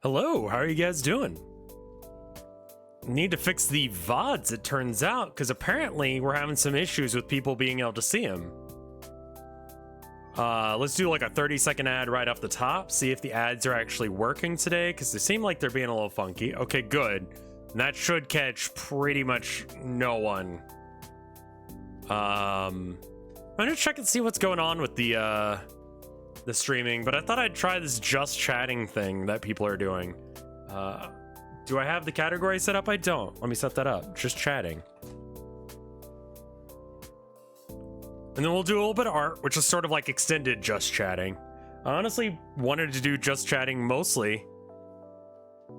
Hello, how are you guys doing? Need to fix the VODs, it turns out, because apparently we're having some issues with people being able to see them. Let's do like a 30-second ad right off the top, see if the ads are actually working today, because they seem like they're being a little funky. Okay, good. And that should catch pretty much no one. I'm gonna check and see what's going on with the streaming, but I thought I'd try this just chatting thing that people are doing. Do I have the category set up? I don't. Let me set that up. Just chatting. And then we'll do a little bit of art, which is sort of like extended just chatting. I honestly wanted to do just chatting mostly.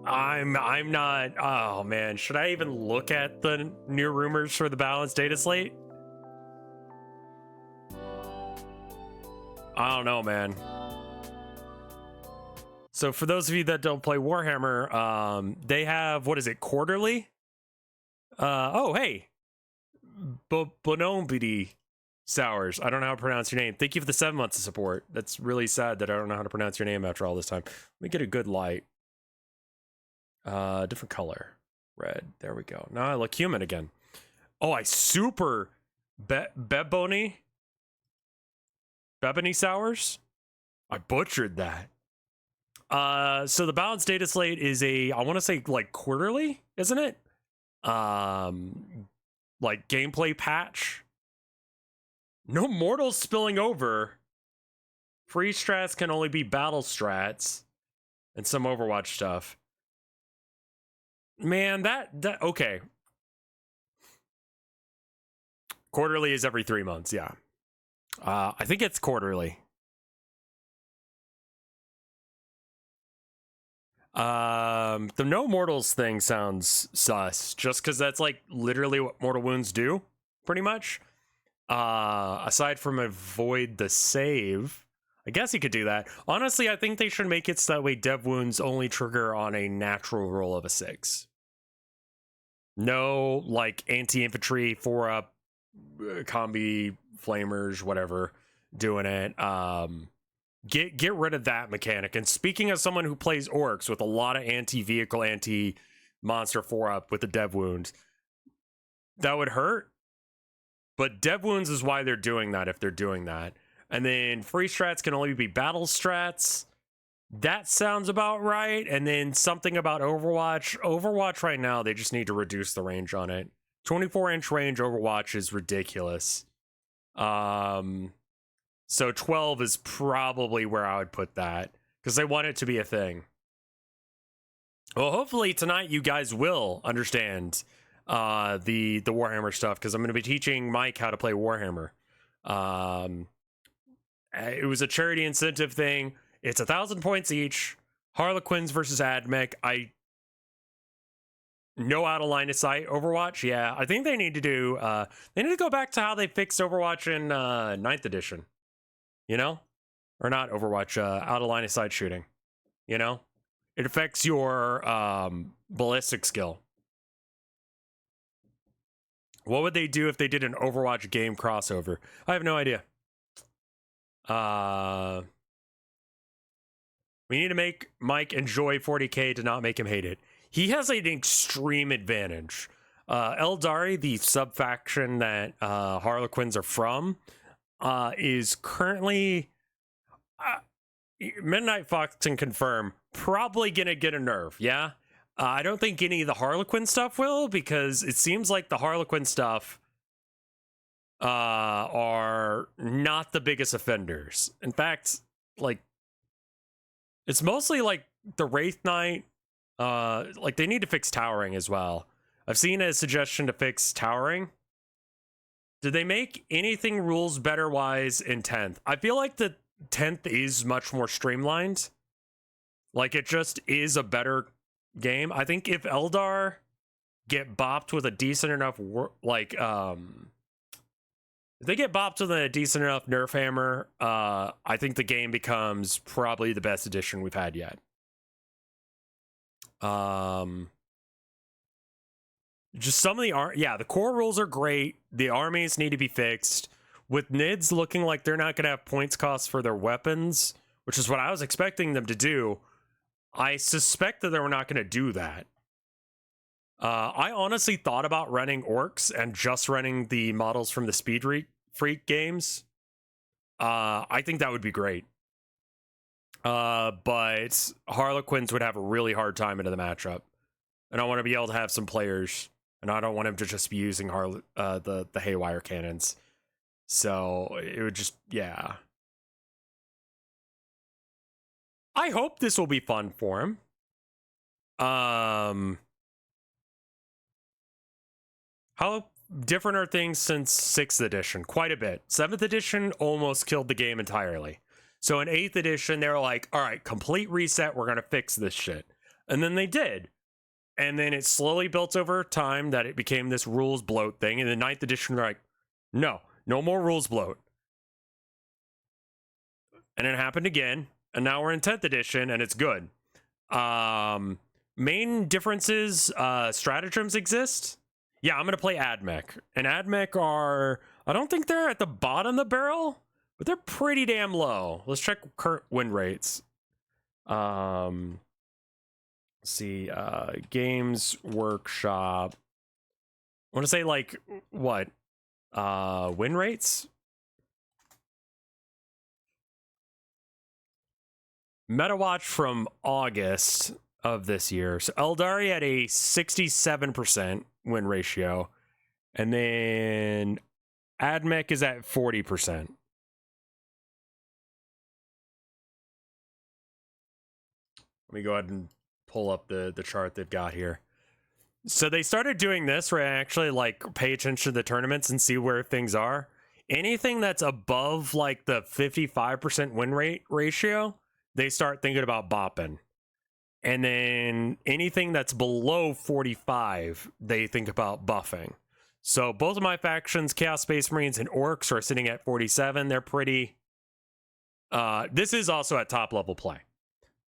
I'm not, oh man, should I even look at the new rumors for the balanced data slate? I don't know, man. So for those of you that don't play Warhammer, they have, what is it, quarterly? Oh, hey. Bonombidi Sours. I don't know how to pronounce your name. Thank you for the 7 months of support. That's really sad that I don't know how to pronounce your name after all this time. Let me get a good light. Different color. Red. There we go. Now I look human again. Oh, I super Bebony Sours? I butchered that. So the balanced data slate is a, I want to say like quarterly, isn't it? Like gameplay patch. No mortals spilling over. Free strats can only be battle strats. And some Overwatch stuff. Man, that okay. Quarterly is every 3 months, yeah. I think it's quarterly. The no mortals thing sounds sus, just because that's like literally what mortal wounds do, pretty much. Aside from avoid the save, I guess you could do that. Honestly, I think they should make it so that way dev wounds only trigger on a natural roll of a 6. No, like anti-infantry 4-up combi flamers, whatever, doing it. Get rid of that mechanic. And speaking of someone who plays orcs with a lot of anti-vehicle, anti-monster 4-up with the dev wound, that would hurt. But dev wounds is why they're doing that, if they're doing that. And then free strats can only be battle strats. That sounds about right. And then something about Overwatch. Overwatch right now, they just need to reduce the range on it. 24-inch range Overwatch is ridiculous. So 12 is probably where I would put that, because they want it to be a thing. Well, hopefully tonight you guys will understand the Warhammer stuff, because I'm going to be teaching Mike how to play Warhammer. It was a charity incentive thing. It's 1,000 points each. Harlequins versus Admech. No out of line of sight Overwatch. Yeah, I think they need to do. They need to go back to how they fixed Overwatch in 9th edition. You know, or not Overwatch. Out of line of sight shooting. You know, it affects your ballistic skill. What would they do if they did an Overwatch game crossover? I have no idea. We need to make Mike enjoy 40k to not make him hate it. He has an extreme advantage. Eldari, the sub-faction that Harlequins are from, is currently... Midnight Fox can confirm, probably gonna get a nerf, yeah? I don't think any of the Harlequin stuff will, because it seems like the Harlequin stuff are not the biggest offenders. In fact, like, it's mostly like the Wraith Knight. Like, they need to fix towering as well. I've seen a suggestion to fix towering. Did they make anything rules better wise in 10th? I feel like the 10th is much more streamlined. Like, it just is a better game. I think if Eldar get bopped with a decent enough if they get bopped with a decent enough nerf hammer, I think the game becomes probably the best edition we've had yet. Just some of the the core rules are great. The armies need to be fixed. With NIDs looking like they're not going to have points costs for their weapons, which is what I was expecting them to do. I suspect that they're not going to do that. I honestly thought about running orcs and just running the models from the Speed Freak games. I think that would be great. But Harlequins would have a really hard time into the matchup. And I want to be able to have some players, and I don't want him to just be using the Haywire cannons. So it would just, yeah. I hope this will be fun for him. How different are things since 6th edition? Quite a bit. 7th edition almost killed the game entirely. So in 8th edition, they were like, all right, complete reset. We're going to fix this shit. And then they did. And then it slowly built over time that it became this rules bloat thing. And in 9th edition, they're like, no more rules bloat. And it happened again. And now we're in 10th edition and it's good. Main differences, stratagems exist. Yeah, I'm going to play AdMech. And AdMech are, I don't think they're at the bottom of the barrel, but they're pretty damn low. Let's check current win rates. Let's see, Games Workshop. I want to say like, what? Win rates? MetaWatch from August of this year. So Eldari had a 67% win ratio. And then AdMech is at 40%. Let me go ahead and pull up the chart they've got here. So they started doing this where I actually like pay attention to the tournaments and see where things are. Anything that's above like the 55% win rate ratio, they start thinking about bopping. And then anything that's below 45, they think about buffing. So both of my factions, Chaos Space Marines and Orcs, are sitting at 47. They're pretty... this is also at top level play.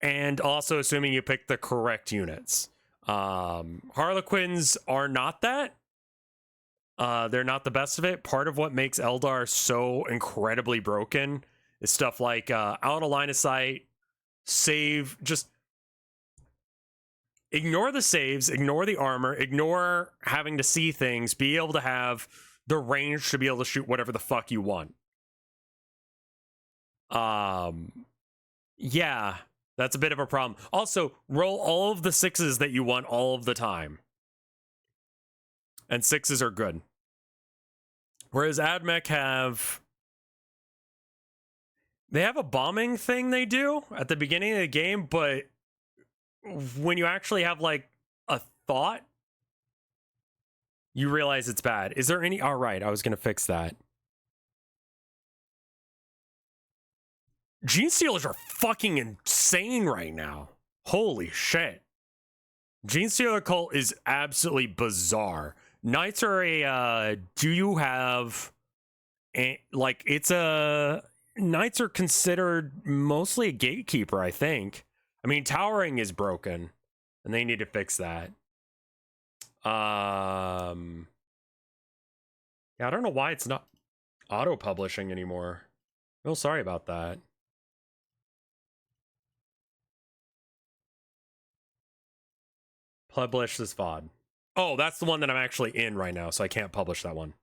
And also assuming you pick the correct units. Harlequins are not that. They're not the best of it. Part of what makes Eldar so incredibly broken is stuff like out of line of sight, save, just ignore the saves, ignore the armor, ignore having to see things, be able to have the range to be able to shoot whatever the fuck you want. Yeah, that's a bit of a problem. Also, roll all of the 6s that you want all of the time. And 6s are good. Whereas AdMech they have a bombing thing they do at the beginning of the game, but when you actually have like a thought, you realize it's bad. Is there any... All right, I was going to fix that. Gene Stealers are fucking insane right now. Holy shit. Gene Stealer cult is absolutely bizarre. Knights are a, do you have... like, it's a... Knights are considered mostly a gatekeeper, I think. I mean, towering is broken, and they need to fix that. Yeah, I don't know why it's not auto-publishing anymore. Real sorry about that. Publish this VOD. Oh, that's the one that I'm actually in right now, so I can't publish that one.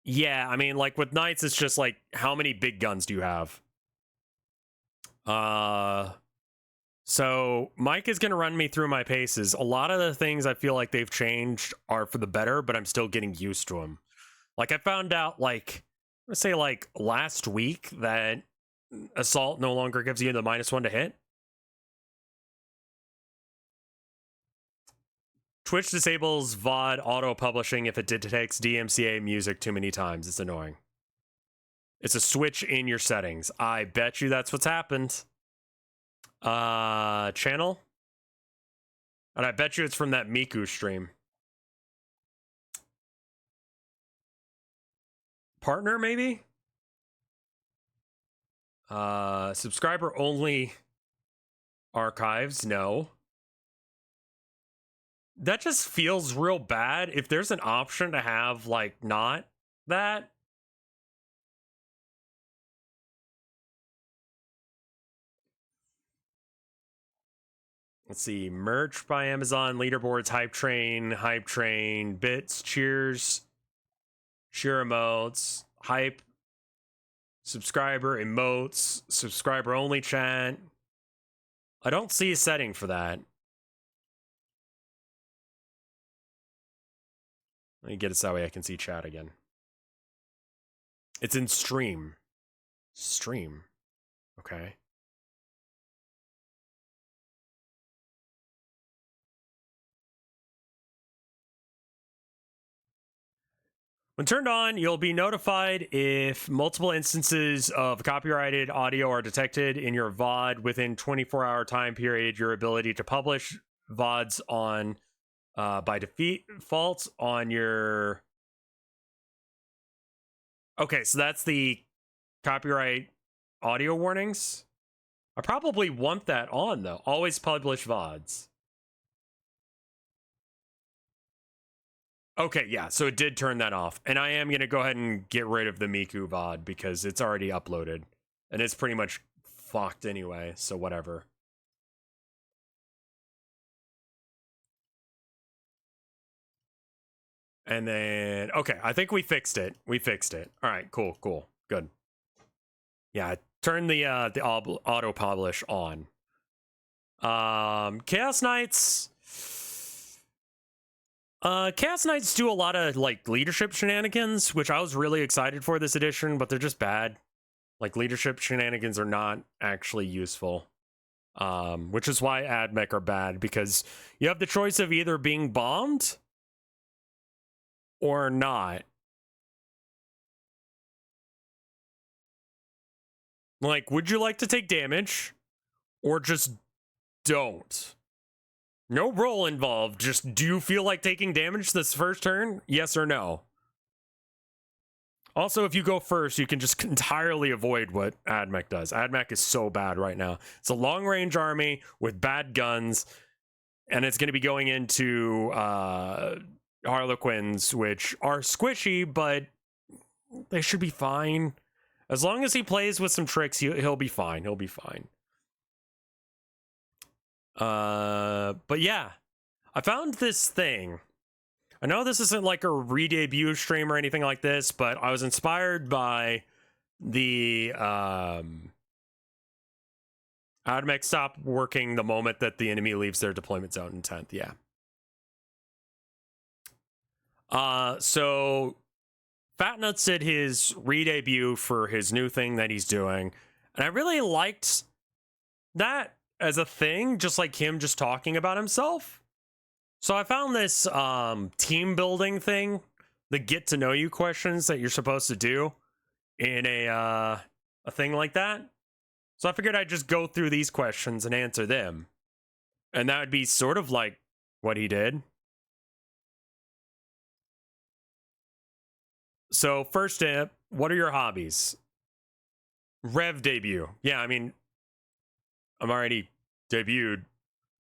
Yeah, I mean, like with Knights, it's just like, how many big guns do you have? So Mike is going to run me through my paces. A lot of the things I feel like they've changed are for the better, but I'm still getting used to them. Like I found out, like, let's say like last week that Assault no longer gives you the -1 to hit. Twitch disables VOD auto-publishing if it detects DMCA music too many times. It's annoying. It's a switch in your settings. I bet you that's what's happened. Channel? And I bet you it's from that Miku stream. Partner, maybe? Subscriber only archives? No. That just feels real bad. If there's an option to have, like, not that, Let's see, merch by Amazon, leaderboards, hype train, bits, cheers, cheer emotes, hype, subscriber emotes, subscriber only chat. I don't see a setting for that. Let me get it so that way I can see chat again. It's in stream. Stream. Okay. When turned on, you'll be notified if multiple instances of copyrighted audio are detected in your VOD within 24-hour time period. Your ability to publish VODs on by default on your... Okay, so that's the copyright audio warnings. I probably want that on, though. Always publish VODs. Okay, yeah, so it did turn that off. And I am going to go ahead and get rid of the Miku VOD because it's already uploaded. And it's pretty much fucked anyway, so whatever. And then, okay, I think we fixed it. We fixed it. All right, cool, good. Yeah, turn the auto publish on. Chaos Knights. Chaos Knights do a lot of like leadership shenanigans, which I was really excited for this edition, but they're just bad. Like leadership shenanigans are not actually useful. Which is why AdMech are bad, because you have the choice of either being bombed or not. Like, would you like to take damage or just don't? No roll involved. Just, do you feel like taking damage this first turn? Yes or no? Also, if you go first, you can just entirely avoid what AdMech does. AdMech is so bad right now. It's a long-range army with bad guns, and it's going to be going into Harlequins, which are squishy, but they should be fine. As long as he plays with some tricks, he'll be fine. He'll be fine. But yeah, I found this thing. I know this isn't like a re-debut stream or anything like this, but I was inspired by the AdMech stop working the moment that the enemy leaves their deployment zone in 10th. Yeah. So Fatnuts did his re-debut for his new thing that he's doing, and I really liked that as a thing, just like him just talking about himself. So I found this team building thing, the get to know you questions that you're supposed to do in a thing like that. So I figured I'd just go through these questions and answer them. And that would be sort of like what he did. So first tip, what are your hobbies? Rev debut. Yeah, I mean, I'm already debuted,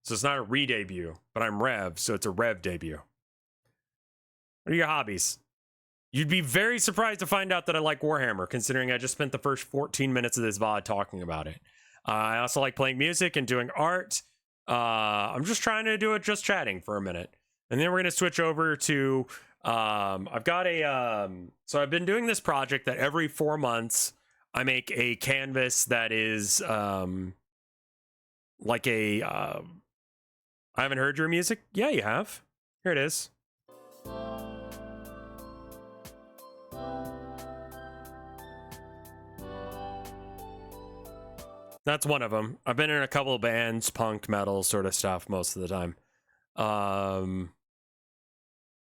so it's not a re-debut, but I'm Rev, so it's a Rev debut. What are your hobbies? You'd be very surprised to find out that I like Warhammer, considering I just spent the first 14 minutes of this VOD talking about it. I also like playing music and doing art. I'm just trying to do it just chatting for a minute. And then we're going to switch over to... I've got a... so I've been doing this project that every 4 months, I make a canvas that is... like a... I haven't heard your music? Yeah, you have. Here it is. That's one of them. I've been in a couple of bands, punk, metal sort of stuff most of the time.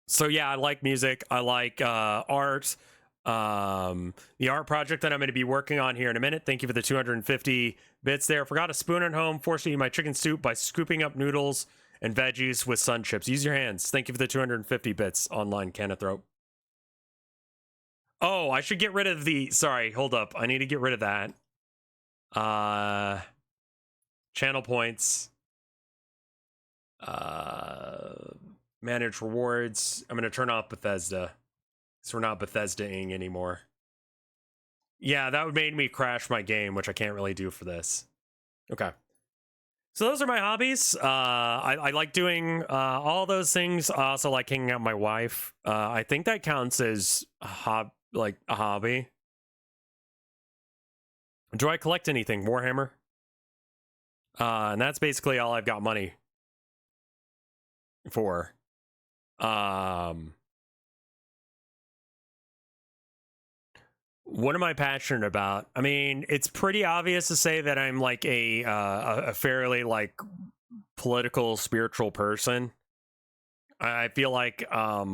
So yeah, I like music. I like art. The art project that I'm going to be working on here in a minute. Thank you for the 250 bits there. Forgot a spoon at home. Forced to eat my chicken soup by scooping up noodles and veggies with sun chips. Use your hands. Thank you for the 250 bits online, Canithrope. Oh, I should get rid of the... Sorry, hold up. I need to get rid of that. Channel points. Manage rewards. I'm going to turn off Bethesda. So we're not Bethesda-ing anymore. Yeah, that would make me crash my game, which I can't really do for this. Okay. So those are my hobbies. I like doing all those things. I also like hanging out with my wife. I think that counts as a hobby. Do I collect anything? Warhammer. And that's basically all I've got money for. What am I passionate about? I mean, it's pretty obvious to say that I'm like a fairly like political, spiritual person. I feel like I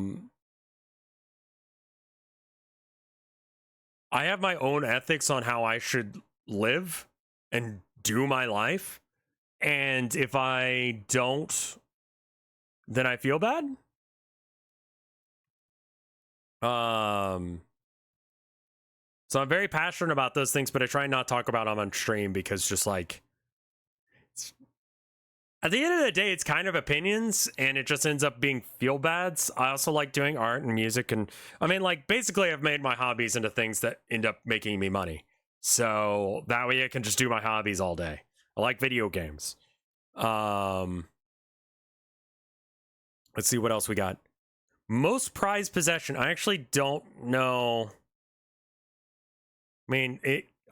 have my own ethics on how I should live and do my life. And if I don't, then I feel bad. So I'm very passionate about those things, but I try not to talk about them on stream because just like at the end of the day, it's kind of opinions and it just ends up being feel bads. I also like doing art and music. And I mean, like basically I've made my hobbies into things that end up making me money. So that way I can just do my hobbies all day. I like video games. Let's see what else we got. Most prized possession. I actually don't know. I mean,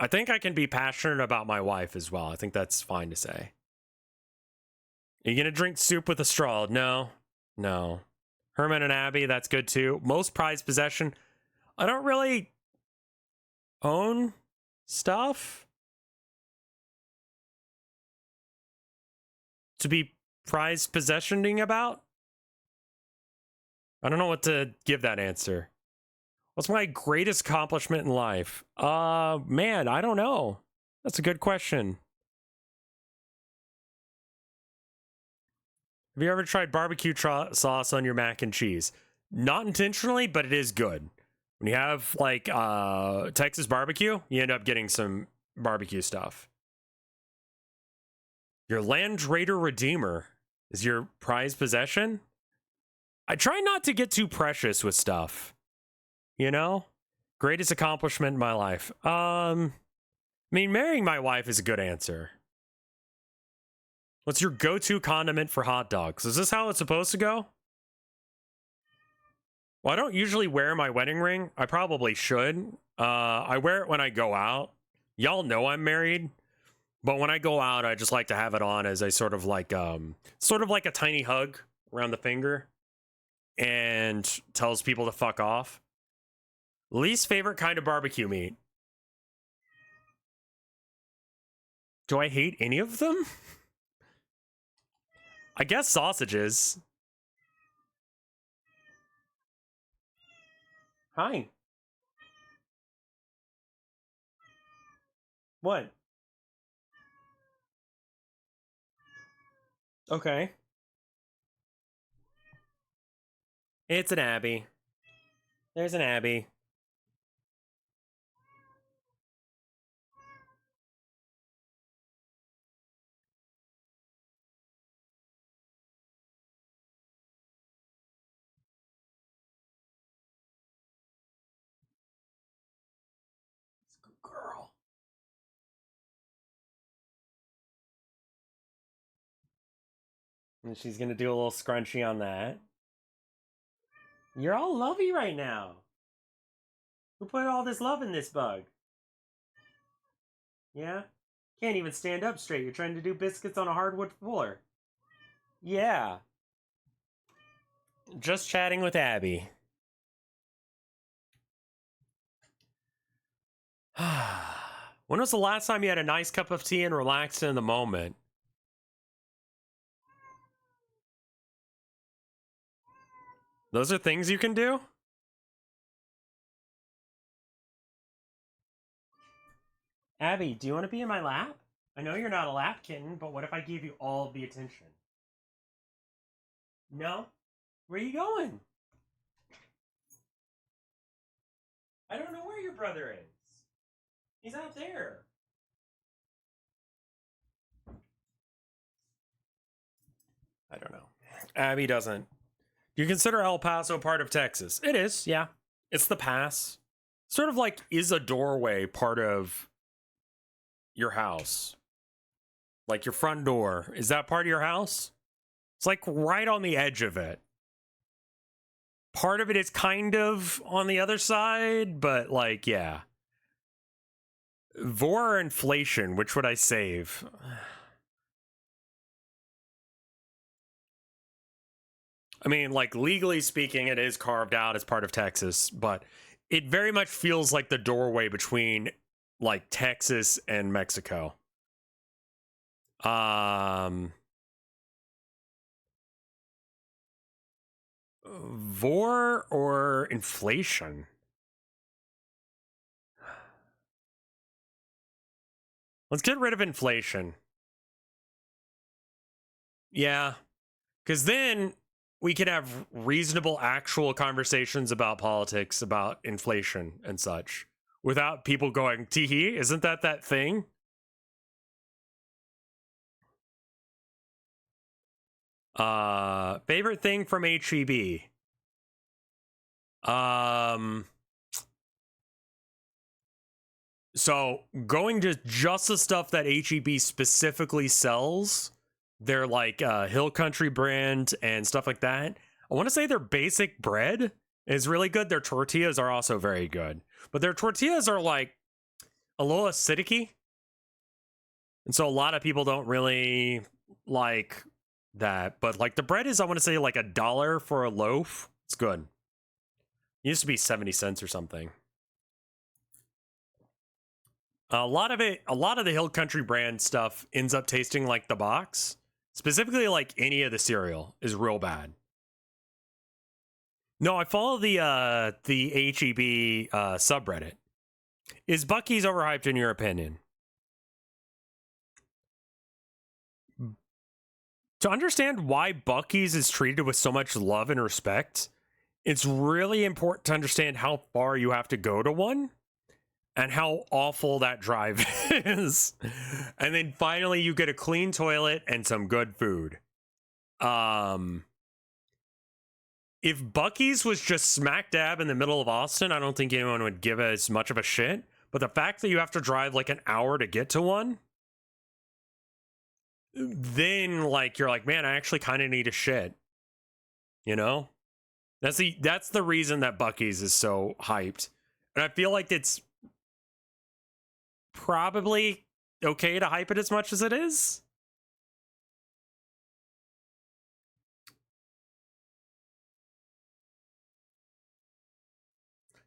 I think I can be passionate about my wife as well. I think that's fine to say. Are you gonna drink soup with a straw? No. No. Herman and Abby, that's good too. Most prized possession. I don't really own stuff to be prized possessioning about. I don't know what to give that answer. What's my greatest accomplishment in life? Man, I don't know. That's a good question. Have you ever tried barbecue sauce on your mac and cheese? Not intentionally, but it is good. When you have like Texas barbecue, you end up getting some barbecue stuff. Your Land Raider Redeemer is your prized possession? I try not to get too precious with stuff. You know? Greatest accomplishment in my life. I mean, marrying my wife is a good answer. What's your go-to condiment for hot dogs? Is this how it's supposed to go? Well, I don't usually wear my wedding ring. I probably should. I wear it when I go out. Y'all know I'm married. But when I go out, I just like to have it on as a sort of like a tiny hug around the finger. And tells people to fuck off. Least favorite kind of barbecue meat. Do I hate any of them? I guess sausages. Hi. What? Okay. It's an Abby. There's an Abby. Good girl. And she's gonna do a little scrunchie on that. You're all lovey right now. Who put all this love in this bug? Yeah? Can't even stand up straight. You're trying to do biscuits on a hardwood floor. Yeah. Just chatting with Abby. When was the last time you had a nice cup of tea and relaxed in the moment? Those are things you can do? Abby, do you want to be in my lap? I know you're not a lap kitten, but what if I gave you all of the attention? No? Where are you going? I don't know where your brother is. He's out there. I don't know. Abby doesn't. Do you consider El Paso part of Texas? It is, yeah. It's the pass. Sort of like, is a doorway part of your house? Like your front door. Is that part of your house? It's like right on the edge of it. Part of it is kind of on the other side, but like, yeah. Vor or inflation, which would I save? I mean, like, legally speaking, it is carved out as part of Texas, but it very much feels like the doorway between, like, Texas and Mexico. Vor or inflation? Let's get rid of inflation. Yeah, because then we could have reasonable, actual conversations about politics, about inflation and such, without people going, tee-hee, isn't that thing? Favorite thing from HEB? So going to just the stuff that HEB specifically sells, their like Hill Country brand and stuff like that. I want to say their basic bread is really good. Their tortillas are also very good, but their tortillas are like a little acidic-y. And so a lot of people don't really like that. But like the bread is, I want to say like $1 for a loaf. It's good. It used to be 70 cents or something. A lot of the Hill Country brand stuff ends up tasting like the box. Specifically, like any of the cereal is real bad. No, I follow the HEB subreddit. Is Buc-ee's overhyped in your opinion? To understand why Buc-ee's is treated with so much love and respect, it's really important to understand how far you have to go to one and how awful that drive is. And then finally you get a clean toilet and some good food. If Buc-ee's was just smack dab in the middle of Austin, I don't think anyone would give as much of a shit. But the fact that you have to drive like an hour to get to one, then like you're like, man, I actually kind of need a shit. You know? That's the reason that Buc-ee's is so hyped. And I feel like it's probably okay to hype it as much as it is.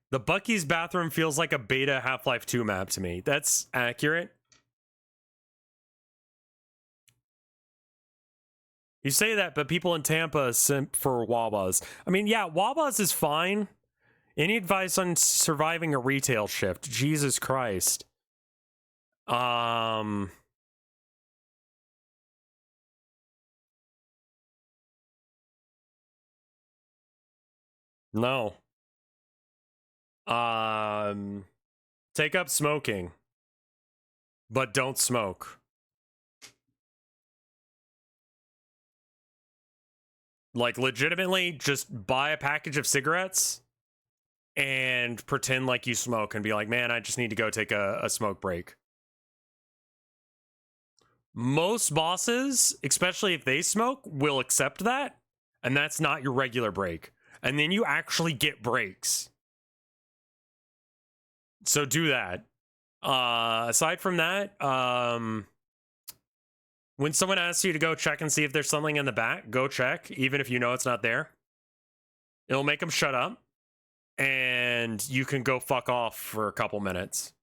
The Buc-ee's bathroom feels like a beta Half-Life 2 map to me. That's accurate. You say that, but people in Tampa simp for Wawa's. I mean, yeah, Wawa's is fine. Any advice on surviving a retail shift? Jesus Christ. No. Take up smoking, but don't smoke. Like, legitimately, just buy a package of cigarettes and pretend like you smoke and be like, man, I just need to go take a smoke break. Most bosses, especially if they smoke, will accept that, and that's not your regular break. And then you actually get breaks. So do that. Aside from that, when someone asks you to go check and see if there's something in the back, go check, even if you know it's not there. It'll make them shut up, and you can go fuck off for a couple minutes.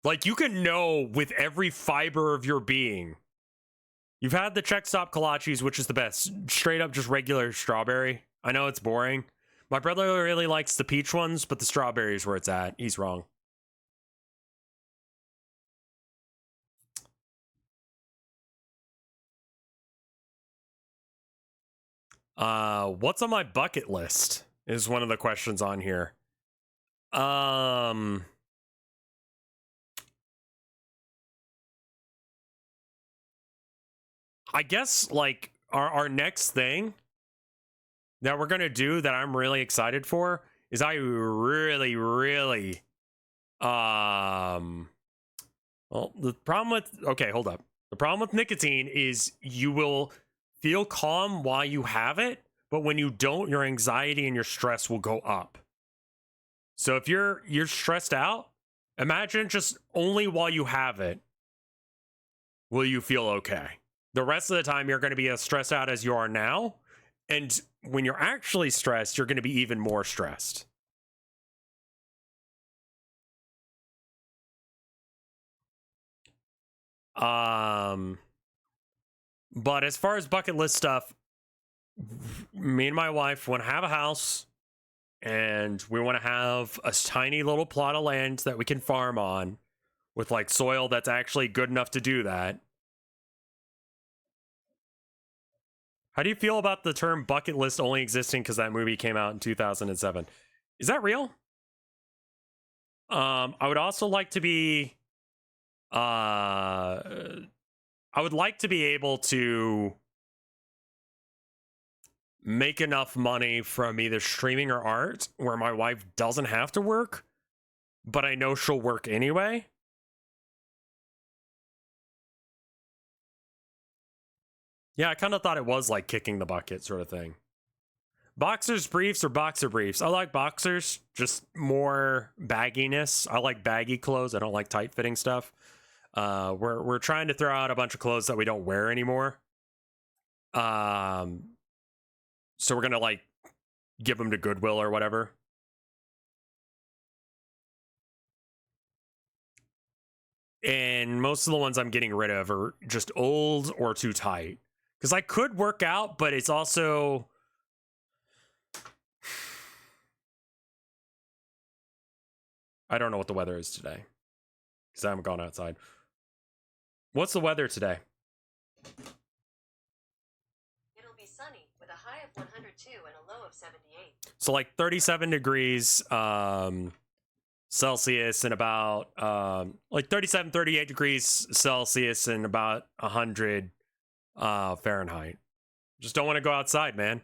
Like, you can know with every fiber of your being. You've had the check stop kolaches, which is the best. Straight up just regular strawberry. I know it's boring. My brother really likes the peach ones, but the strawberry is where it's at. He's wrong. What's on my bucket list is one of the questions on here. I guess like our next thing that we're gonna do that I'm really excited for is I really Well, the problem with, okay, hold up. The problem with nicotine is you will feel calm while you have it, but when you don't, your anxiety and your stress will go up. So if you're stressed out, imagine just only while you have it will you feel okay. The rest of the time you're going to be as stressed out as you are now, and when you're actually stressed, you're going to be even more stressed. But as far as bucket list stuff, me and my wife want to have a house, and we want to have a tiny little plot of land that we can farm on with like soil that's actually good enough to do that. How do you feel about the term bucket list only existing because that movie came out in 2007? Is that real? I would also like to be I would like to be able to make enough money from either streaming or art where my wife doesn't have to work, but I know she'll work anyway. Yeah, I kind of thought it was like kicking the bucket sort of thing. Boxers briefs or boxer briefs? I like boxers, just more bagginess. I like baggy clothes. I don't like tight fitting stuff. We're trying to throw out a bunch of clothes that we don't wear anymore. So we're gonna like give them to Goodwill or whatever. And most of the ones I'm getting rid of are just old or too tight. Because I could work out, but it's also... I don't know what the weather is today. Because I haven't gone outside. What's the weather today? It'll be sunny with a high of 102 and a low of 78. So like 37 degrees Celsius and about like 37, 38 degrees Celsius and about 100 Fahrenheit. Just don't want to go outside, man.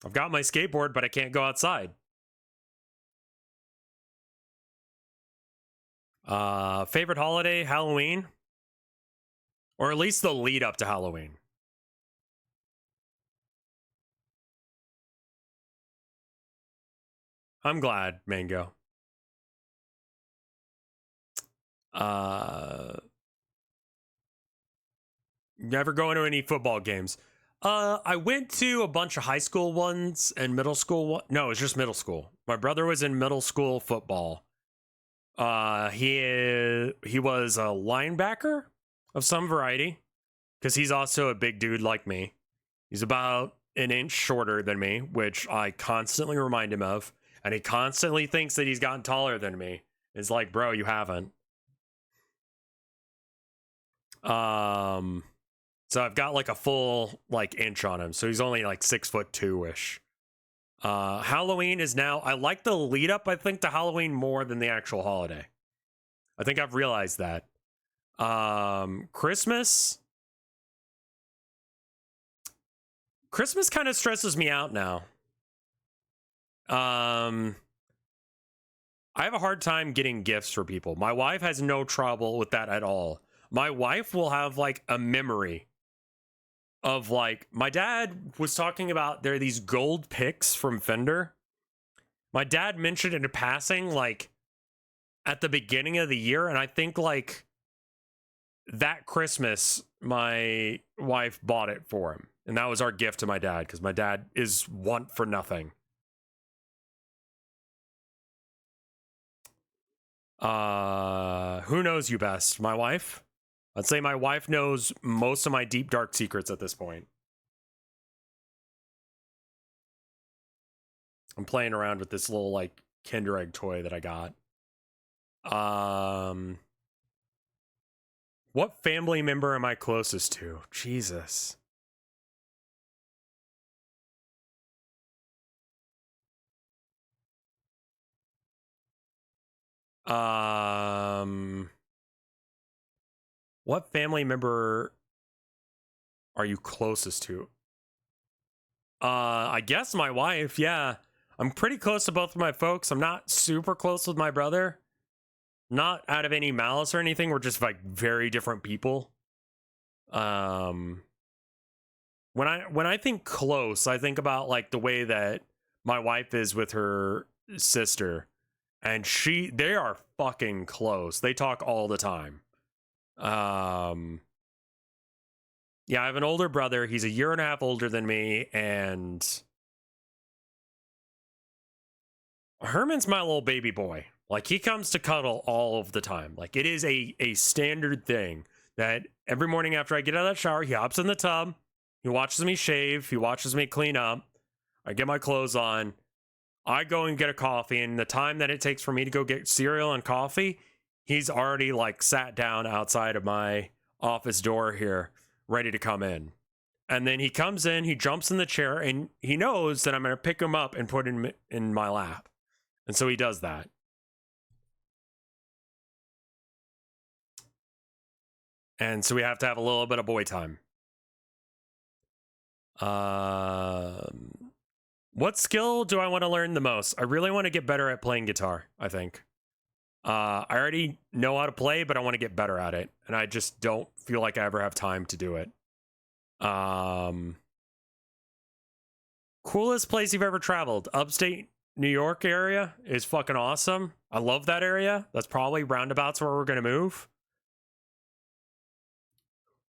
I've got my skateboard, but I can't go outside. Favorite holiday, Halloween? Or at least the lead up to Halloween. I'm glad, Mango. Never going to any football games. I went to a bunch of high school ones and middle school. No, it's just middle school. My brother was in middle school football. He was a linebacker of some variety because he's also a big dude like me. He's about an inch shorter than me, which I constantly remind him of, and he constantly thinks that he's gotten taller than me. It's like, bro, you haven't. So I've got like a full like inch on him. So he's only like 6'2" ish. Halloween is now, I like the lead up, I think, to Halloween more than the actual holiday. I think I've realized that. Christmas kind of stresses me out now. I have a hard time getting gifts for people. My wife has no trouble with that at all. My wife will have like a memory of like, my dad was talking about there are these gold picks from Fender. My dad mentioned it in passing like at the beginning of the year, and I think like that Christmas my wife bought it for him, and that was our gift to my dad because my dad is want for nothing. Who knows you best? My wife? I'd say my wife knows most of my deep, dark secrets at this point. I'm playing around with this little, like, Kinder Egg toy that I got. What family member am I closest to? Jesus. What family member are you closest to? I guess my wife, yeah. I'm pretty close to both of my folks. I'm not super close with my brother. Not out of any malice or anything. We're just like very different people. When I think close, I think about like the way that my wife is with her sister, and they are fucking close. They talk all the time. Yeah, I have an older brother. He's a year and a half older than me, and Herman's my little baby boy. Like, he comes to cuddle all of the time. Like, it is a standard thing that every morning after I get out of the shower, he hops in the tub, he watches me shave, he watches me clean up, I get my clothes on, I go and get a coffee, and the time that it takes for me to go get cereal and coffee, he's already, like, sat down outside of my office door here, ready to come in. And then he comes in, he jumps in the chair, and he knows that I'm going to pick him up and put him in my lap. And so he does that. And so we have to have a little bit of boy time. What skill do I want to learn the most? I really want to get better at playing guitar, I think. I already know how to play, but I want to get better at it. And I just don't feel like I ever have time to do it. Coolest place you've ever traveled? Upstate New York area is fucking awesome. I love that area. That's probably roundabouts where we're going to move.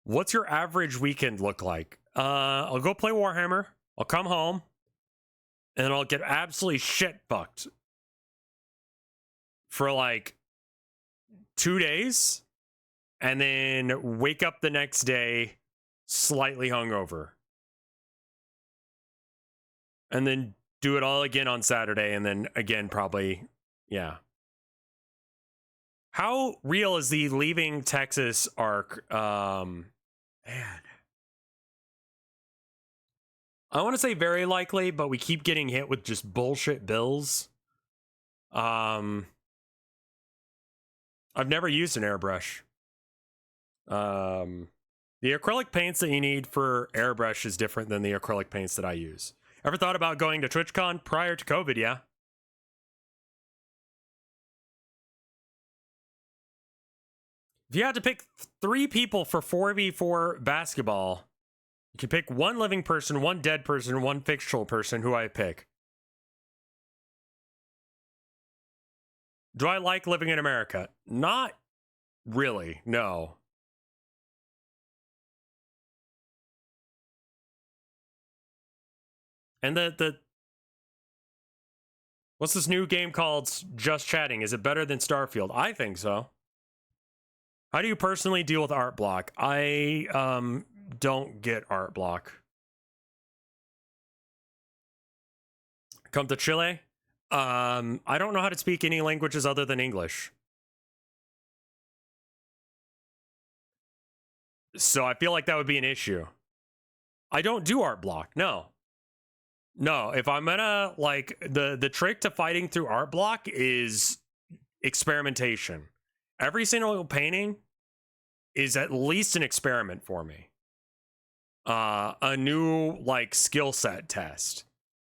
What's your average weekend look like? I'll go play Warhammer. I'll come home. And I'll get absolutely shit fucked for like 2 days. And then wake up the next day slightly hungover. And then do it all again on Saturday. And then again, probably, yeah. How real is the leaving Texas arc? Man. I want to say very likely, but we keep getting hit with just bullshit bills. I've never used an airbrush. The acrylic paints that you need for airbrush is different than the acrylic paints that I use. Ever thought about going to TwitchCon prior to COVID? Yeah. If you had to pick 3 people for 4v4 basketball, you can pick 1 living person, 1 dead person, 1 fictional person. Who I pick? Do I like living in America? Not really, no. And what's this new game called? Just Chatting. Is it better than Starfield? I think so. How do you personally deal with art block? I don't get art block. Come to Chile? I don't know how to speak any languages other than English. So I feel like that would be an issue. I don't do art block. No. No, if I'm gonna, like, the trick to fighting through art block is experimentation. Every single painting is at least an experiment for me. A new, like, skill set test.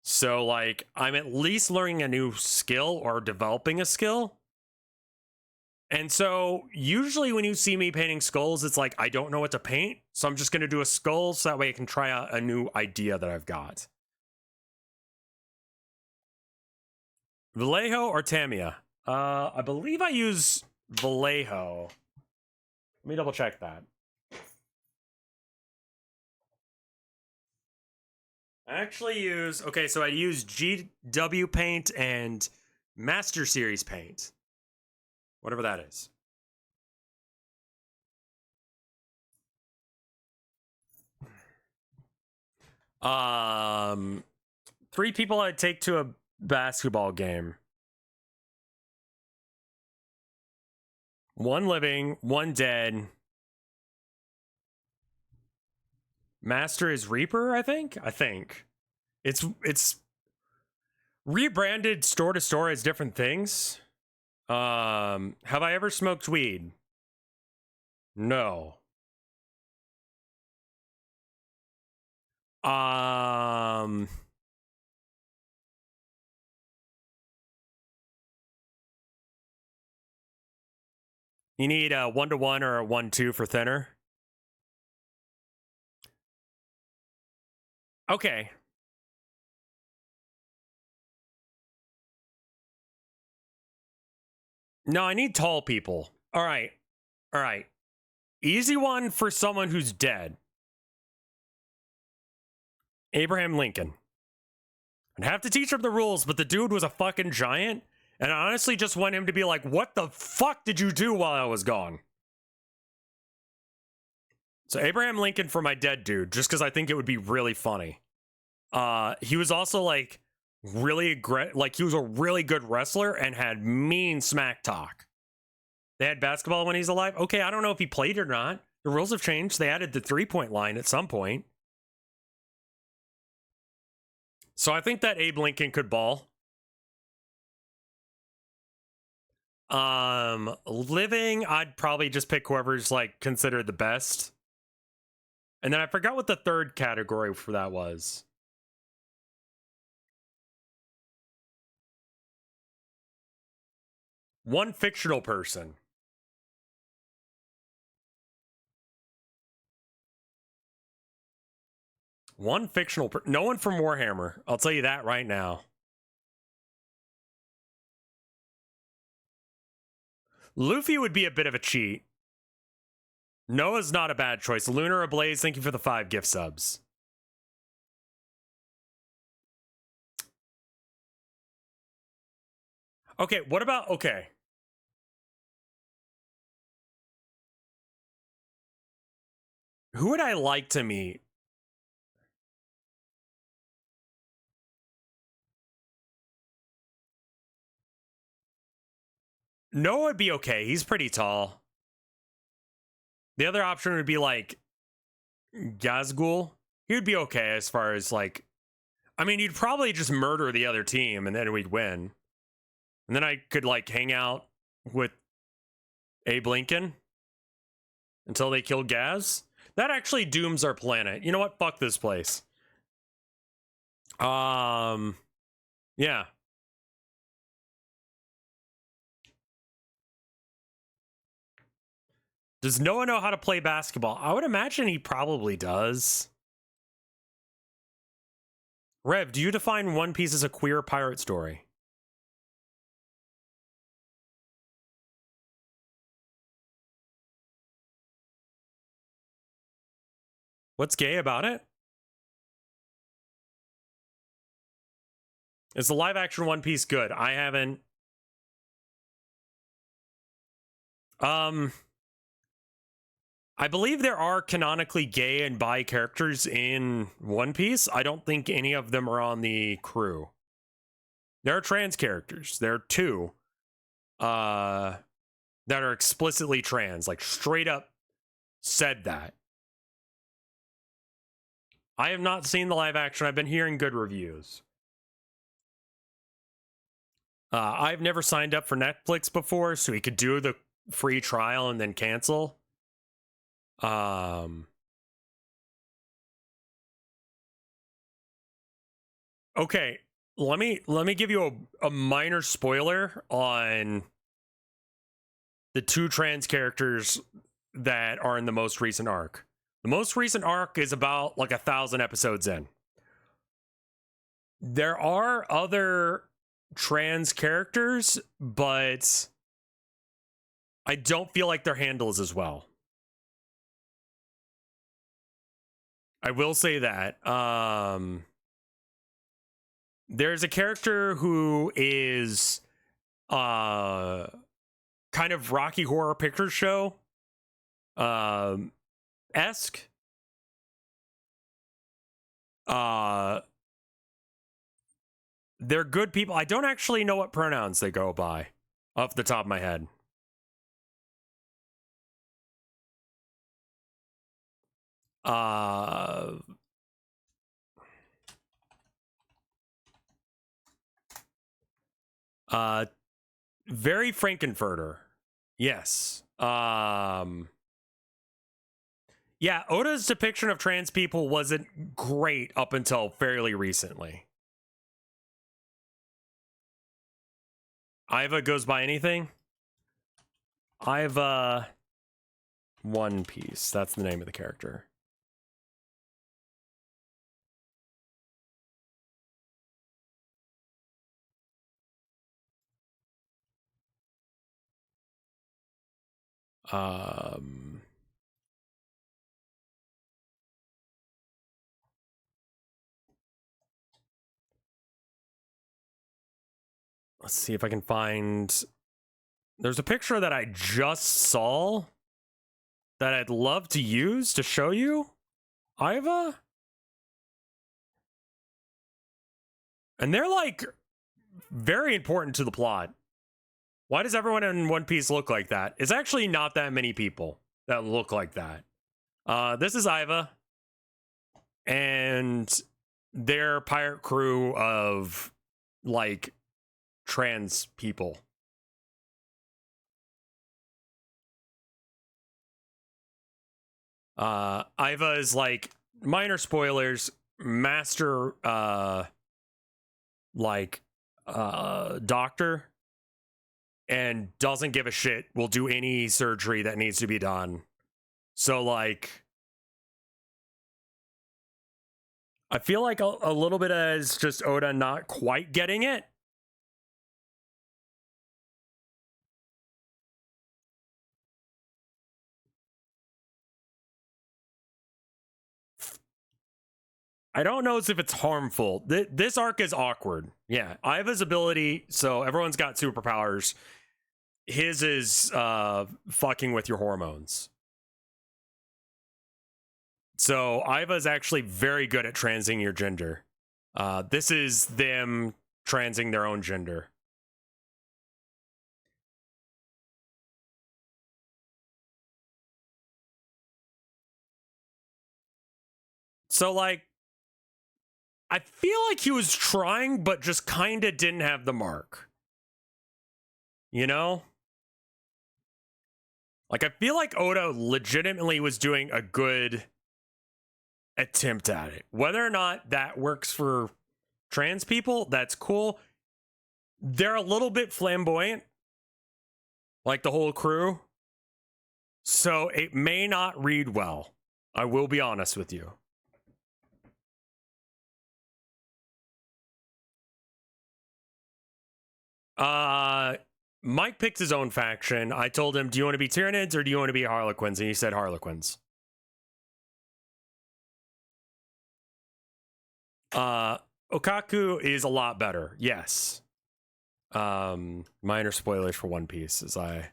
So, like, I'm at least learning a new skill or developing a skill. And so, usually when you see me painting skulls, it's like, I don't know what to paint, so I'm just going to do a skull so that way I can try out a new idea that I've got. Vallejo or Tamiya? I believe I use Vallejo. Let me double check that. I actually use, okay, so I use GW paint and Master Series paint. Whatever that is. Three people I'd take to a basketball game. 1 living, 1 dead. Master is Reaper, I think. It's rebranded store to store as different things. Have I ever smoked weed? No. You need a 1-to-1 or a 1-2 for thinner. Okay. No, I need tall people. All right. All right. Easy one for someone who's dead. Abraham Lincoln. I'd have to teach him the rules, but the dude was a fucking giant. And I honestly just want him to be like, what the fuck did you do while I was gone? So Abraham Lincoln for my dead dude, just because I think it would be really funny. He was also like really like he was a really good wrestler and had mean smack talk. They had basketball when he's alive. Okay, I don't know if he played or not. The rules have changed. They added the 3-point line at some point. So I think that Abe Lincoln could ball. Living, I'd probably just pick whoever's like considered the best. And then I forgot what the third category for that was. One fictional person. One fictional no one from Warhammer. I'll tell you that right now. Luffy would be a bit of a cheat. Noah's not a bad choice. Lunar Ablaze, thank you for the 5 gift subs. Okay, what about, okay. Who would I like to meet? Noah would be okay. He's pretty tall. The other option would be like Gazgul. He would be okay as far as like, I mean, you'd probably just murder the other team and then we'd win. And then I could like hang out with Abe Lincoln until they kill Gaz. That actually dooms our planet. You know what? Fuck this place. Yeah. Does Noah know how to play basketball? I would imagine he probably does. Rev, do you define One Piece as a queer pirate story? What's gay about it? Is the live action One Piece good? I haven't. I believe there are canonically gay and bi characters in One Piece. I don't think any of them are on the crew. There are trans characters. There are 2 that are explicitly trans, like straight up said that. I have not seen the live action. I've been hearing good reviews. I've never signed up for Netflix before, so we could do the free trial and then cancel. Okay, let me give you a minor spoiler on the 2 trans characters that are in the most recent arc. The most recent arc is about like 1,000 episodes in. There are other trans characters, but I don't feel like their handles as well. I will say that. There's a character who is kind of Rocky Horror Picture Show esque. They're good people. I don't actually know what pronouns they go by off the top of my head. Very Frankenfurter. Yes. Yeah, Oda's depiction of trans people wasn't great up until fairly recently. Iva goes by anything? I've One Piece. That's the name of the character. Let's see if I can find. There's a picture that I just saw that I'd love to use to show you. Iva? And they're like very important to the plot. Why does everyone in One Piece look like that? It's actually not that many people that look like that. This is Iva and their pirate crew of like trans people. Iva is like, minor spoilers, master doctor, and doesn't give a shit, will do any surgery that needs to be done. So like, I feel like a little bit as just Oda not quite getting it. I don't know if it's harmful. This arc is awkward. Yeah, Iva's ability, so everyone's got superpowers. His is fucking with your hormones. So Iva's actually very good at transing your gender. This is them transing their own gender. So like, I feel like he was trying, but just kind of didn't have the mark. You know? Like, I feel like Oda legitimately was doing a good attempt at it. Whether or not that works for trans people, that's cool. They're a little bit flamboyant, like the whole crew. So it may not read well. I will be honest with you. Mike picked his own faction. I told him, do you want to be Tyranids or do you want to be Harlequins? And he said Harlequins. Okaku is a lot better. Yes. Minor spoilers for One Piece as I...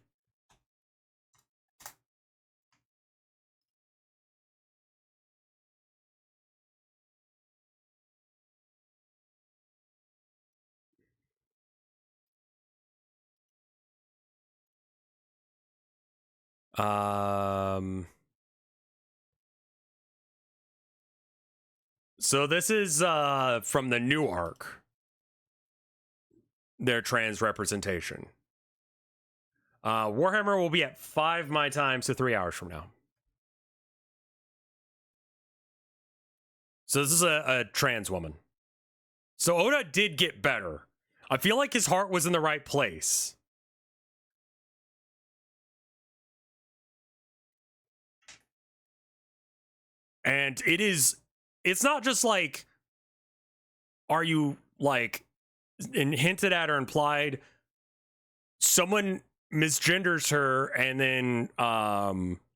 So this is from the new arc. Their trans representation. Warhammer will be at 5 my time, so 3 hours from now. So this is a trans woman. So Oda did get better. I feel like his heart was in the right place. And it's not just like, are you like, and hinted at or implied, someone misgenders her and then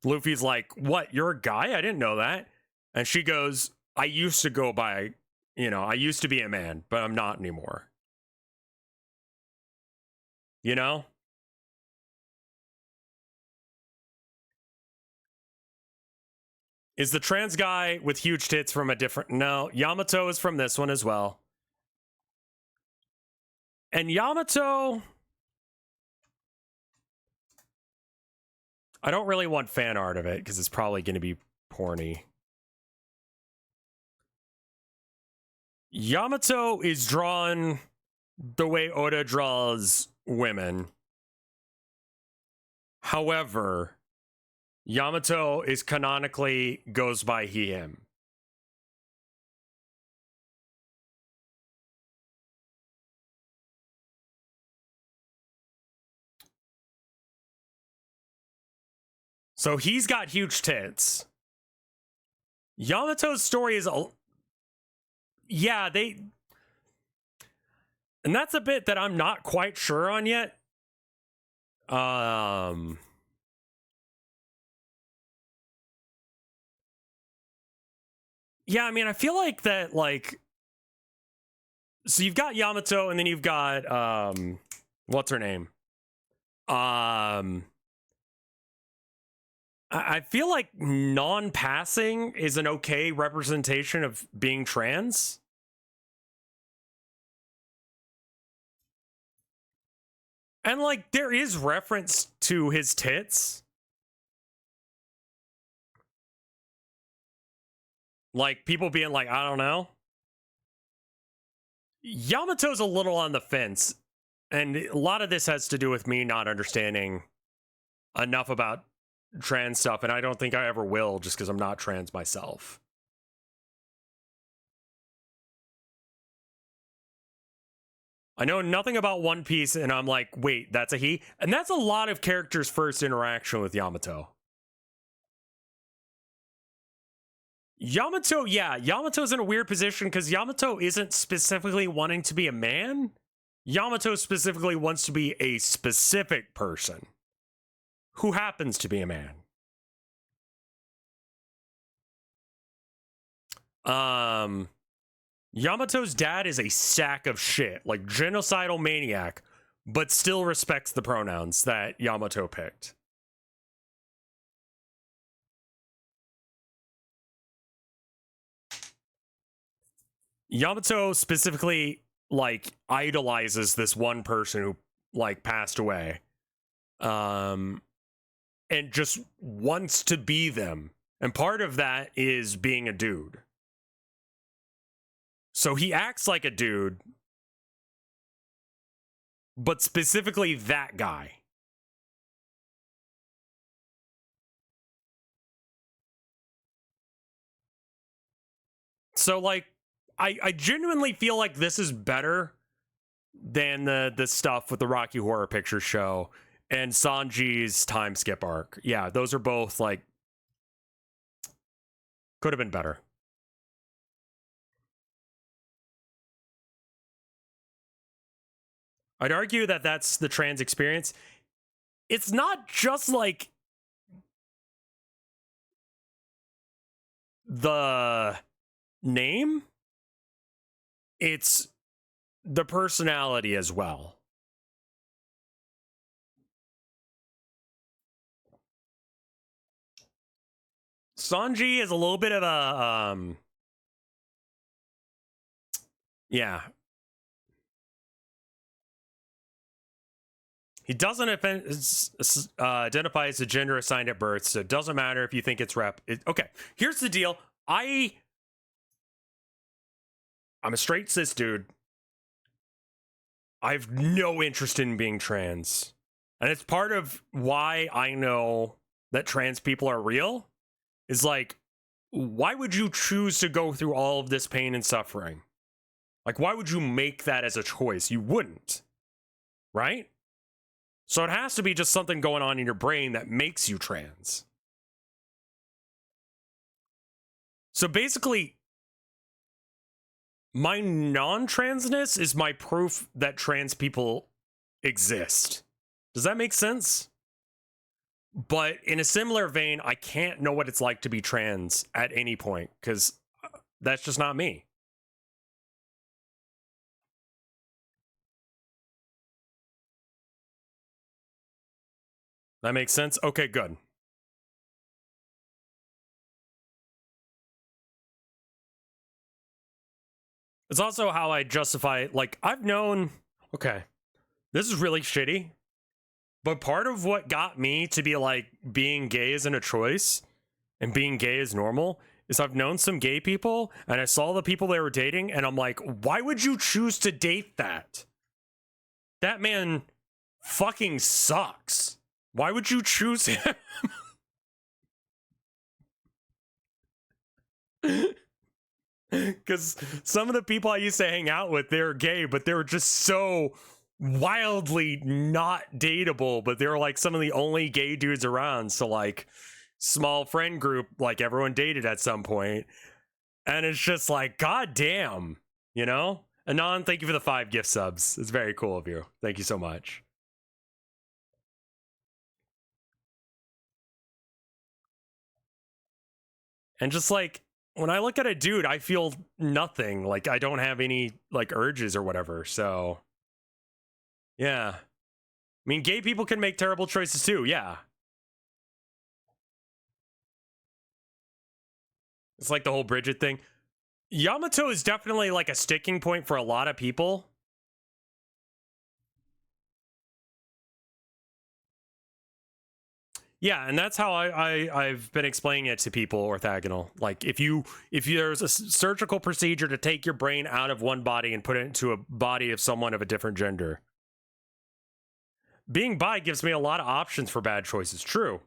Luffy's like, what, you're a guy? I didn't know that. And she goes, I used to go by, I used to be a man, but I'm not anymore. You know? Is the trans guy with huge tits from a different... No, Yamato is from this one as well. And Yamato... I don't really want fan art of it, because it's probably going to be porny. Yamato is drawn the way Oda draws women. However, Yamato is canonically goes by he, him. So he's got huge tits. Yamato's story is yeah, and that's a bit that I'm not quite sure on yet. Yeah, I mean, I feel like that, like, so you've got Yamato, and then you've got what's her name? I feel like non-passing is an okay representation of being trans. And, like, there is reference to his tits. Like, people being like, I don't know. Yamato's a little on the fence. And a lot of this has to do with me not understanding enough about trans stuff. And I don't think I ever will, just because I'm not trans myself. I know nothing about One Piece, and I'm like, wait, that's a he? And that's a lot of characters' first interaction with Yamato. Yamato, yeah, Yamato's in a weird position because Yamato isn't specifically wanting to be a man. Yamato specifically wants to be a specific person who happens to be a man. Yamato's dad is a sack of shit, like genocidal maniac, but still respects the pronouns that Yamato picked. Yamato specifically, like, idolizes this one person who, like, passed away. And just wants to be them. And part of that is being a dude. So he acts like a dude, but specifically that guy. So, like, I genuinely feel like this is better than the stuff with the Rocky Horror Picture Show and Sanji's time skip arc. Yeah, those are both, like, could have been better. I'd argue that that's the trans experience. It's not just, like, the name, it's the personality as well. Sanji is a little bit of a yeah. He doesn't identify as a gender assigned at birth, so it doesn't matter if you think it's okay, here's the deal. I'm a straight cis dude. I have no interest in being trans. And it's part of why I know that trans people are real. Is like, why would you choose to go through all of this pain and suffering? Like, why would you make that as a choice? You wouldn't. Right? So it has to be just something going on in your brain that makes you trans. So basically, my non-transness is my proof that trans people exist. Does that make sense? But in a similar vein, I can't know what it's like to be trans at any point, because that's just not me. That makes sense? Okay, good. It's also how I justify, like, I've known, okay, this is really shitty, but part of what got me to be like, being gay isn't a choice and being gay is normal is I've known some gay people and I saw the people they were dating and I'm like, why would you choose to date that? That man fucking sucks. Why would you choose him? Because some of the people I used to hang out with, they're gay, but they were just so wildly not dateable, but they were like some of the only gay dudes around. So like small friend group, like everyone dated at some point. And it's just like, God damn, you know? Anon, thank you for the 5 gift subs. It's very cool of you. Thank you so much. And just like, when I look at a dude, I feel nothing. Like, I don't have any, like, urges or whatever. So, yeah. I mean, gay people can make terrible choices too. Yeah. It's like the whole Bridget thing. Yamato is definitely like a sticking point for a lot of people. Yeah, and that's how I've been explaining it to people, orthogonal. Like if there's a surgical procedure to take your brain out of one body and put it into a body of someone of a different gender. Being bi gives me a lot of options for bad choices. True.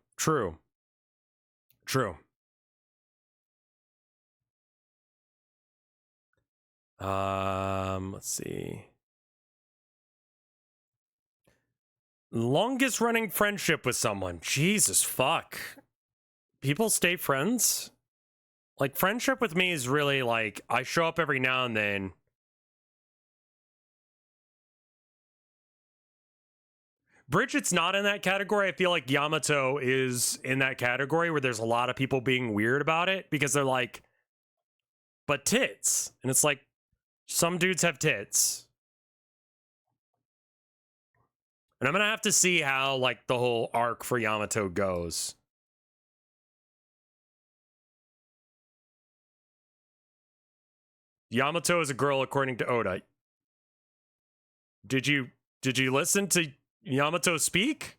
Let's see. Longest running friendship with someone. Jesus fuck. People stay friends? Like, friendship with me is really like, I show up every now and then. Bridget's not in that category. I feel like Yamato is in that category where there's a lot of people being weird about it because they're like, but tits. And it's like, some dudes have tits. And I'm gonna have to see how, like, the whole arc for Yamato goes. Yamato is a girl according to Oda. Did you listen to Yamato speak?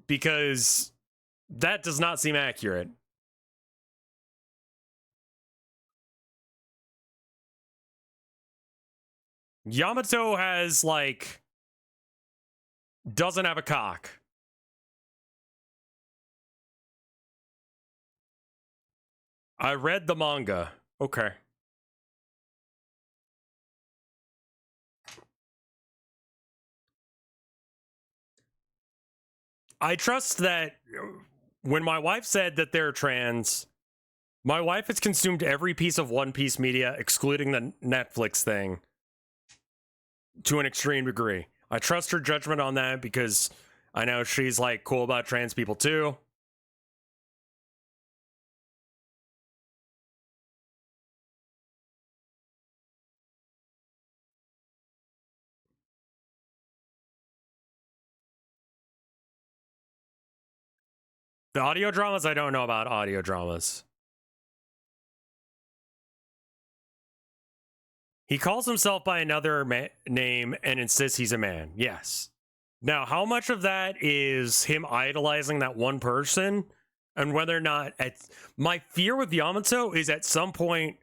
Because that does not seem accurate. Yamato has, like, doesn't have a cock. I read the manga. Okay. I trust that when my wife said that they're trans, my wife has consumed every piece of One Piece media, excluding the Netflix thing, to an extreme degree. I trust her judgment on that because I know she's like cool about trans people too. The audio dramas, I don't know about audio dramas. He calls himself by another name and insists he's a man. Yes. Now, how much of that is him idolizing that one person? And whether or not... My fear with Yamato is at some point,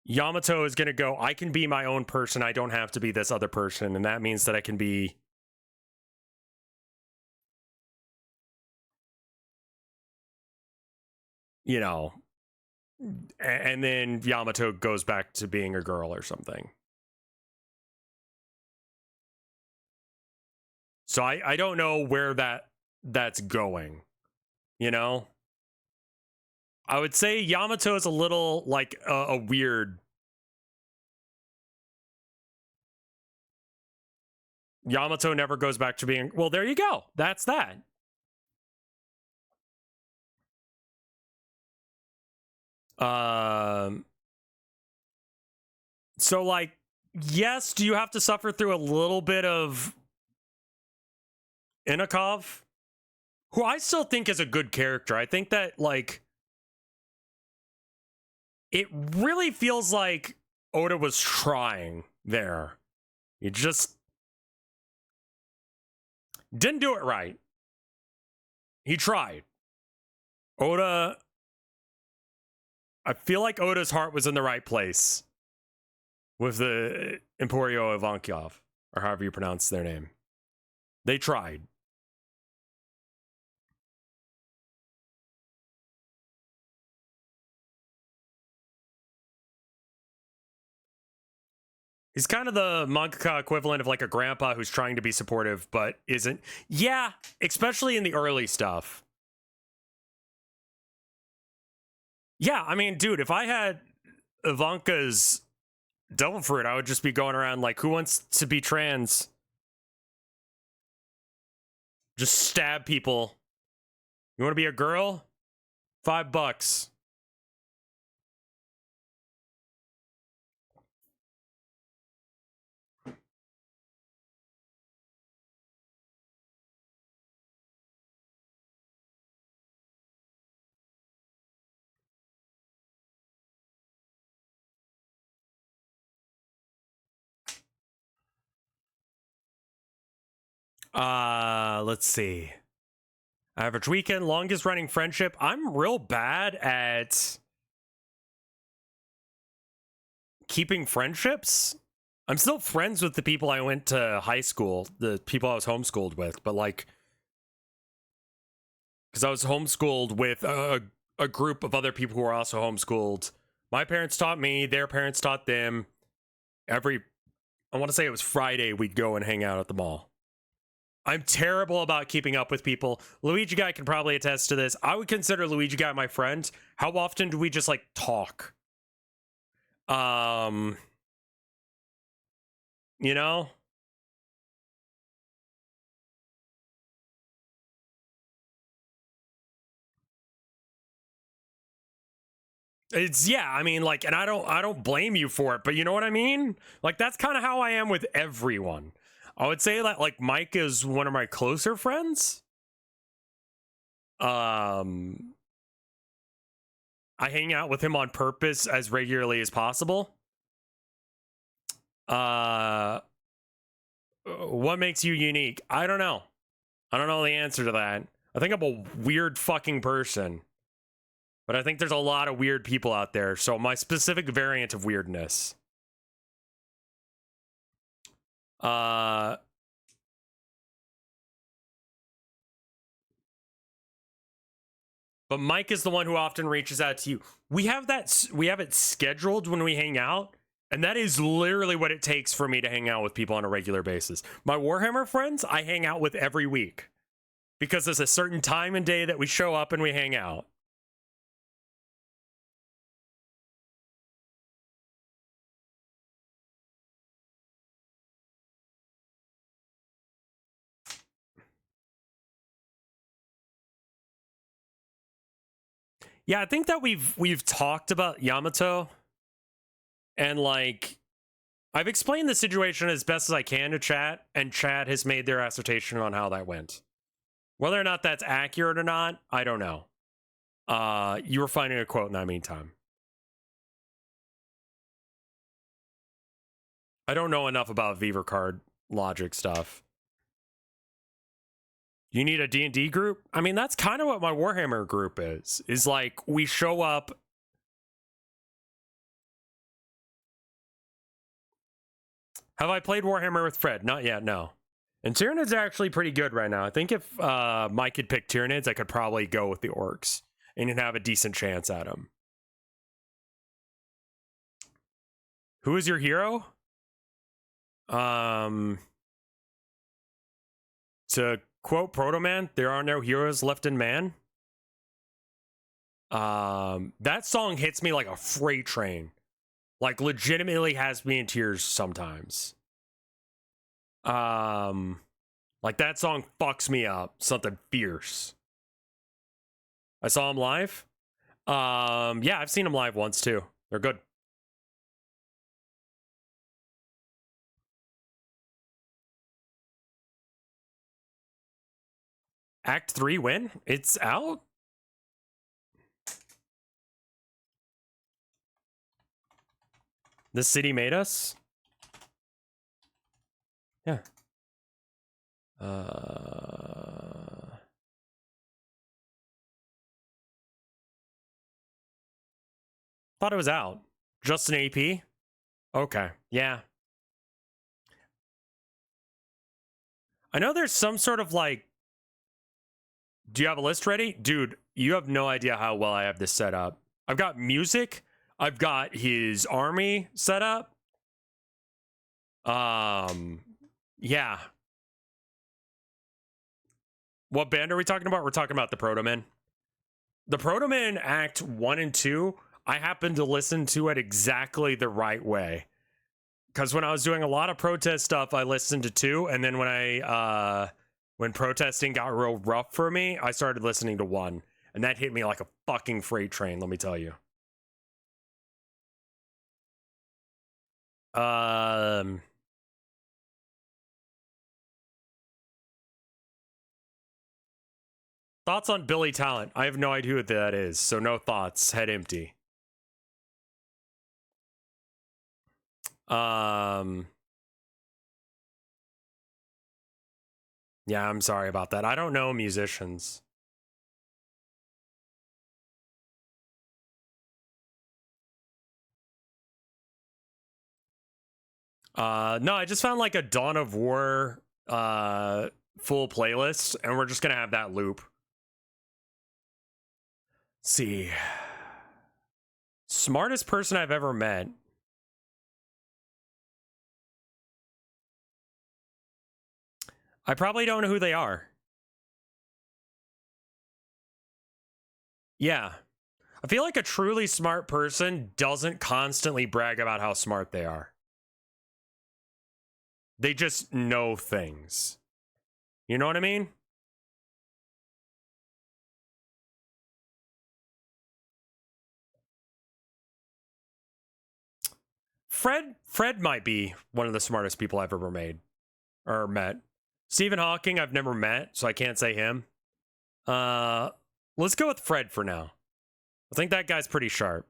Yamato is going to go, I can be my own person. I don't have to be this other person. And that means that I can be... You know... And then Yamato goes back to being a girl or something. So I don't know where that's going, you know? I would say Yamato is a little like a weird... Yamato never goes back to being... Well, there you go. That's that. So, like, yes, do you have to suffer through a little bit of Inakov? Who I still think is a good character. I think that, like, it really feels like Oda was trying there. He just didn't do it right. He tried. Oda... I feel like Oda's heart was in the right place with the Emporio Ivankov, or however you pronounce their name. They tried. He's kind of the mangaka equivalent of like a grandpa who's trying to be supportive but isn't. Yeah, especially in the early stuff. Yeah, I mean, dude, if I had Ivanka's devil fruit, I would just be going around like, who wants to be trans? Just stab people. You want to be a girl? $5. Let's see. Average weekend, longest running friendship. I'm real bad at keeping friendships. I'm still friends with the people I went to high school, the people I was homeschooled with, but like, because I was homeschooled with a group of other people who were also homeschooled. My parents taught me, their parents taught them. I want to say it was Friday, we'd go and hang out at the mall. I'm terrible about keeping up with people. Luigi Guy can probably attest to this. I would consider Luigi Guy my friend. How often do we just like talk? You know? It's, yeah, I mean, like, and I don't blame you for it, but you know what I mean? Like, that's kind of how I am with everyone. I would say that like Mike is one of my closer friends. I hang out with him on purpose as regularly as possible. What makes you unique? I don't know. I don't know the answer to that. I think I'm a weird fucking person. But I think there's a lot of weird people out there. So my specific variant of weirdness. But Mike is the one who often reaches out to you. We have it scheduled when we hang out, and that is literally what it takes for me to hang out with people on a regular basis. My Warhammer friends, I hang out with every week because there's a certain time and day that we show up and we hang out. Yeah, I think that we've talked about Yamato, and like I've explained the situation as best as I can to chat, and chat has made their assertion on how that went. Whether or not that's accurate or not, I don't know. You were finding a quote in that meantime. I don't know enough about Beaver card logic stuff. You need a D&D group? I mean, that's kind of what my Warhammer group is. Is like, we show up. Have I played Warhammer with Fred? Not yet, no. And Tyranids are actually pretty good right now. I think if Mike had picked Tyranids, I could probably go with the Orcs. And you'd have a decent chance at them. Who is your hero? To quote Proto Man, there are no heroes left in man. That song hits me like a freight train. Like, legitimately has me in tears sometimes. Like, that song fucks me up. Something fierce. I saw him live. Yeah, I've seen him live once too. They're good. Act 3 win? It's out? This city made us? Yeah. Thought it was out. Just an AP? Okay, yeah. I know there's some sort of like... Do you have a list ready? Dude, you have no idea how well I have this set up. I've got music. I've got his army set up. Yeah. What band are we talking about? We're talking about the Proto-Men. The Proto-Men Act 1 and 2, I happened to listen to it exactly the right way. Because when I was doing a lot of protest stuff, I listened to 2, and then when protesting got real rough for me, I started listening to 1. And that hit me like a fucking freight train, let me tell you. Thoughts on Billy Talent? I have no idea who that is, so no thoughts. Head empty. Yeah, I'm sorry about that. I don't know musicians. No, I just found like a Dawn of War full playlist, and we're just gonna have that loop. Let's see. Smartest person I've ever met. I probably don't know who they are. Yeah. I feel like a truly smart person doesn't constantly brag about how smart they are. They just know things. You know what I mean? Fred might be one of the smartest people I've ever made or met. Stephen Hawking I've never met, so I can't say him. Let's go with Fred for now. I think that guy's pretty sharp.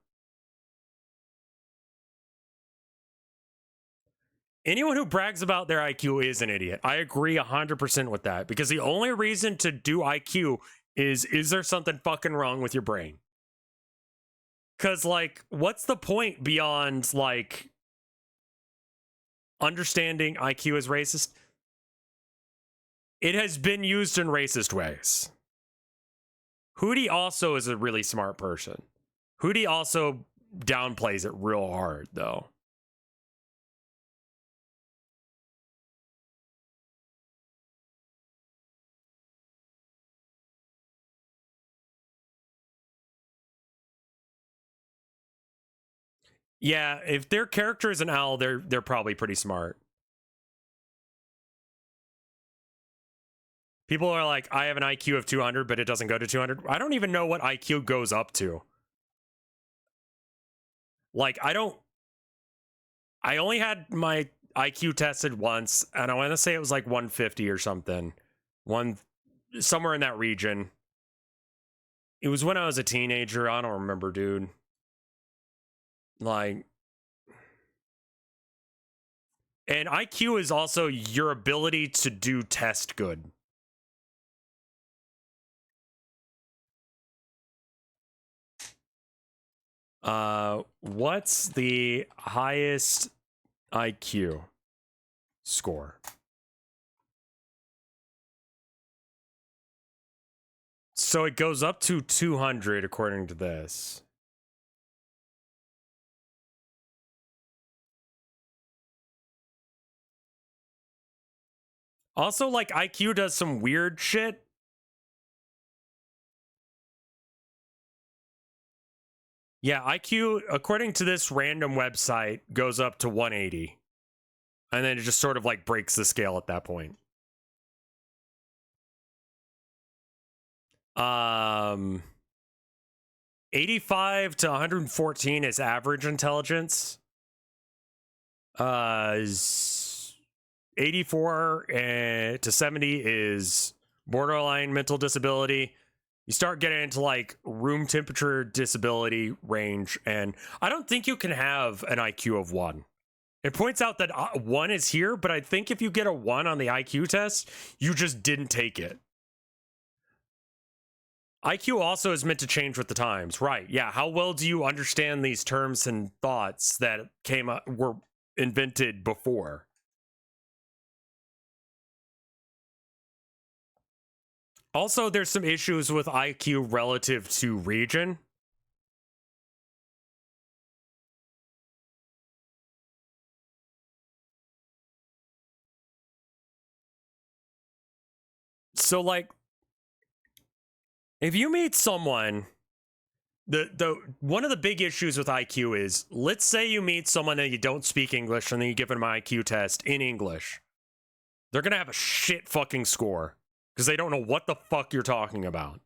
Anyone who brags about their IQ is an idiot. I agree 100% with that, because the only reason to do IQ is there something fucking wrong with your brain? Because, like, what's the point beyond, like, understanding IQ is racist? It has been used in racist ways. Hootie also is a really smart person. Hootie also downplays it real hard, though. Yeah, if their character is an owl, they're probably pretty smart. People are like, I have an IQ of 200, but it doesn't go to 200. I don't even know what IQ goes up to. Like, I only had my IQ tested once, and I want to say it was like 150 or something. Somewhere in that region. It was when I was a teenager. I don't remember, dude. Like, and IQ is also your ability to do test good. What's the highest IQ score? So it goes up to 200 according to this. Also, like, IQ does some weird shit. Yeah, IQ, according to this random website, goes up to 180. And then it just sort of like breaks the scale at that point. 85 to 114 is average intelligence. 84 to 70 is borderline mental disability. You start getting into like room temperature disability range, and I don't think you can have an IQ of 1. It points out that 1 is here, but I think if you get a 1 on the IQ test, you just didn't take it. IQ also is meant to change with the times, right? Yeah, how well do you understand these terms and thoughts that were invented before? Also, there's some issues with IQ relative to region. So, like, if you meet someone, the one of the big issues with IQ is, let's say you meet someone that you don't speak English and then you give them an IQ test in English. They're gonna have a shit fucking score because they don't know what the fuck you're talking about.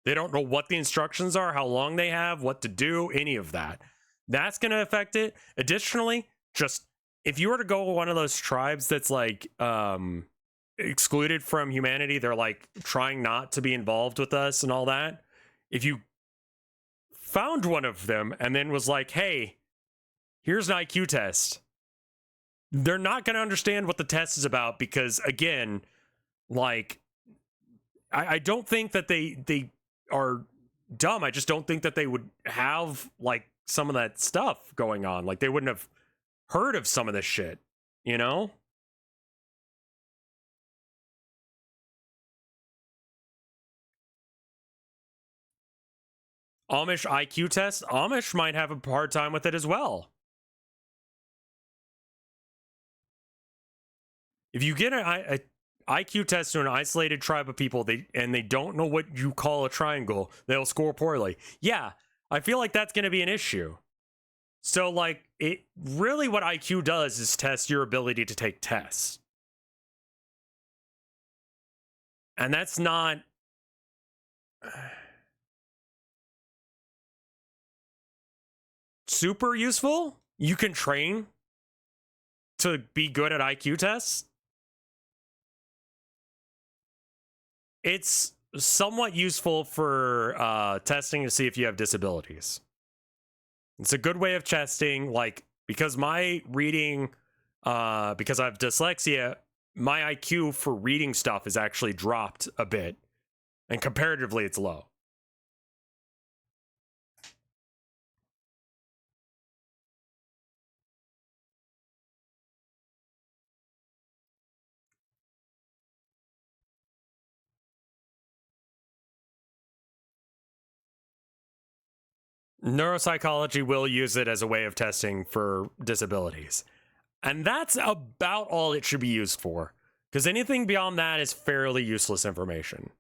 They don't know what the instructions are, how long they have, what to do, any of that. That's gonna affect it. Additionally, just if you were to go to one of those tribes that's like excluded from humanity, they're like trying not to be involved with us and all that. If you found one of them and then was like, hey, here's an IQ test, they're not going to understand what the test is about because, again, like, I don't think that they are dumb. I just don't think that they would have, like, some of that stuff going on. Like, they wouldn't have heard of some of this shit, you know? Amish IQ test? Amish might have a hard time with it as well. If you get an IQ test to an isolated tribe of people, they don't know what you call a triangle, they'll score poorly. Yeah, I feel like that's going to be an issue. So, like, it really what IQ does is test your ability to take tests. And that's not... super useful. You can train to be good at IQ tests. It's somewhat useful for testing to see if you have disabilities. It's a good way of testing, like, because my reading, because I have dyslexia, my IQ for reading stuff is actually dropped a bit, and comparatively it's low. Neuropsychology will use it as a way of testing for disabilities. And that's about all it should be used for. Because anything beyond that is fairly useless information.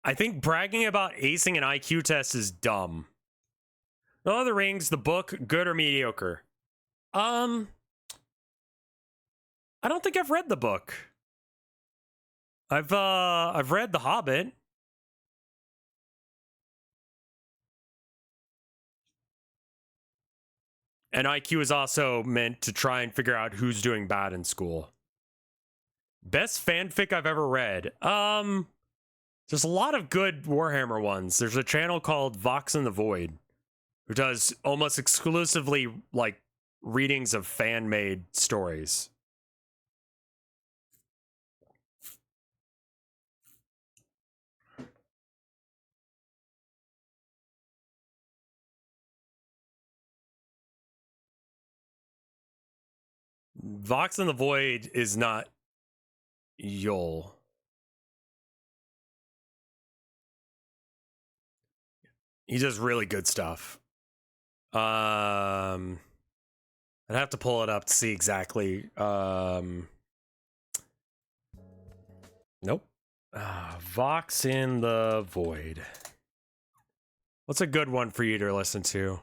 I think bragging about acing an IQ test is dumb. The Lord of the Rings, the book, good or mediocre? I don't think I've read the book. I've read The Hobbit. And IQ is also meant to try and figure out who's doing bad in school. Best fanfic I've ever read. There's a lot of good Warhammer ones. There's a channel called Vox in the Void, who does almost exclusively, like, readings of fan-made stories. Vox in the Void is not Yol. He does really good stuff. I'd have to pull it up to see exactly. Nope. Vox in the Void. What's a good one for you to listen to?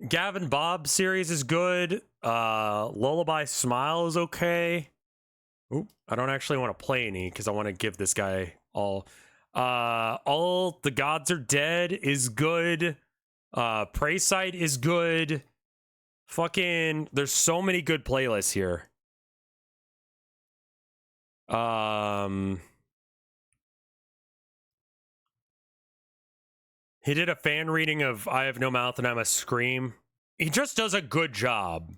Gavin Bob series is good. Lullaby Smile is okay. Oop, I don't actually want to play any because I want to give this guy all the Gods Are Dead is good. Prey Sight is good. Fucking, there's so many good playlists here. He did a fan reading of I Have No Mouth and I Must Scream. He just does a good job.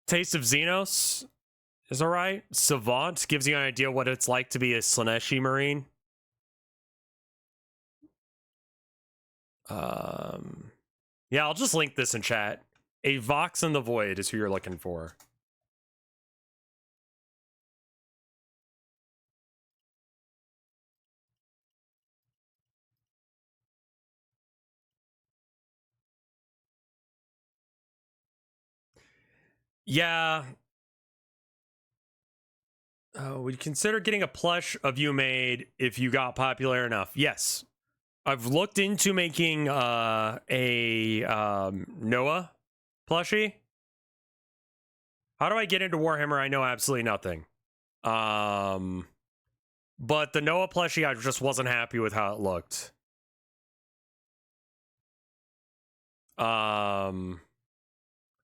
Taste of Xenos is alright. Savant gives you an idea what it's like to be a Slaaneshi Marine. Yeah, I'll just link this in chat. A Vox in the Void is who you're looking for. Yeah. Would you consider getting a plush of you made if you got popular enough? Yes. I've looked into making a Noah plushie. How do I get into Warhammer? I know absolutely nothing. But the Noah plushie, I just wasn't happy with how it looked. I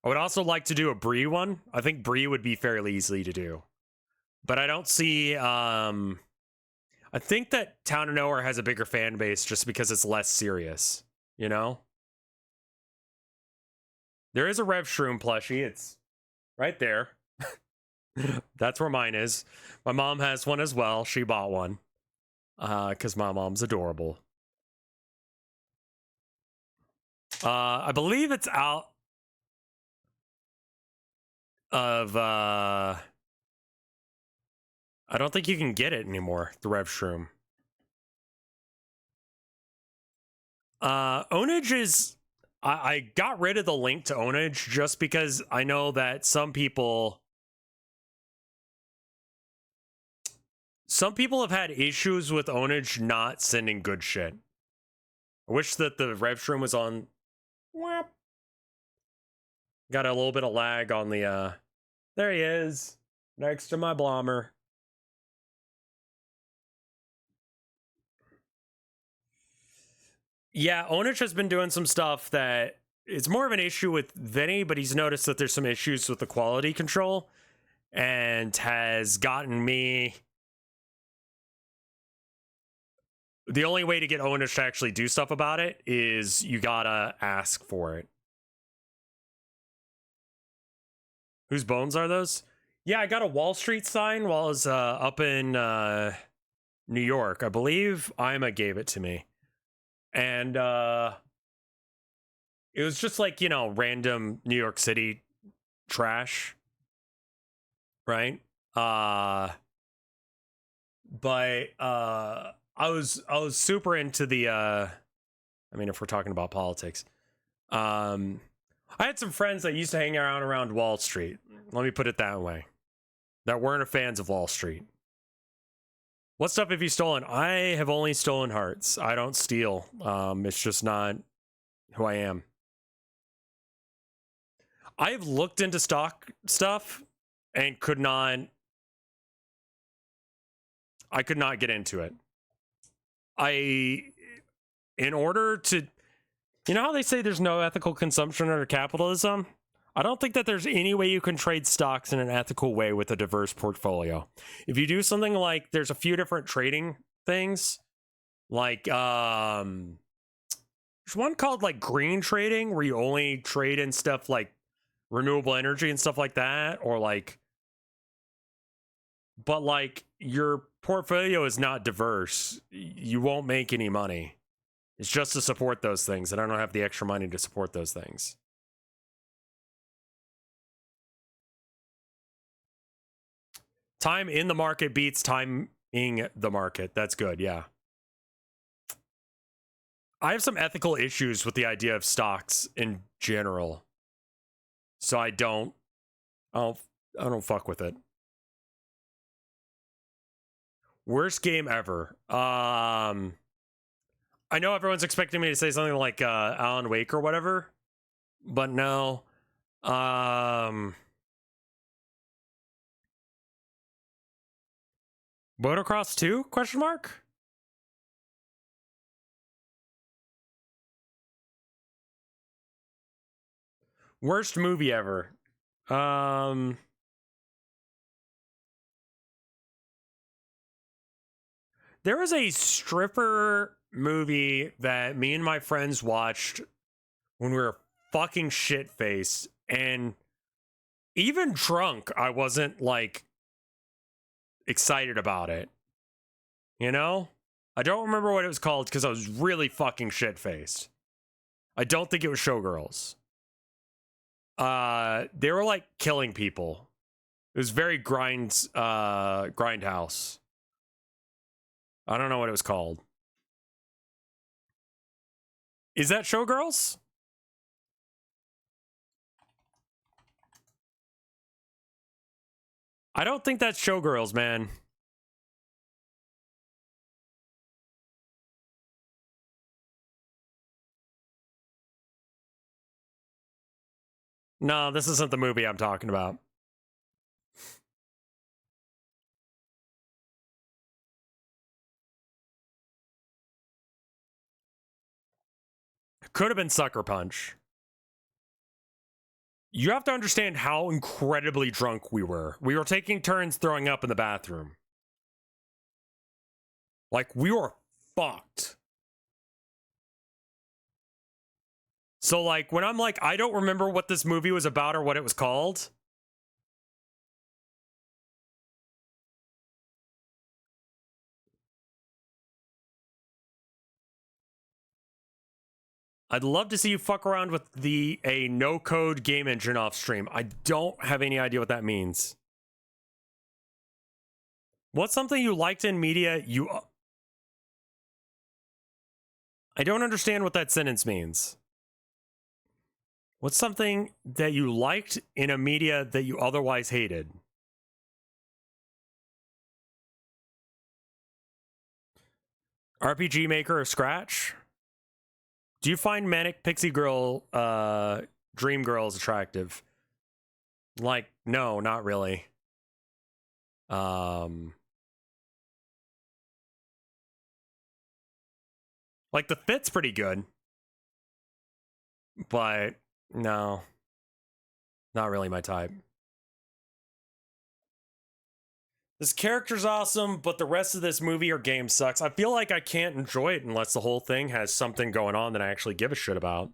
would also like to do a Bree one. I think Bree would be fairly easy to do. But I don't see I think that Town of Nowhere has a bigger fan base just because it's less serious, you know? There is a Rev Shroom plushie. It's right there. That's where mine is. My mom has one as well. She bought one. Because my mom's adorable. I believe it's out of I don't think you can get it anymore, the Rev Shroom. Ownage is I got rid of the link to Ownage just because I know that some people have had issues with Ownage not sending good shit. I wish that the Rev Shroom was on. Got a little bit of lag on the there he is, next to my Blommer. Yeah, Ownage has been doing some stuff that it's more of an issue with Vinny, but he's noticed that there's some issues with the quality control and has gotten me. The only way to get Ownage to actually do stuff about it is you gotta ask for it. Whose bones are those? Yeah, I got a Wall Street sign while I was up in New York. I believe Ima gave it to me. And it was just like, you know, random New York City trash. Right? But I was super into the I mean, if we're talking about politics. I had some friends that used to hang around Wall Street. Let me put it that way. That weren't fans of Wall Street. What stuff have you stolen? I have only stolen hearts. I don't steal. It's just not who I am. I've looked into stock stuff and could not get into it. In order to, you know how they say there's no ethical consumption under capitalism? I don't think that there's any way you can trade stocks in an ethical way with a diverse portfolio. If you do something like, there's a few different trading things, like there's one called like green trading where you only trade in stuff like renewable energy and stuff like that, or like, but like your portfolio is not diverse, you won't make any money. It's just to support those things, and I don't have the extra money to support those things. Time in the market beats timing the market. That's good, yeah. I have some ethical issues with the idea of stocks in general. So I don't fuck with it. Worst game ever. I know everyone's expecting me to say something like Alan Wake or whatever, but no. Motocross 2? Question mark? Worst movie ever. There was a stripper movie that me and my friends watched when we were fucking shit-faced, and even drunk, I wasn't like excited about it. You know? I don't remember what it was called because I was really fucking shit-faced. I don't think it was Showgirls. They were like killing people. It was very grindhouse. I don't know what it was called. Is that Showgirls? I don't think that's Showgirls, man. No, this isn't the movie I'm talking about. Could have been Sucker Punch. You have to understand how incredibly drunk we were. We were taking turns throwing up in the bathroom. Like, we were fucked. So, like, when I'm like, I don't remember what this movie was about or what it was called. I'd love to see you fuck around with a no-code game engine off stream. I don't have any idea what that means. What's something you liked in media I don't understand what that sentence means. What's something that you liked in a media that you otherwise hated? RPG Maker or Scratch? Do you find Manic Pixie Girl, Dream Girls attractive? Like, no, not really. Like, the fit's pretty good. But, no. Not really my type. This character's awesome, but the rest of this movie or game sucks. I feel like I can't enjoy it unless the whole thing has something going on that I actually give a shit about.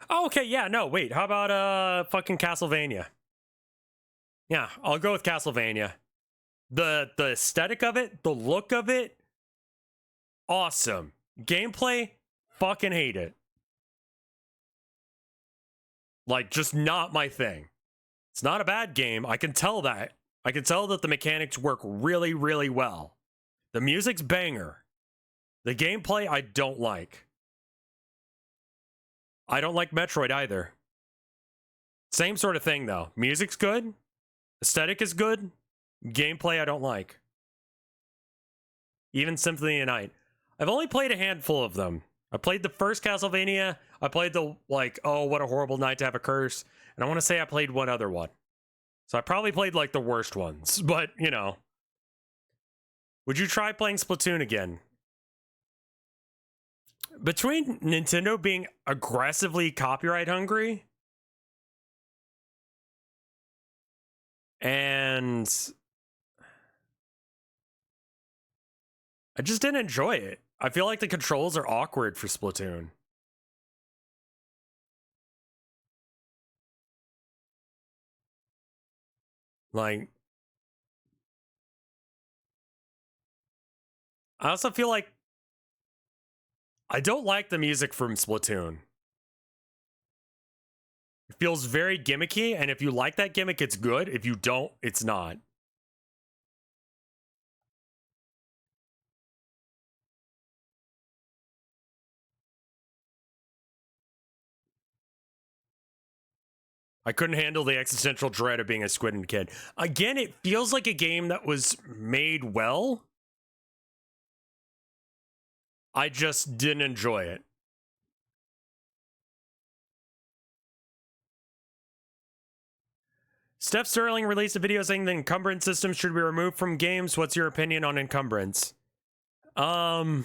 Oh, okay, yeah, no, wait. How about fucking Castlevania? Yeah, I'll go with Castlevania. The aesthetic of it, the look of it, awesome. Gameplay, fucking hate it. Like, just not my thing. It's not a bad game. I can tell that. I can tell that the mechanics work really, really well. The music's banger. The gameplay, I don't like. I don't like Metroid either. Same sort of thing, though. Music's good. Aesthetic is good. Gameplay, I don't like. Even Symphony of Night. I've only played a handful of them. I played the first Castlevania. I played the, like, oh, what a horrible night to have a curse. And I want to say I played one other one. So I probably played, like, the worst ones. But, you know. Would you try playing Splatoon again? Between Nintendo being aggressively copyright hungry and I just didn't enjoy it. I feel like the controls are awkward for Splatoon. Like, I also feel like I don't like the music from Splatoon. It feels very gimmicky, and if you like that gimmick, it's good. If you don't, it's not. I couldn't handle the existential dread of being a Squid and Kid. Again, it feels like a game that was made well. I just didn't enjoy it. Steph Sterling released a video saying the encumbrance system should be removed from games. What's your opinion on encumbrance? I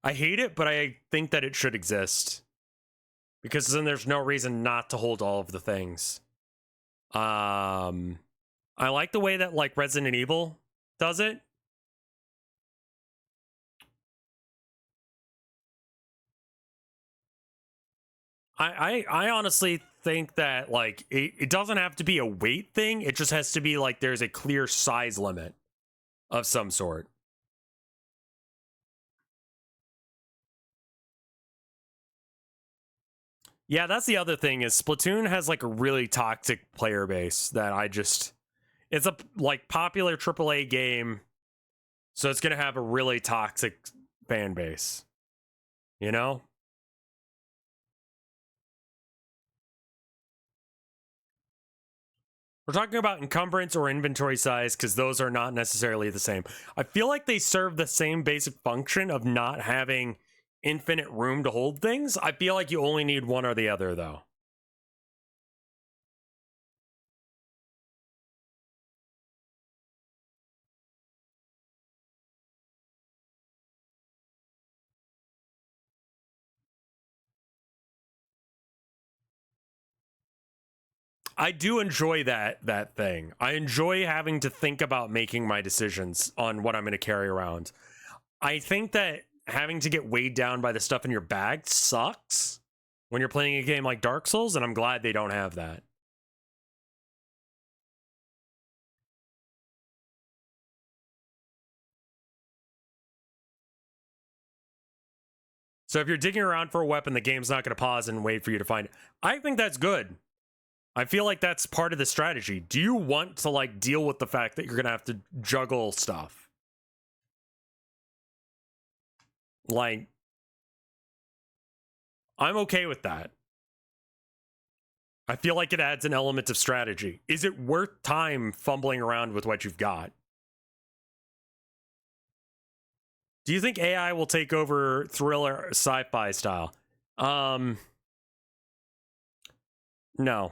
hate it, but I think that it should exist. Because then there's no reason not to hold all of the things. I like the way that, like, Resident Evil does it. I honestly think that, like, it doesn't have to be a weight thing. It just has to be, like, there's a clear size limit of some sort. Yeah, that's the other thing is Splatoon has, like, a really toxic player base that I just... It's a, like, popular AAA game, so it's going to have a really toxic fan base. you know? We're talking about encumbrance or inventory size because those are not necessarily the same. I feel like they serve the same basic function of not having infinite room to hold things. I feel like you only need one or the other, though. I do enjoy that thing. I enjoy having to think about making my decisions on what I'm going to carry around. I think that having to get weighed down by the stuff in your bag sucks when you're playing a game like Dark Souls, and I'm glad they don't have that. So if you're digging around for a weapon, the game's not going to pause and wait for you to find it. I think that's good. I feel like that's part of the strategy. Do you want to like deal with the fact that you're going to have to juggle stuff? Like, I'm okay with that. I feel like it adds an element of strategy. Is it worth time fumbling around with what you've got? Do you think AI will take over thriller sci-fi style? No.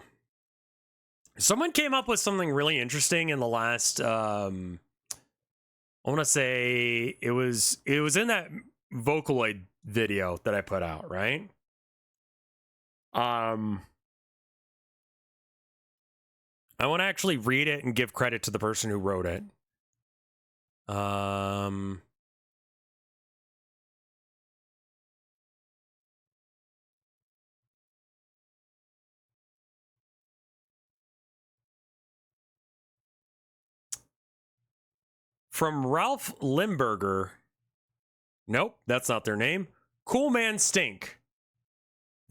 Someone came up with something really interesting in the last I want to say it was in that Vocaloid video that I put out, right? I want to actually read it and give credit to the person who wrote it. From Ralph Limburger. Nope, that's not their name. Cool Man Stink.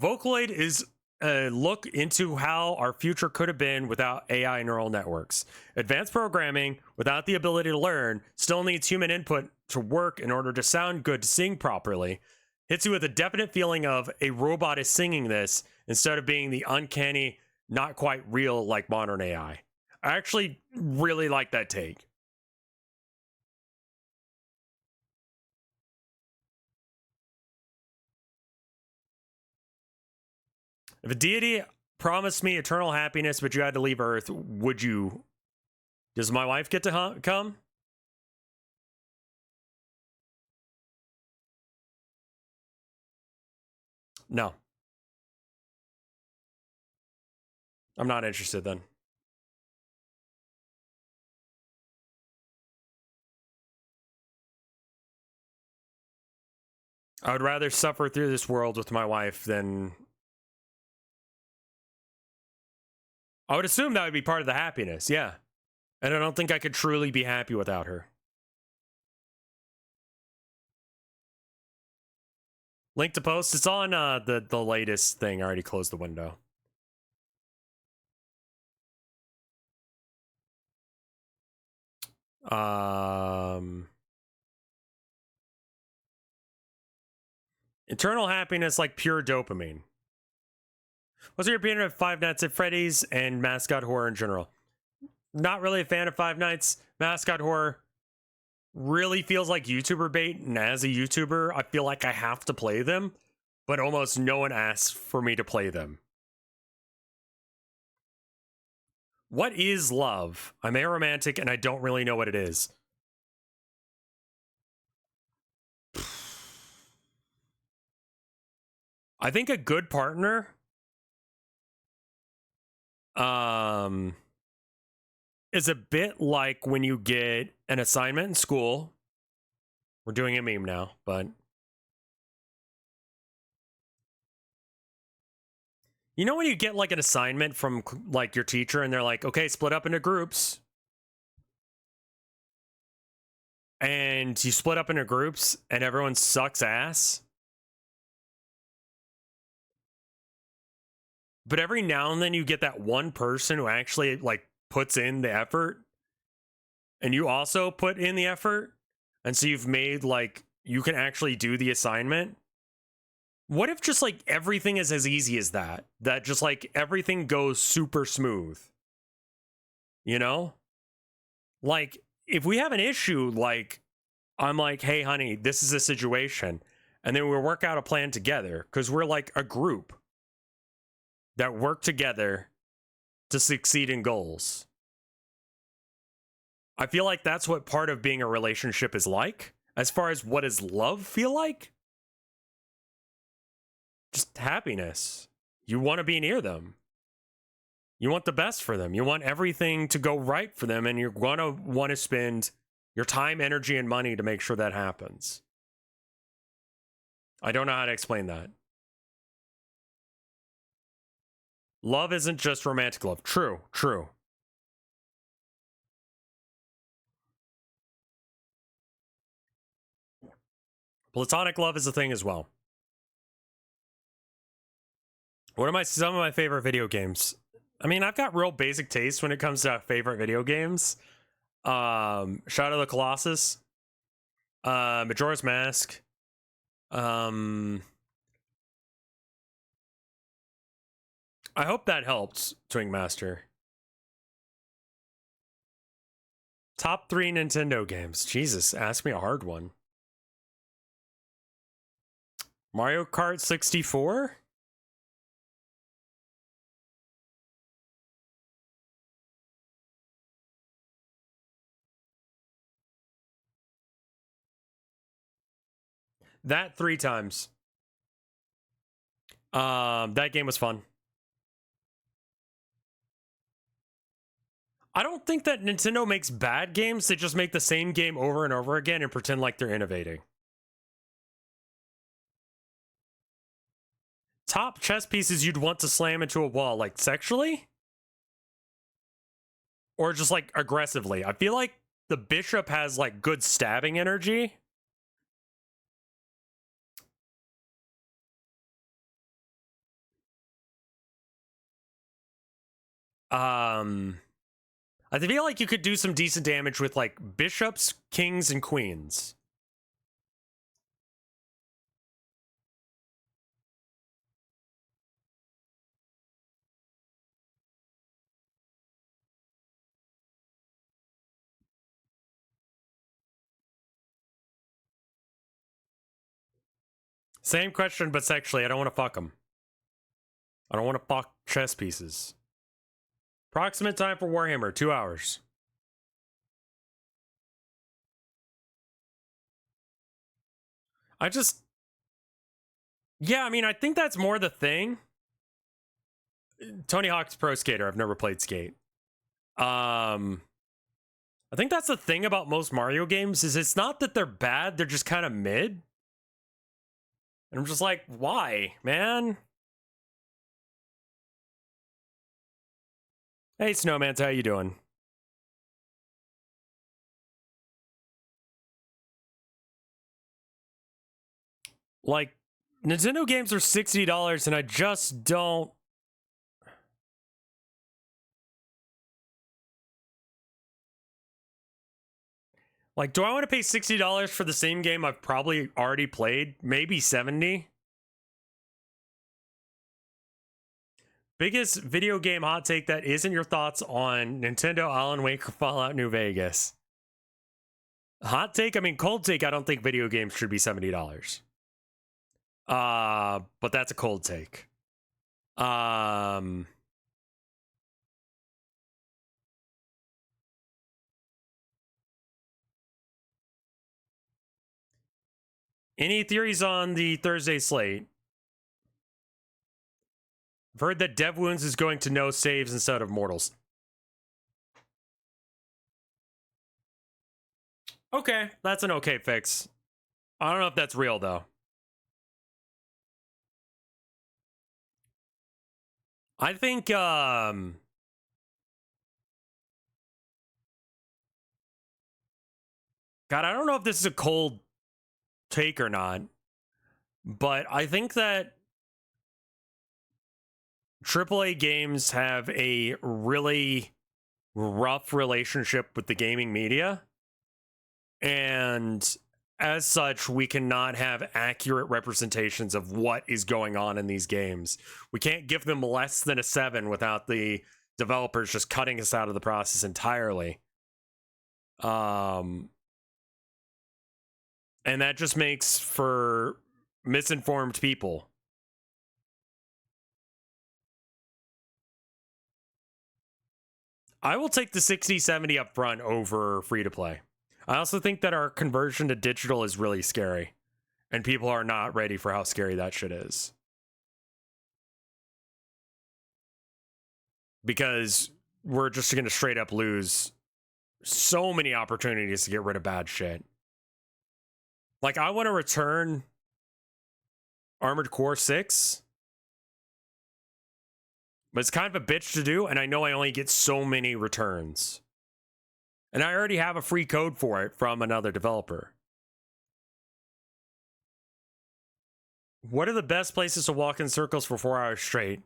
Vocaloid is a look into how our future could have been without AI neural networks. Advanced programming, without the ability to learn, still needs human input to work in order to sound good, to sing properly. Hits you with a definite feeling of a robot is singing this instead of being the uncanny, not quite real like modern AI. I actually really like that take. If a deity promised me eternal happiness, but you had to leave Earth, would you? Does my wife get to come? No. I'm not interested then. I would rather suffer through this world with my wife than... I would assume that would be part of the happiness, yeah. And I don't think I could truly be happy without her. Link to post. It's on the latest thing. I already closed the window. Eternal happiness, like pure dopamine. What's your opinion of Five Nights at Freddy's and mascot horror in general? Not really a fan of Five Nights. Mascot horror really feels like YouTuber bait, and as a YouTuber, I feel like I have to play them, but almost no one asks for me to play them. What is love? I'm aromantic and I don't really know what it is. I think a good partner is a bit like when you get an assignment in school. We're doing a meme now, but you know when you get like an assignment from like your teacher and they're like, okay, split up into groups. And you split up into groups and everyone sucks ass. But every now and then you get that one person who actually like puts in the effort. And you also put in the effort. And so you've made like, you can actually do the assignment. What if just like everything is as easy as that? That just like everything goes super smooth. You know? Like if we have an issue, like I'm like, hey honey, this is a situation. And then we work out a plan together because we're like a group that work together to succeed in goals. I feel like that's what part of being a relationship is like. As far as what does love feel like? Just happiness. You want to be near them. You want the best for them. You want everything to go right for them, and you're going to want to spend your time, energy, and money to make sure that happens. I don't know how to explain that. Love isn't just romantic love. True, true. Platonic love is a thing as well. What are some of my favorite video games? I mean, I've got real basic taste when it comes to favorite video games. Shadow of the Colossus, Majora's Mask, I hope that helped, Twink Master. Top 3 Nintendo games. Jesus, ask me a hard one. Mario Kart 64? That 3 times. That game was fun. I don't think that Nintendo makes bad games. They just make the same game over and over again and pretend like they're innovating. Top chess pieces you'd want to slam into a wall, like sexually? Or just like aggressively? I feel like the bishop has like good stabbing energy. I feel like you could do some decent damage with like bishops, kings, and queens. Same question, but sexually. I don't want to fuck them. I don't want to fuck chess pieces. Approximate time for Warhammer, 2 hours. Yeah, I mean, I think that's more the thing. Tony Hawk's Pro Skater. I've never played Skate. I think that's the thing about most Mario games is it's not that they're bad, they're just kind of mid. And I'm just like, why, man? Hey, Snowman, how you doing? Like, Nintendo games are $60, and I just don't. Like, do I want to pay $60 for the same game I've probably already played? Maybe 70? Biggest video game hot take that isn't your thoughts on Nintendo, Alan Wake, or Fallout New Vegas. Hot take? I mean, cold take, I don't think video games should be $70. But that's a cold take. Any theories on the Thursday slate? I've heard that Dev Wounds is going to no saves instead of mortals. Okay, that's an okay fix. I don't know if that's real, though. I think, God, I don't know if this is a cold take or not, but I think that AAA games have a really rough relationship with the gaming media. And as such, we cannot have accurate representations of what is going on in these games. We can't give them less than a 7 without the developers just cutting us out of the process entirely. And that just makes for misinformed people. I will take the 60-70 up front over free to play. I also think that our conversion to digital is really scary, and people are not ready for how scary that shit is. Because we're just going to straight up lose so many opportunities to get rid of bad shit. Like, I want to return Armored Core 6, but it's kind of a bitch to do, and I know I only get so many returns. And I already have a free code for it from another developer. What are the best places to walk in circles for 4 hours straight?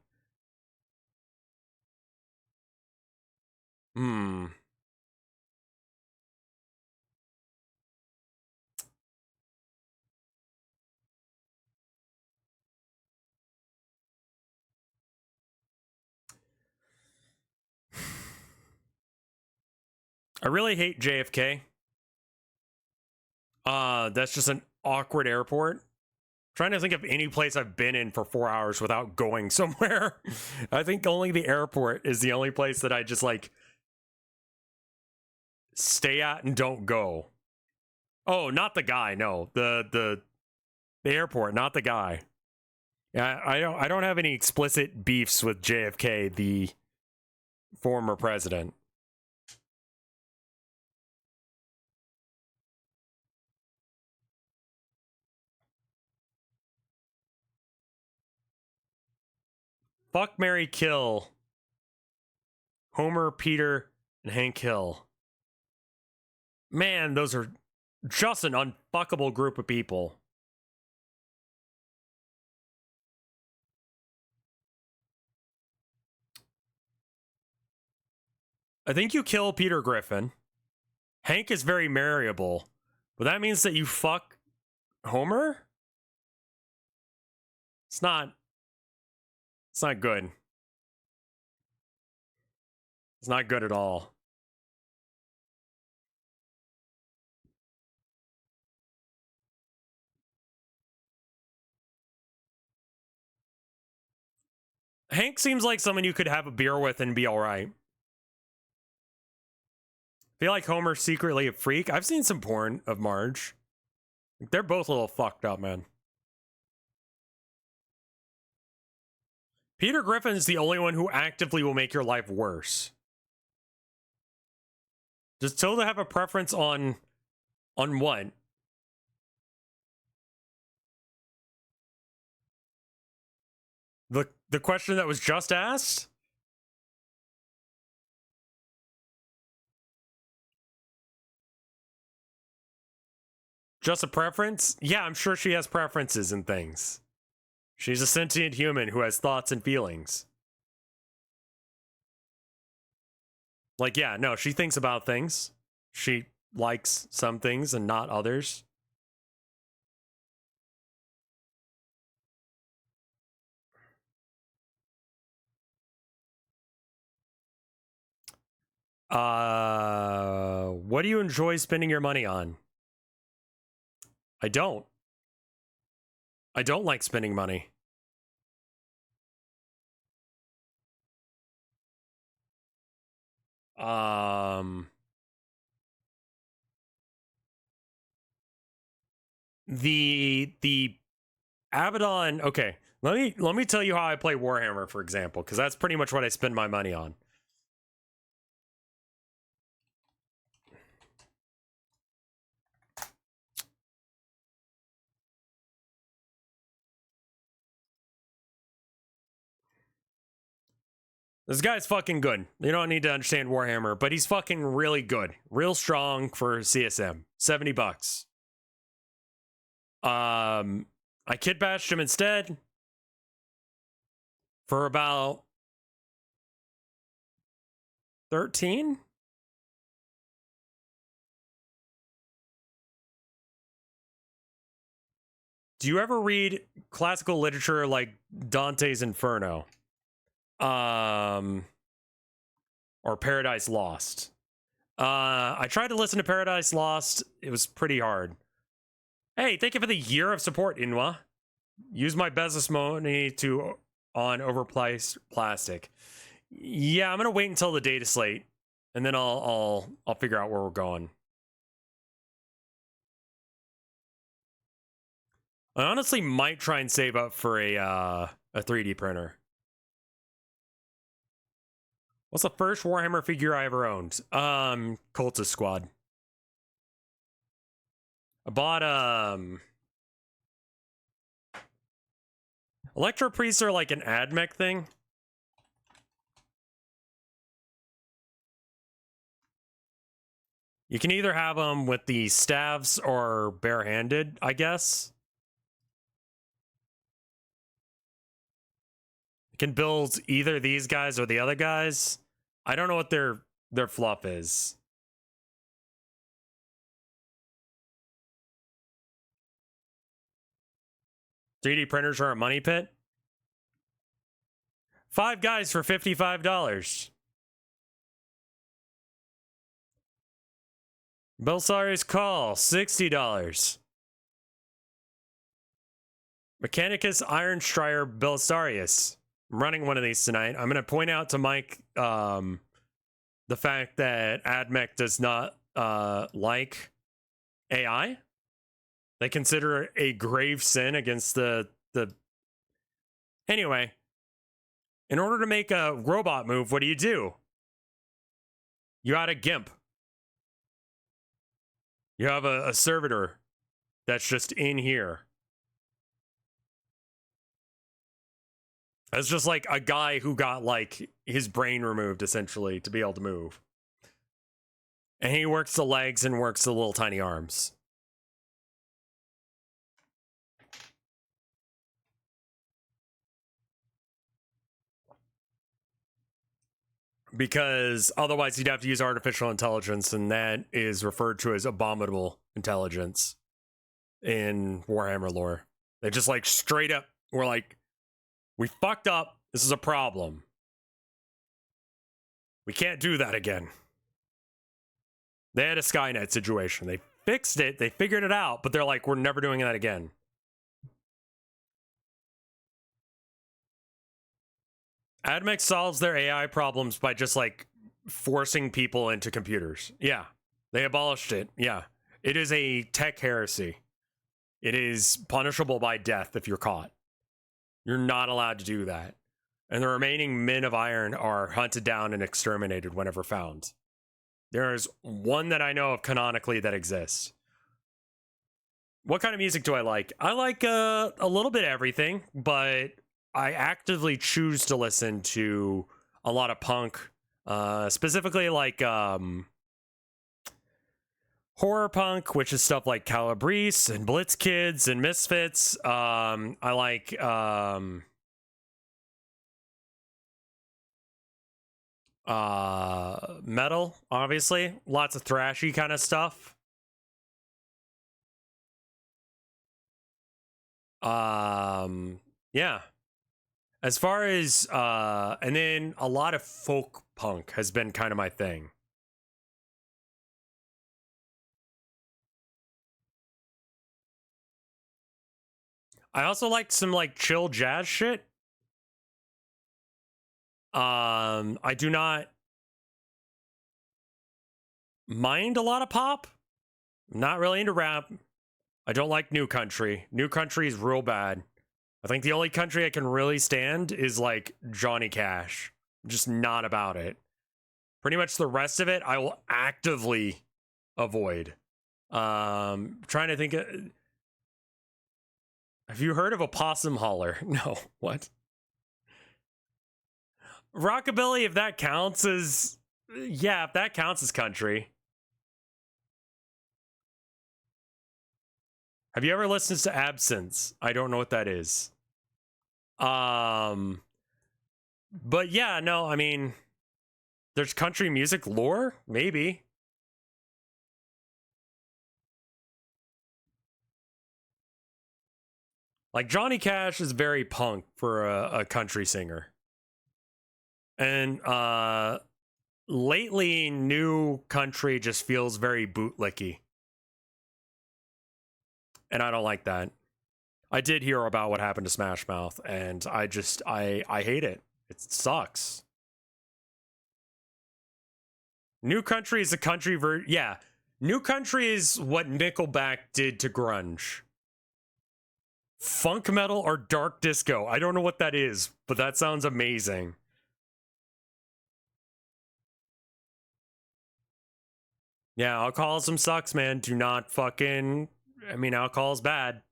I really hate JFK. That's just an awkward airport. I'm trying to think of any place I've been in for 4 hours without going somewhere. I think only the airport is the only place that I just like stay at and don't go. Oh, not the guy. No, the airport, not the guy. Yeah, I don't have any explicit beefs with JFK, the former president. Fuck, marry, kill. Homer, Peter, and Hank Hill. Man, those are just an unfuckable group of people. I think you kill Peter Griffin. Hank is very marryable, but that means that you fuck Homer? It's not good. It's not good at all. Hank seems like someone you could have a beer with and be all right. I feel like Homer's secretly a freak. I've seen some porn of Marge. They're both a little fucked up, man. Peter Griffin's the only one who actively will make your life worse. Does Tilda have a preference on what? The question that was just asked? Just a preference? Yeah, I'm sure she has preferences and things. She's a sentient human who has thoughts and feelings. Like, yeah, no, she thinks about things. She likes some things and not others. What do you enjoy spending your money on? I don't. I don't like spending money. The Abaddon, okay. Let me tell you how I play Warhammer, for example, because that's pretty much what I spend my money on. This guy's fucking good. You don't need to understand Warhammer, but he's fucking really good. Real strong for CSM. $70. I kit bashed him instead for about 13. Do you ever read classical literature like Dante's Inferno? Or Paradise Lost? I tried to listen to Paradise Lost. It was pretty hard. Hey, thank you for the year of support, Inwa. Use my business money on overpriced plastic. Yeah, I'm gonna wait until the data slate, and then I'll figure out where we're going. I honestly might try and save up for a 3D printer. What's the first Warhammer figure I ever owned? Cultist Squad. I bought Electro Priests are like an AdMech thing. You can either have them with the staves or barehanded, I guess. You can build either these guys or the other guys. I don't know what their fluff is. $3D printers are a money pit. 5 guys for $55. Belisarius Call, $60. Mechanicus Iron Strider Belisarius. I'm running one of these tonight. I'm going to point out to Mike the fact that AdMech does not like AI. They consider it a grave sin against the... Anyway, in order to make a robot move, what do? You add a GIMP. You have a servitor that's just in here. That's just like a guy who got like his brain removed essentially to be able to move. And he works the legs and works the little tiny arms. Because otherwise he'd have to use artificial intelligence, and that is referred to as abominable intelligence in Warhammer lore. They just like straight up were like, we fucked up. This is a problem. We can't do that again. They had a Skynet situation. They fixed it. They figured it out, but they're like, we're never doing that again. AdMech solves their AI problems by just like forcing people into computers. Yeah. They abolished it. Yeah. It is a tech heresy. It is punishable by death if you're caught. You're not allowed to do that. And the remaining men of iron are hunted down and exterminated whenever found. There is one that I know of canonically that exists. What kind of music do I like? I like a little bit of everything, but I actively choose to listen to a lot of punk, specifically like horror punk, which is stuff like Calabrese and Blitz Kids and Misfits. I like metal, obviously. Lots of thrashy kind of stuff. Yeah. As far as and then a lot of folk punk has been kind of my thing. I also like some like chill jazz shit. I do not mind a lot of pop. I'm not really into rap. I don't like New Country. New Country is real bad. I think the only country I can really stand is like Johnny Cash. I'm just not about it. Pretty much the rest of it I will actively avoid. Trying to think of... Have you heard of a possum hauler? No. What? Rockabilly, if that counts as... Yeah, if that counts as country. Have you ever listened to Absence? I don't know what that is. But yeah, no, I mean... There's country music lore? Maybe. Like Johnny Cash is very punk for a country singer. And lately new country just feels very bootlicky. And I don't like that. I did hear about what happened to Smash Mouth, and I hate it. It sucks. New country is a country yeah. New country is what Nickelback did to grunge. Funk metal or dark disco. I don't know what that is, but that sounds amazing. Yeah, alcoholism sucks, man. Do not fucking... I mean, alcohol's bad.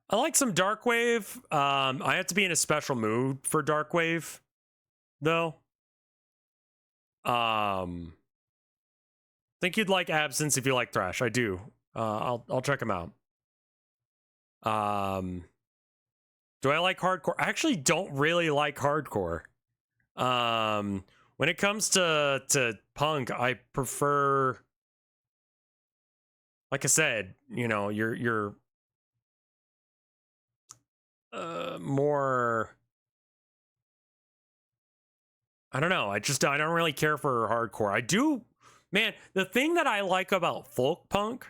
I like some dark wave. I have to be in a special mood for dark wave, though. Think you'd like Absence if you like thrash. I do. I'll check them out. Do I like hardcore? I actually don't really like hardcore. When it comes to punk, I prefer, like I said, you know, you're more, I don't know. I don't really care for hardcore. I do, man, the thing that I like about folk punk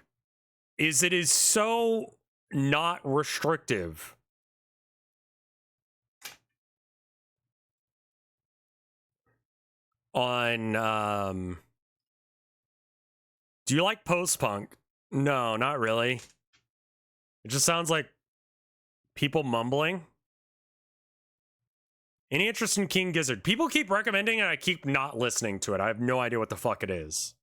is it is so not restrictive. On do you like post-punk? No, not really. It just sounds like people mumbling. Any interest in King Gizzard? People keep recommending it, and I keep not listening to it. I have no idea what the fuck it is.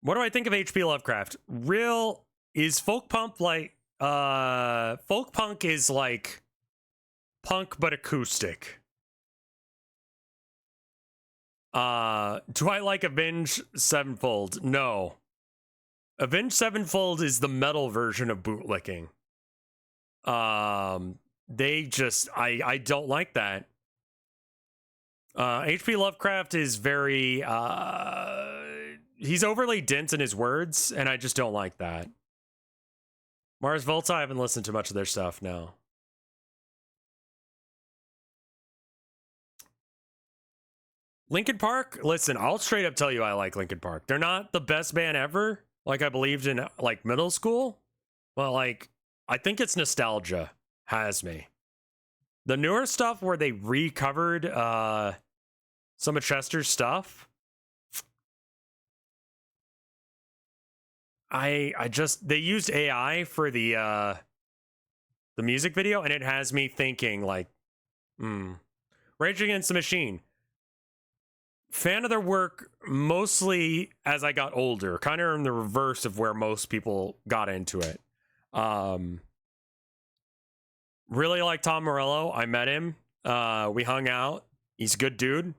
What do I think of H.P. Lovecraft? Real is folk punk like folk punk is like punk but acoustic. Do I like Avenged Sevenfold? No. Avenged Sevenfold is the metal version of bootlicking. They just I don't like that. H.P. Lovecraft is very he's overly dense in his words, and I just don't like that. Mars Volta, I haven't listened to much of their stuff, no. Linkin Park? Listen, I'll straight up tell you I like Linkin Park. They're not the best band ever, like I believed in like middle school, but like I think it's nostalgia has me. The newer stuff where they recovered some of Chester's stuff, I just they used AI for the music video, and it has me thinking like, Rage Against the Machine. Fan of their work mostly as I got older, kind of in the reverse of where most people got into it. Really like Tom Morello. I met him. We hung out. He's a good dude.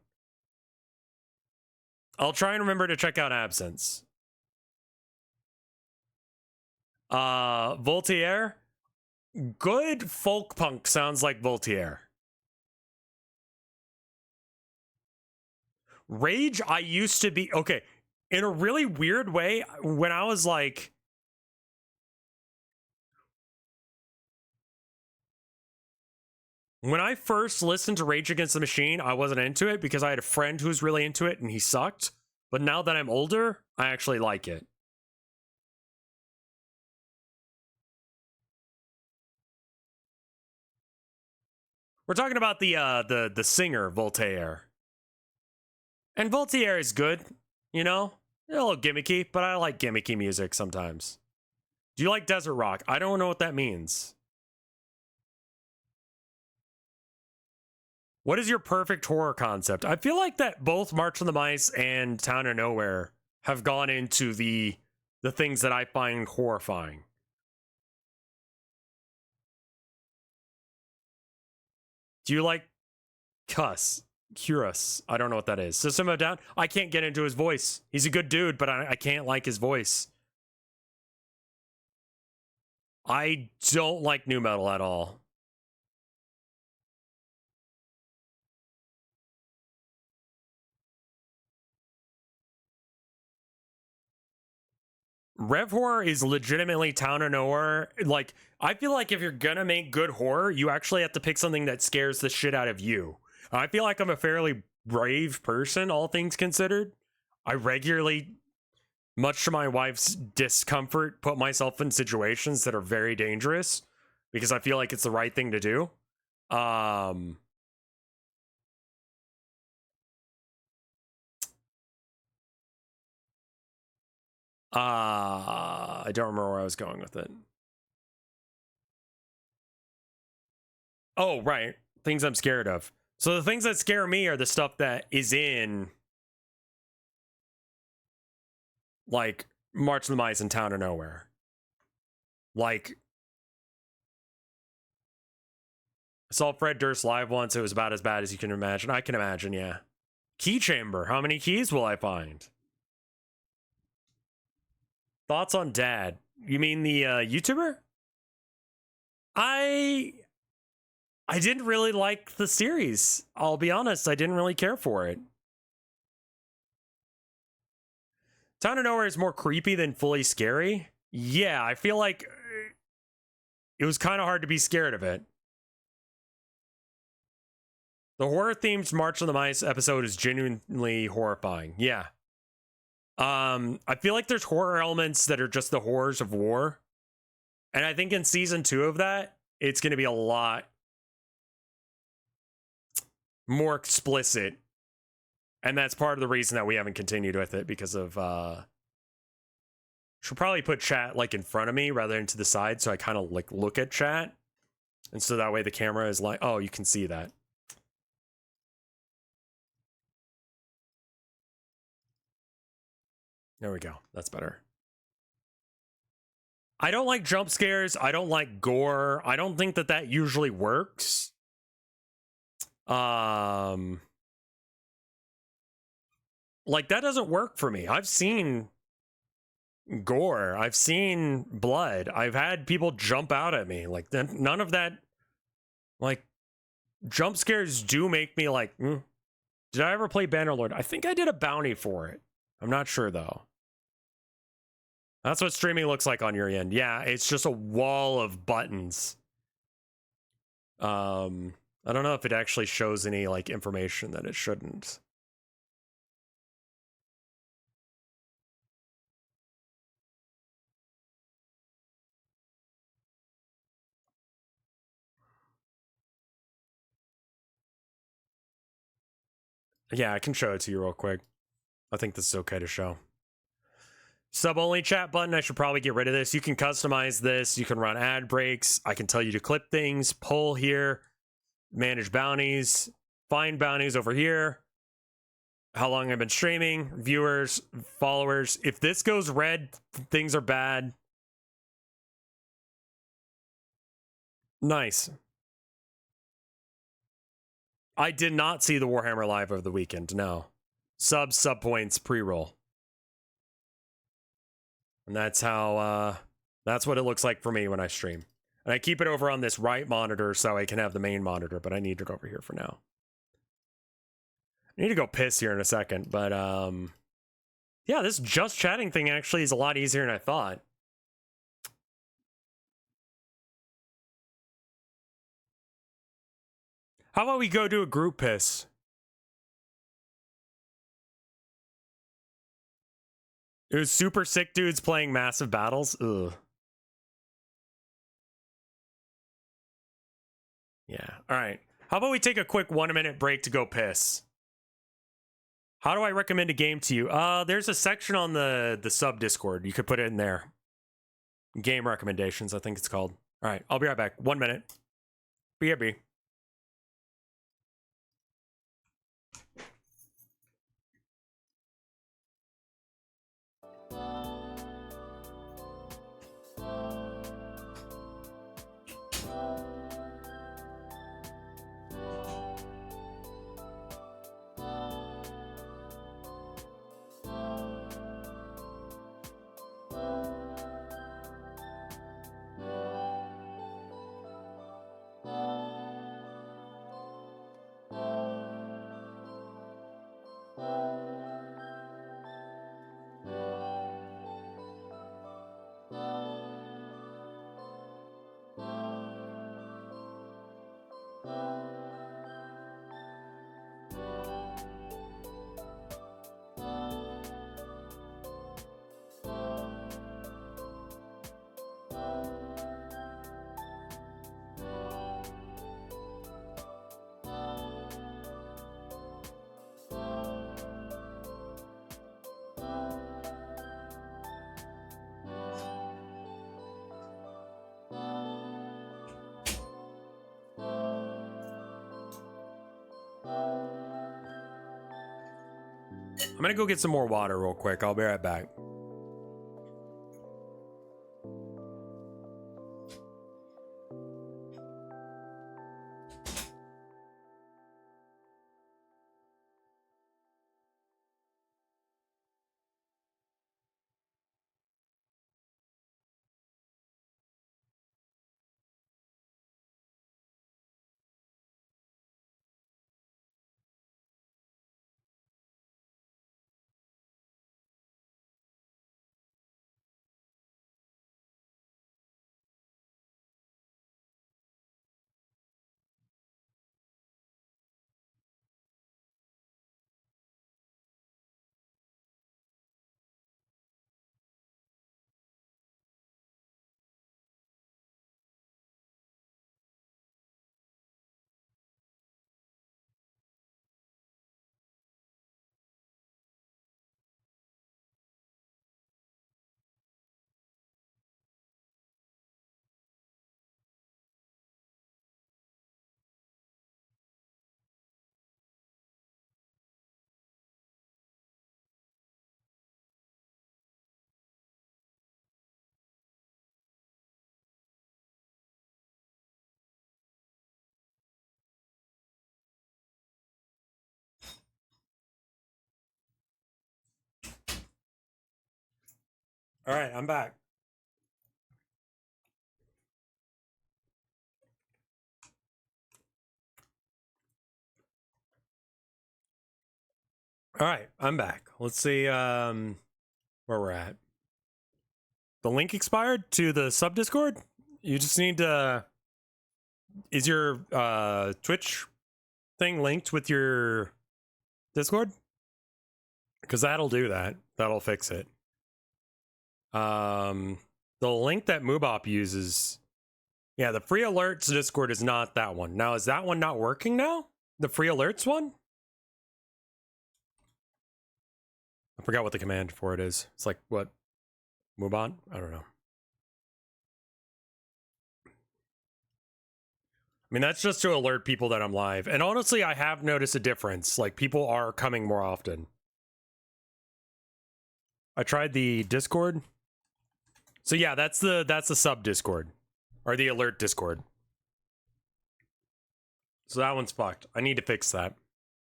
I'll try and remember to check out Absence. Voltaire. Good folk punk sounds like Voltaire. Rage, I used to be, okay, in a really weird way, when I was like, when I first listened to Rage Against the Machine, I wasn't into it because I had a friend who was really into it and he sucked. But now that I'm older, I actually like it. We're talking about the singer Voltaire. And Voltaire is good, you know? A little gimmicky, but I like gimmicky music sometimes. Do you like desert rock? I don't know what that means. What is your perfect horror concept? I feel like that both March of the Mice and Town of Nowhere have gone into the things that I find horrifying. Do you like Curus? I don't know what that is. System of a Down? I can't get into his voice. He's a good dude, but I can't like his voice. I don't like nu metal at all. Rev horror is legitimately town of nowhere. Like, I feel like if you're gonna make good horror, you actually have to pick something that scares the shit out of you. I feel like I'm a fairly brave person, all things considered. I regularly, much to my wife's discomfort, put myself in situations that are very dangerous because I feel like it's the right thing to do. I don't remember where I was going with it. Oh, right. Things I'm scared of. So the things that scare me are the stuff that is in, like, March of the Mice and Town of Nowhere. Like, I saw Fred Durst live once. It was about as bad as you can imagine. I can imagine, yeah. Key chamber. How many keys will I find? Thoughts on Dad? You mean the YouTuber? I didn't really like the series. I'll be honest, I didn't really care for it. Town of Nowhere is more creepy than fully scary. Yeah, I feel like it was kind of hard to be scared of it. The horror-themed March of the Mice episode is genuinely horrifying. Yeah. I feel like there's horror elements that are just the horrors of war. And I think in season 2 of that, it's going to be a lot more explicit. And that's part of the reason that we haven't continued with it, because of should probably put chat like in front of me rather than to the side, so I kind of like look at chat, and so that way the camera is like, oh, you can see that. There we go. That's better. I don't like jump scares. I don't like gore. I don't think that that usually works. Like, that doesn't work for me. I've seen gore. I've seen blood. I've had people jump out at me. Like, none of that. Like, jump scares do make me like, Did I ever play Bannerlord? I think I did a bounty for it. I'm not sure, though. That's what streaming looks like on your end. Yeah, it's just a wall of buttons. I don't know if it actually shows any, like, information that it shouldn't. Yeah, I can show it to you real quick. I think this is okay to show. Sub-only chat button, I should probably get rid of this. You can customize this. You can run ad breaks. I can tell you to clip things, pull here, manage bounties, find bounties over here, how long I've been streaming, viewers, followers. If this goes red, things are bad. Nice. I did not see the Warhammer live over the weekend, no. Sub points, pre-roll. And that's how, that's what it looks like for me when I stream. And I keep it over on this right monitor so I can have the main monitor, but I need it over here for now. I need to go piss here in a second, but, yeah, this just chatting thing actually is a lot easier than I thought. How about we go do a group piss? It was super sick dudes playing massive battles. Ugh. Yeah. All right. How about we take a quick 1-minute break to go piss? How do I recommend a game to you? There's a section on the sub Discord. You could put it in there. Game recommendations, I think it's called. All right. I'll be right back. 1 minute. BRB. I'm gonna go get some more water real quick. I'll be right back. All right, I'm back. All right, I'm back. Let's see where we're at. The link expired to the sub Discord? You just need to... Is your Twitch thing linked with your Discord? Because that'll do that. That'll fix it. The link that Moobop uses... Yeah, the free alerts Discord is not that one. Now, is that one not working now? The free alerts one? I forgot what the command for it is. It's like, what? Move on? I don't know. I mean, that's just to alert people that I'm live. And honestly, I have noticed a difference. Like, people are coming more often. I tried the Discord. So yeah, that's the sub Discord. Or the alert Discord. So that one's fucked. I need to fix that.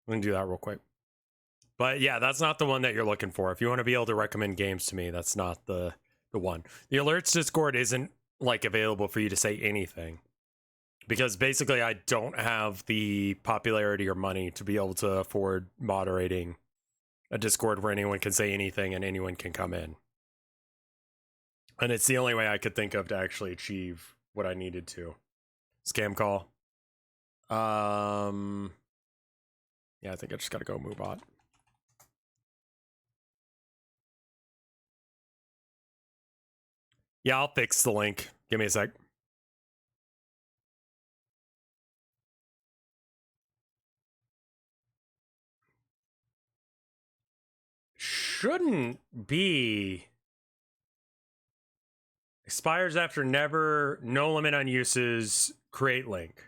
I'm gonna do that real quick. But yeah, that's not the one that you're looking for. If you want to be able to recommend games to me, that's not the one. The alerts Discord isn't like available for you to say anything. Because basically I don't have the popularity or money to be able to afford moderating a Discord where anyone can say anything and anyone can come in. And it's the only way I could think of to actually achieve what I needed to. Scam call. Yeah, I think I just gotta go move on. Yeah, I'll fix the link. Give me a sec. Shouldn't be. Expires after never, no limit on uses, create link.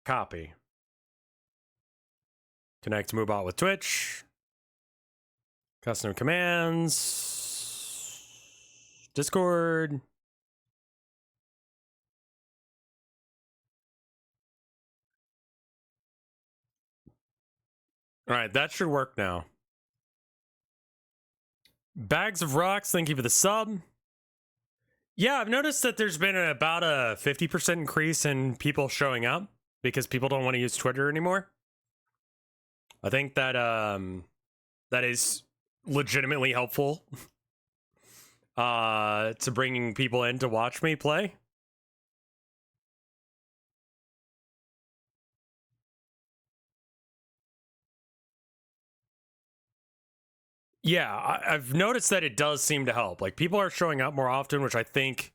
Copy. Connect Moobot with Twitch. Custom commands. Discord. All right, that should work now. Bags of Rocks, thank you for the sub. Yeah, I've noticed that there's been about a 50% increase in people showing up because people don't want to use Twitter anymore. I think that that is legitimately helpful to bringing people in to watch me play. Yeah, I've noticed that it does seem to help. Like, people are showing up more often, which I think...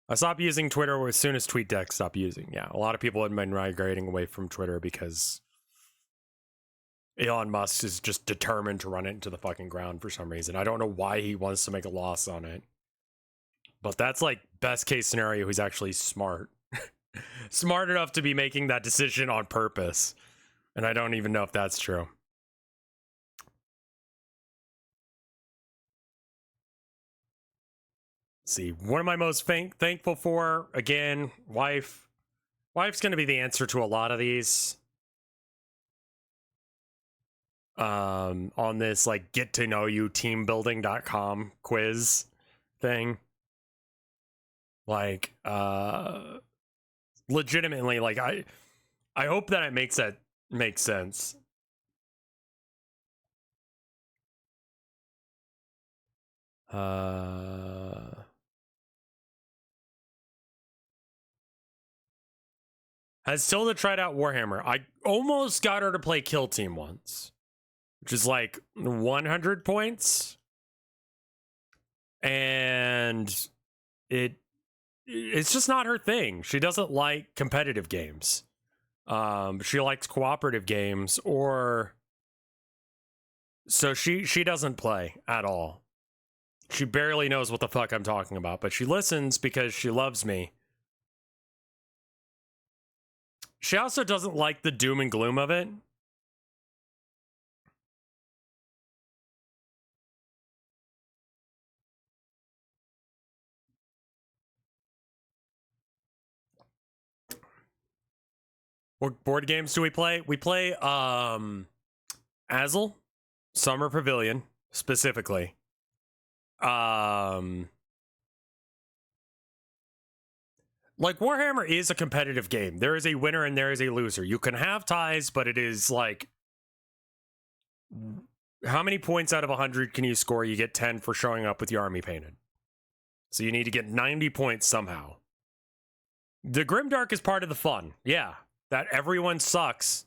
I stopped using Twitter as soon as TweetDeck stopped using. Yeah, a lot of people have been migrating away from Twitter because Elon Musk is just determined to run it into the fucking ground for some reason. I don't know why he wants to make a loss on it. But that's like best case scenario, he's actually smart. Smart enough to be making that decision on purpose. And I don't even know if that's true. Let's see, what am I most thankful for? Again, wife. Wife's going to be the answer to a lot of these. On this like get to know you teambuilding.com quiz thing. Like legitimately, like I hope that it makes sense. Has Tilda tried out Warhammer? I almost got her to play Kill Team once, which is like 100 points. And it's just not her thing. She doesn't like competitive games. She likes cooperative games, or so she doesn't play at all. She barely knows what the fuck I'm talking about, but she listens because she loves me. She also doesn't like the doom and gloom of it. What board games do we play? We play Azel, Summer Pavilion, specifically. Like, Warhammer is a competitive game. There is a winner and there is a loser. You can have ties, but it is like, how many points out of 100 can you score? You get 10 for showing up with your army painted. So you need to get 90 points somehow. The Grimdark is part of the fun. Yeah, that everyone sucks.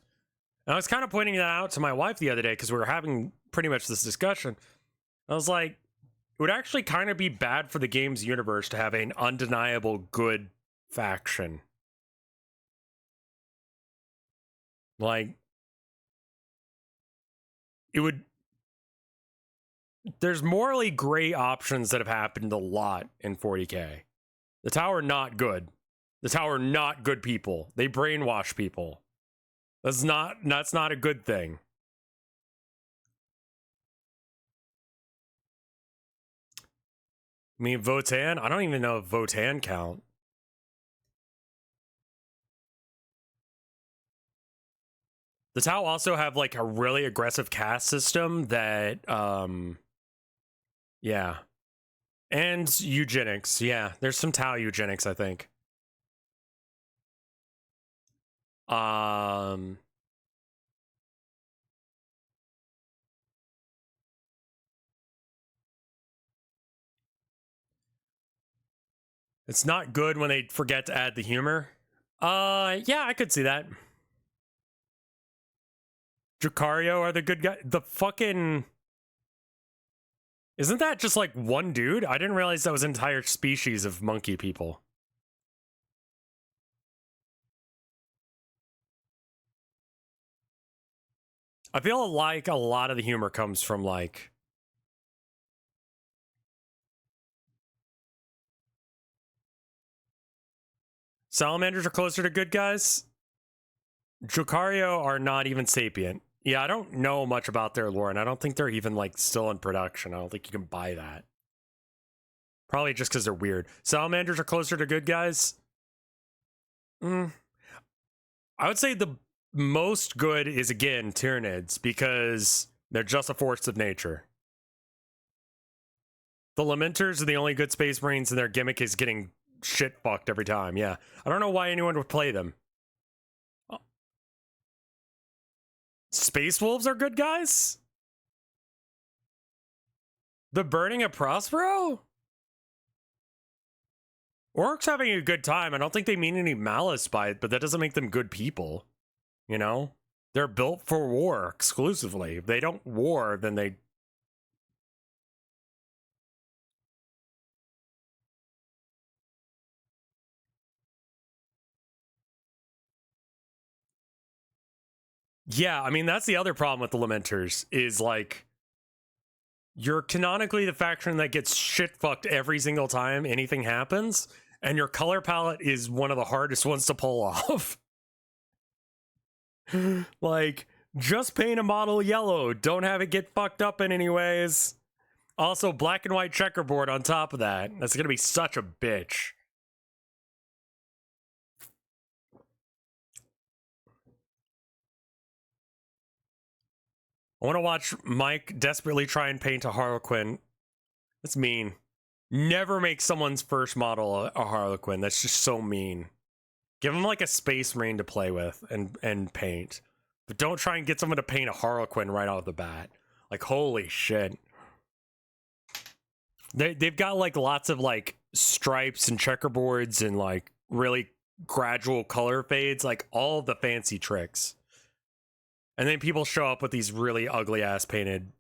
And I was kind of pointing that out to my wife the other day because we were having pretty much this discussion. I was like, it would actually kind of be bad for the game's universe to have an undeniable good faction. Like, it would... There's morally gray options that have happened a lot in 40k. The Tower, not good. The Tower, not good people. They brainwash people. That's not a good thing. I mean, Votan? I don't even know if Votan count. The Tau also have like a really aggressive cast system that, yeah. And eugenics, yeah. There's some Tau eugenics, I think. It's not good when they forget to add the humor. Yeah, I could see that. Dracario are the good guy. The fucking... Isn't that just like one dude? I didn't realize that was an entire species of monkey people. I feel like a lot of the humor comes from like... Salamanders are closer to good guys. Dracario are not even sapient. Yeah, I don't know much about their lore, and I don't think they're even, like, still in production. I don't think you can buy that. Probably just because they're weird. Salamanders are closer to good guys? I would say the most good is, again, Tyranids, because they're just a force of nature. The Lamenters are the only good Space Marines, and their gimmick is getting shit-fucked every time, yeah. I don't know why anyone would play them. Space Wolves are good guys? The Burning of Prospero? Orcs having a good time. I don't think they mean any malice by it, but that doesn't make them good people. You know? They're built for war exclusively. If they don't war, then they... Yeah, I mean, that's the other problem with the Lamenters, is like... You're canonically the faction that gets shit-fucked every single time anything happens, And your color palette is one of the hardest ones to pull off. Like, just paint a model yellow. Don't have it get fucked up in any ways. Also, black and white checkerboard on top of that. That's gonna be such a bitch. I want to watch Mike desperately try and paint a Harlequin. That's mean. Never make someone's first model a Harlequin. That's just so mean. Give them like a Space Marine to play with and paint. But don't try and get someone to paint a Harlequin right off the bat. Like, holy shit. They've got like lots of like stripes and checkerboards and like really gradual color fades, like all the fancy tricks. And then people show up with these really ugly ass painted.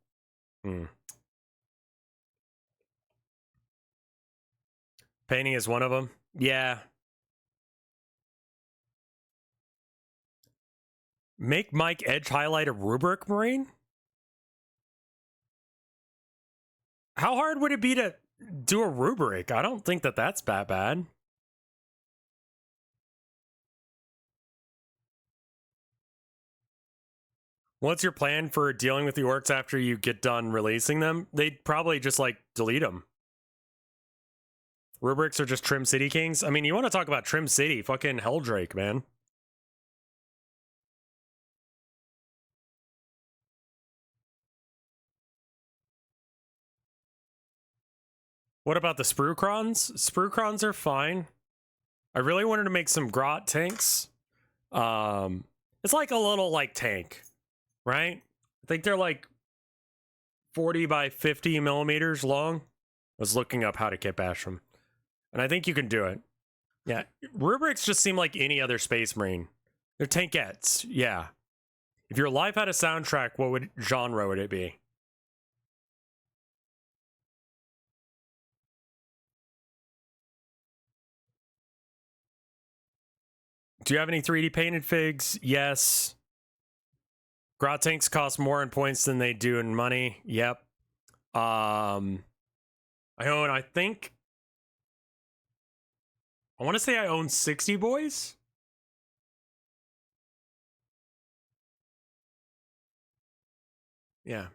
Painting is one of them. Yeah. Make Mike edge highlight a rubric marine? How hard would it be to do a rubric? I don't think that that's that bad. What's your plan for dealing with the orcs after you get done releasing them? They'd probably just like delete them. Rubrics are just Trim City Kings? I mean, you want to talk about Trim City, fucking Helldrake, man. What about the Sprucrons? Sprucrons are fine. I really wanted to make some Grot tanks. It's like a little like tank, right? I think they're like 40 by 50 millimeters long. I was looking up how to kit bash them. And I think you can do it. Yeah, rubrics just seem like any other Space Marine. They're tankettes, yeah. If your life had a soundtrack, what genre would it be? Do you have any 3D painted figs? Yes. Grot tanks cost more in points than they do in money. Yep. I want to say I own 60 boys. Yeah.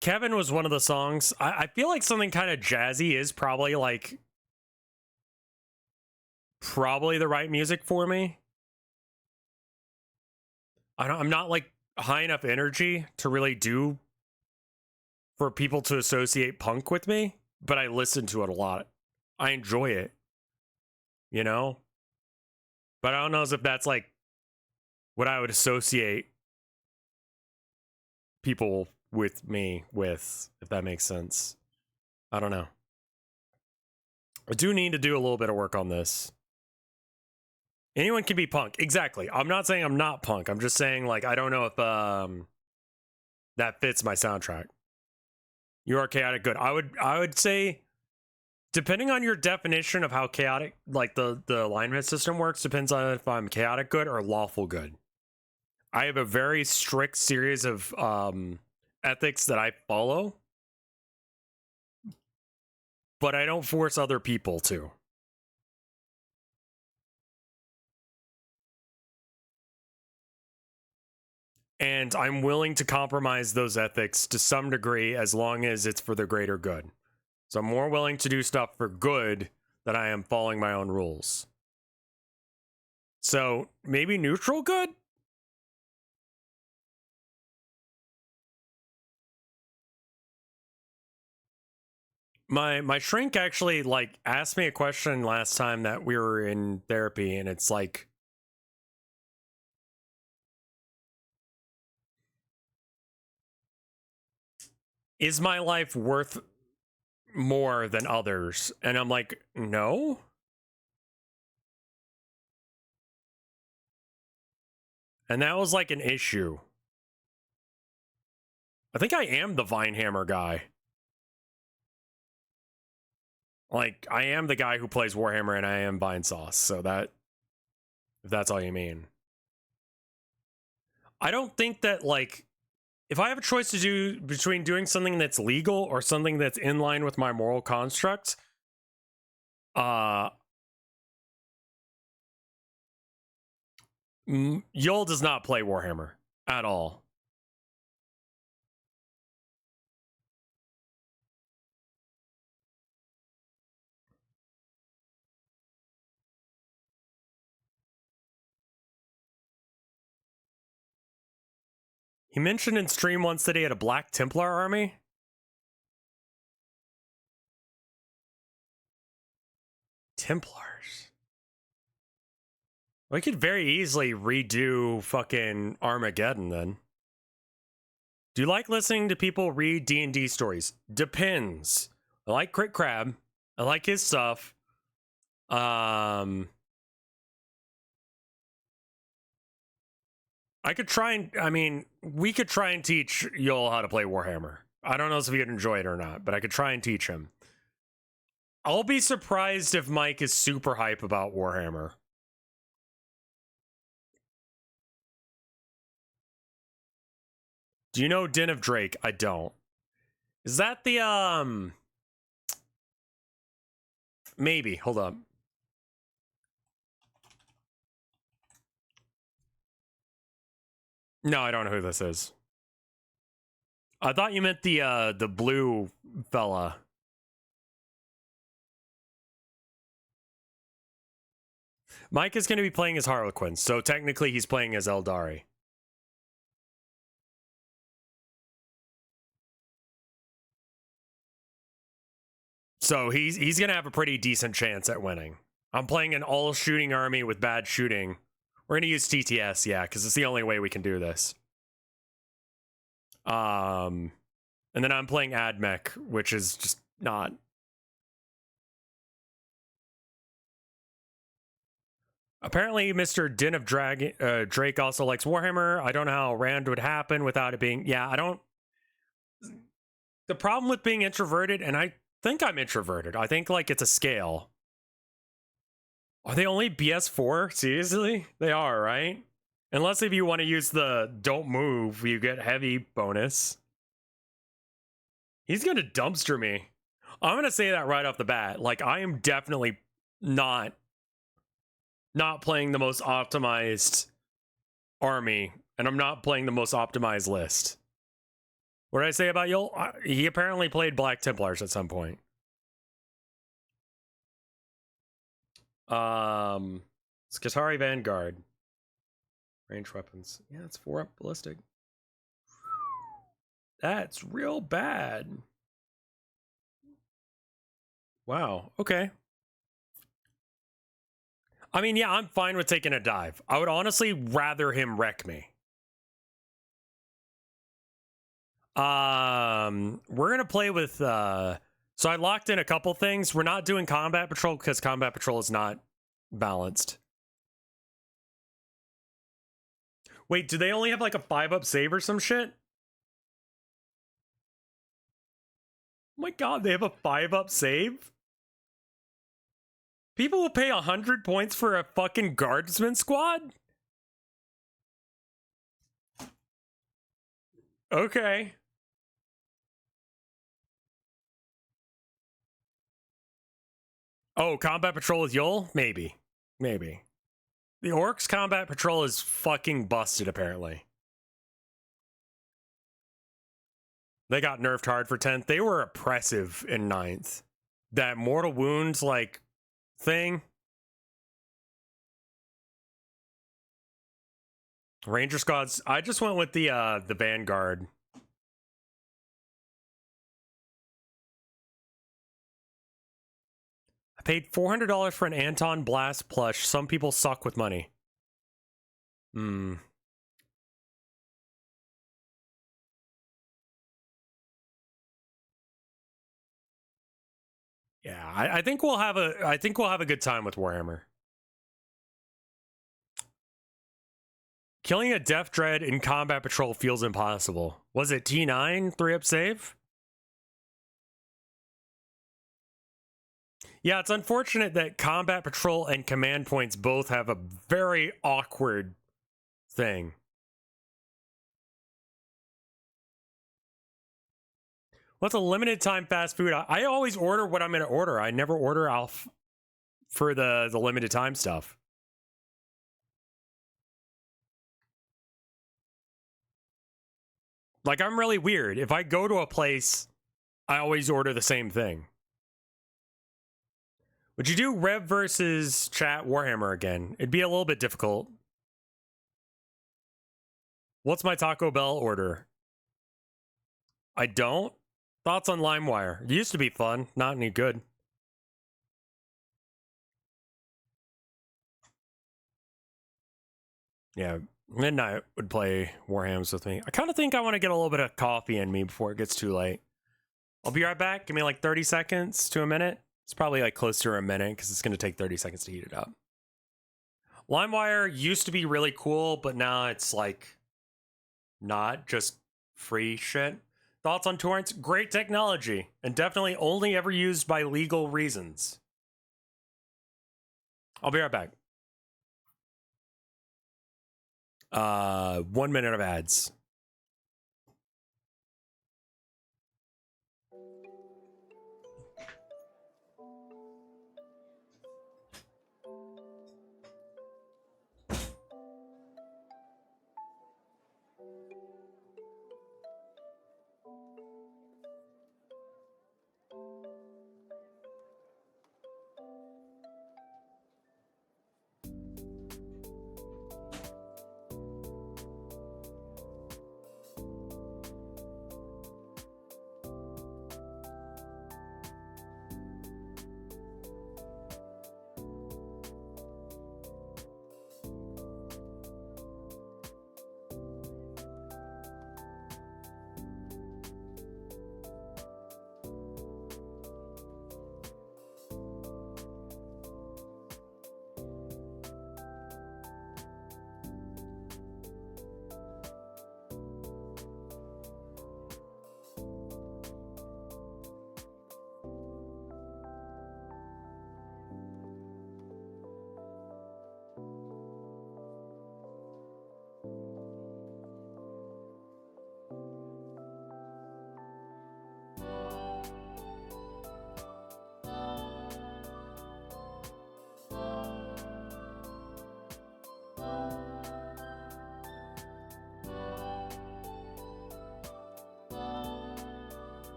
Kevin was one of the songs. I feel like something kind of jazzy is probably the right music for me. I'm not like high enough energy to really do for people to associate punk with me, but I listen to it a lot. I enjoy it, you know? But I don't know if that's like what I would associate people with me with, if that makes sense. I don't know. I do need to do a little bit of work on this. Anyone can be punk. Exactly. I'm not saying I'm not punk. I'm just saying, like, I don't know if that fits my soundtrack. You are chaotic good. I would say, depending on your definition of how chaotic, like the alignment system works, depends on if I'm chaotic good or lawful good. I have a very strict series of ethics that I follow, but I don't force other people to. And I'm willing to compromise those ethics to some degree as long as it's for the greater good. So I'm more willing to do stuff for good than I am following my own rules. So maybe neutral good? My shrink actually like asked me a question last time that we were in therapy, and it's like, is my life worth more than others? And I'm like, no. And that was like an issue. I think I am the Vinehammer guy. Like, I am the guy who plays Warhammer, and I am Vinesauce. So that, if that's all you mean. I don't think that, like, if I have a choice to do between doing something that's legal or something that's in line with my moral constructs, Yul does not play Warhammer at all. He mentioned in stream once that he had a Black Templar army. Templars. We could very easily redo fucking Armageddon then. Do you like listening to people read D&D stories? Depends. I like Crit Crab. I like his stuff. I could try and, I mean, we could try and teach Yul how to play Warhammer. I don't know if he'd enjoy it or not, but I could try and teach him. I'll be surprised if Mike is super hype about Warhammer. Do you know Den of Drake? I don't. Is that the, maybe. Hold up. No, I don't know who this is. I thought you meant the blue fella. Mike is going to be playing as Harlequin, so technically he's playing as Eldari. So he's going to have a pretty decent chance at winning. I'm playing an all-shooting army with bad shooting. We're going to use TTS, yeah, because it's the only way we can do this. And then I'm playing AdMech, which is just not. Apparently, Mr. Den of Drake also likes Warhammer. I don't know how Rand would happen without it being. Yeah, I don't. The problem with being introverted, and I think I'm introverted. I think, like, it's a scale. Are they only BS4? Seriously? They are, right? Unless if you want to use the don't move, you get heavy bonus. He's going to dumpster me. I'm going to say that right off the bat. Like, I am definitely not playing the most optimized army, and I'm not playing the most optimized list. What did I say about Yul? He apparently played Black Templars at some point. Skitari Vanguard. Range weapons. Yeah, it's 4-up ballistic. That's real bad. Wow, okay. I mean, yeah, I'm fine with taking a dive. I would honestly rather him wreck me. We're gonna play with so I locked in a couple things. We're not doing combat patrol because combat patrol is not balanced. Wait, do they only have like a 5-up save or some shit? Oh my god, they have a 5-up save? People will pay 100 points for a fucking guardsman squad? Okay. Oh, combat patrol with Yul? Maybe. Maybe. The Orcs combat patrol is fucking busted, apparently. They got nerfed hard for 10th. They were oppressive in 9th. That mortal wounds, like, thing. Ranger squads. I just went with the Vanguard. I paid $400 for an Anton Blast plush. Some people suck with money. Yeah, I think we'll have a good time with Warhammer. Killing a Death Dread in combat patrol feels impossible. Was it T9 3-up save? Yeah, it's unfortunate that combat patrol and command points both have a very awkward thing. What's a limited time fast food? I always order what I'm going to order. I never order off for the limited time stuff. Like, I'm really weird. If I go to a place, I always order the same thing. Would you do Rev versus chat Warhammer again? It'd be a little bit difficult. What's my Taco Bell order? I don't. Thoughts on LimeWire? It used to be fun, not any good. Yeah, Midnight would play Warhams with me. I kind of think I want to get a little bit of coffee in me before it gets too late. I'll be right back. Give me like 30 seconds to a minute. It's probably like close to a minute because it's going to take 30 seconds to heat it up. LimeWire used to be really cool, but now it's like not just free shit. Thoughts on torrents? Great technology, and definitely only ever used by legal reasons. I'll be right back. 1 minute of ads.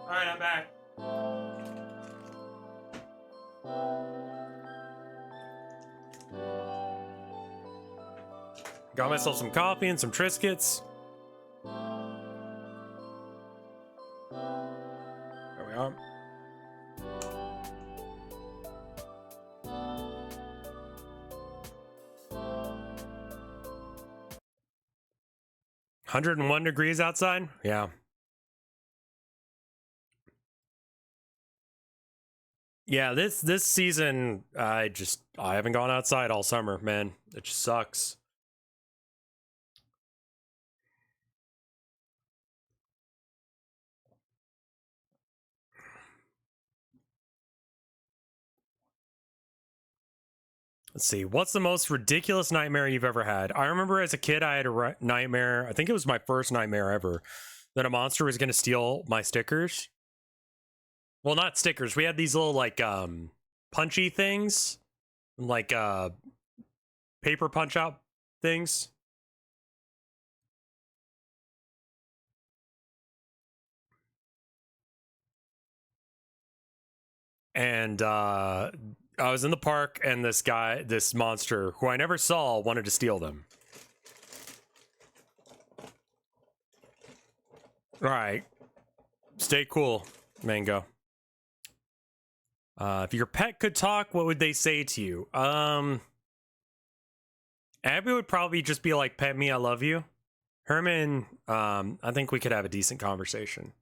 All right, I'm back. Got myself some coffee and some Triscuits. There we are. $101 outside? Yeah. Yeah, this season, I haven't gone outside all summer, man. It just sucks. Let's see. What's the most ridiculous nightmare you've ever had? I remember as a kid, I had a nightmare. I think it was my first nightmare ever. That a monster was going to steal my stickers. Well, not stickers. We had these little, like, punchy things. Like, paper punch-out things. And, I was in the park, and this monster, who I never saw, wanted to steal them. Alright. Stay cool, Mango. If your pet could talk, what would they say to you? Abby would probably just be like, "Pet me, I love you." Herman, I think we could have a decent conversation.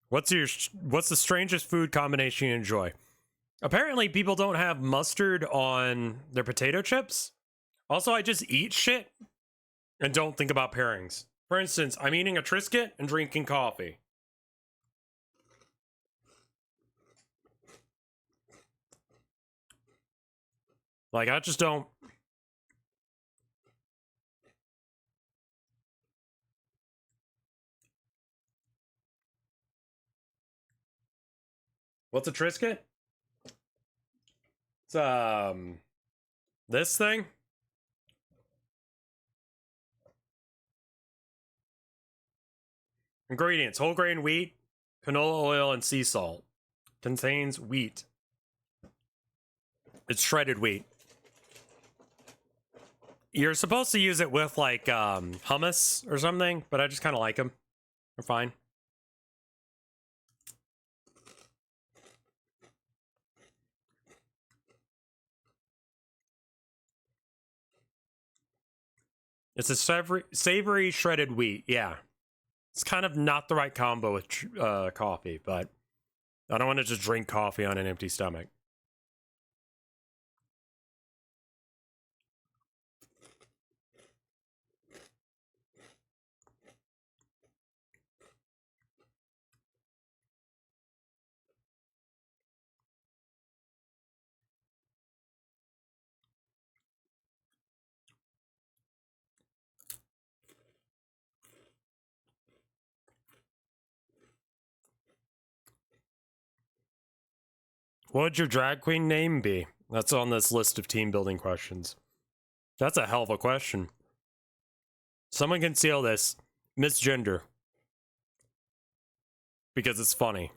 What's the strangest food combination you enjoy? Apparently, people don't have mustard on their potato chips. Also, I just eat shit and don't think about pairings. For instance, I'm eating a Triscuit and drinking coffee. Like, I just don't. What's a Triscuit? It's, this thing? Ingredients: whole grain wheat, canola oil, and sea salt. Contains wheat. It's shredded wheat. You're supposed to use it with like hummus or something, but I just kind of like them. They're fine. It's a savory shredded wheat. Yeah. It's kind of not the right combo with coffee, but I don't want to just drink coffee on an empty stomach. What would your drag queen name be? That's on this list of team building questions. That's a hell of a question. Someone can steal this. Misgender. Because it's funny.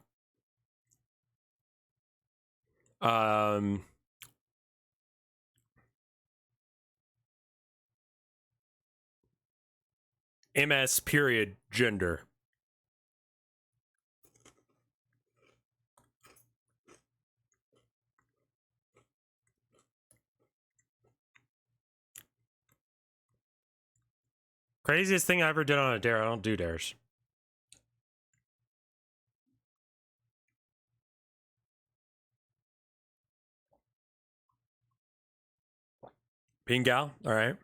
MS period gender. Craziest thing I ever did on a dare. I don't do dares. Pingal? Alright.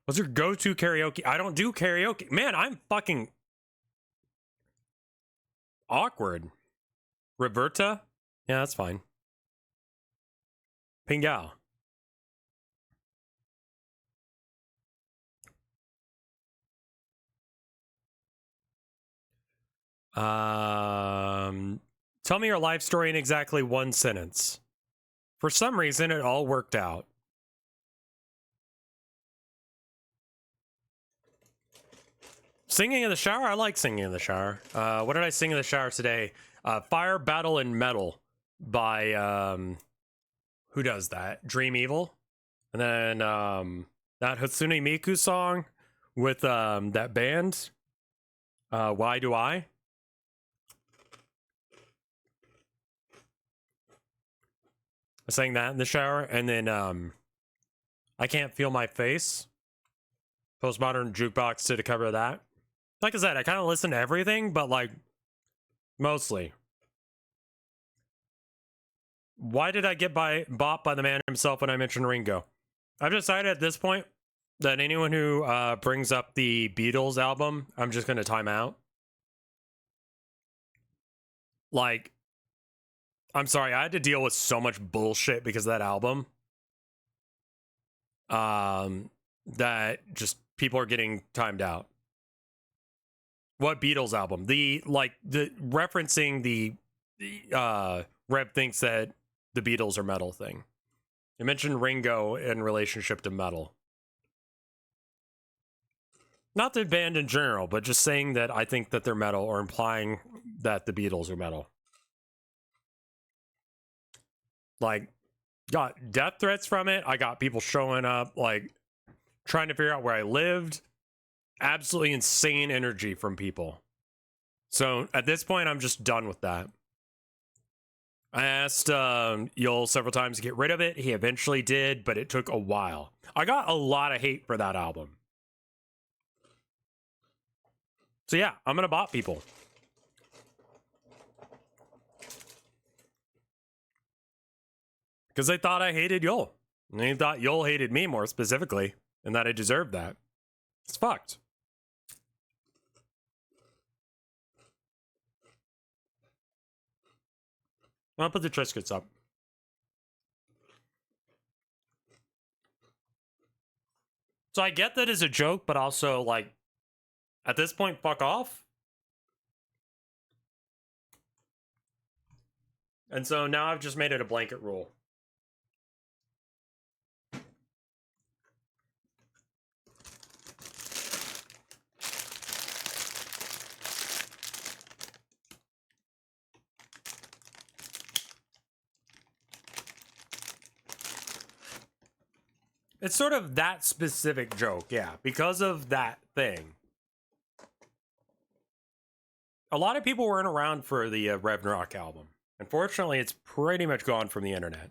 What's your go-to karaoke? I don't do karaoke. Man, I'm fucking awkward. Roberta? Yeah, that's fine. Pingal. Tell me your life story in exactly one sentence. For some reason, it all worked out. Singing in the shower? I like singing in the shower. What did I sing in the shower today? Fire, Battle, and Metal by, who does that? Dream Evil? And then, that Hatsune Miku song with, that band. Why Do I? I sang that in the shower, and then I Can't Feel My Face. Postmodern Jukebox did a cover of that. Like I said, I kind of listen to everything, but like mostly. Why did I get bought by the man himself when I mentioned Ringo? I've decided at this point that anyone who brings up the Beatles album, I'm just going to time out. Like, I'm sorry, I had to deal with so much bullshit because of that album. That just people are getting timed out. What Beatles album? The referencing the Rev thinks that the Beatles are metal thing. I mentioned Ringo in relationship to metal. Not the band in general, but just saying that I think that they're metal or implying that the Beatles are metal. Like, got death threats from it. I got people showing up, like, trying to figure out where I lived. Absolutely insane energy from people. So at this point, I'm just done with that. I asked Yul several times to get rid of it. He eventually did, but it took a while. I got a lot of hate for that album. So yeah, I'm gonna bot people. Because they thought I hated Yol. And they thought Yol hated me more specifically, and that I deserved that. It's fucked. I'll put the Triscuits up. So I get that as a joke, but also, like, at this point, fuck off. And so now I've just made it a blanket rule. It's sort of that specific joke, yeah, because of that thing. A lot of people weren't around for the Ragnarok album. Unfortunately, it's pretty much gone from the internet.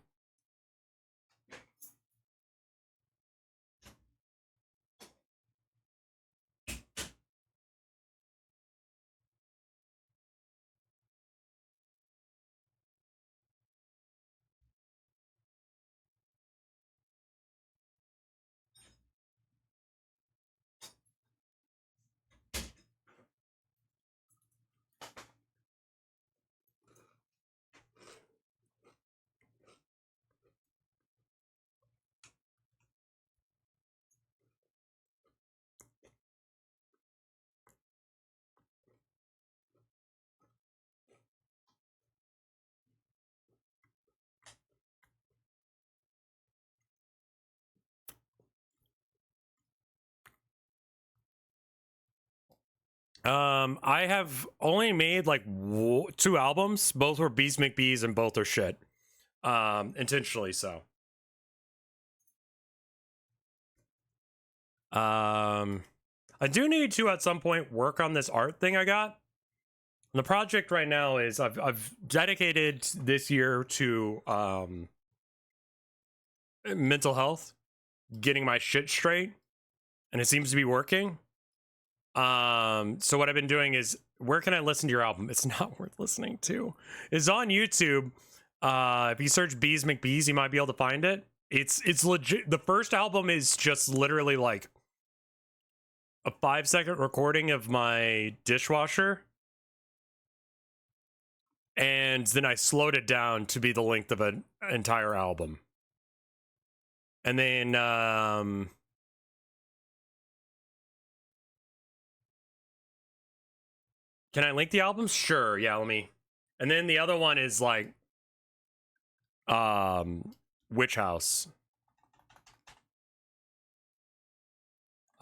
I have only made like 2 albums. Both were Bees McBees and both are shit. Intentionally so. I do need to at some point work on this art thing I got. The project right now is I've dedicated this year to mental health, getting my shit straight, and it seems to be working. So what I've been doing is, where can I listen to your album? It's not worth listening to. It's on YouTube. If you search Bees McBees, you might be able to find it. It's legit. The first album is just literally like a 5-second recording of my dishwasher, and then I slowed it down to be the length of an entire album. And then can I link the albums? Sure, yeah, let me. And then the other one is like Witch House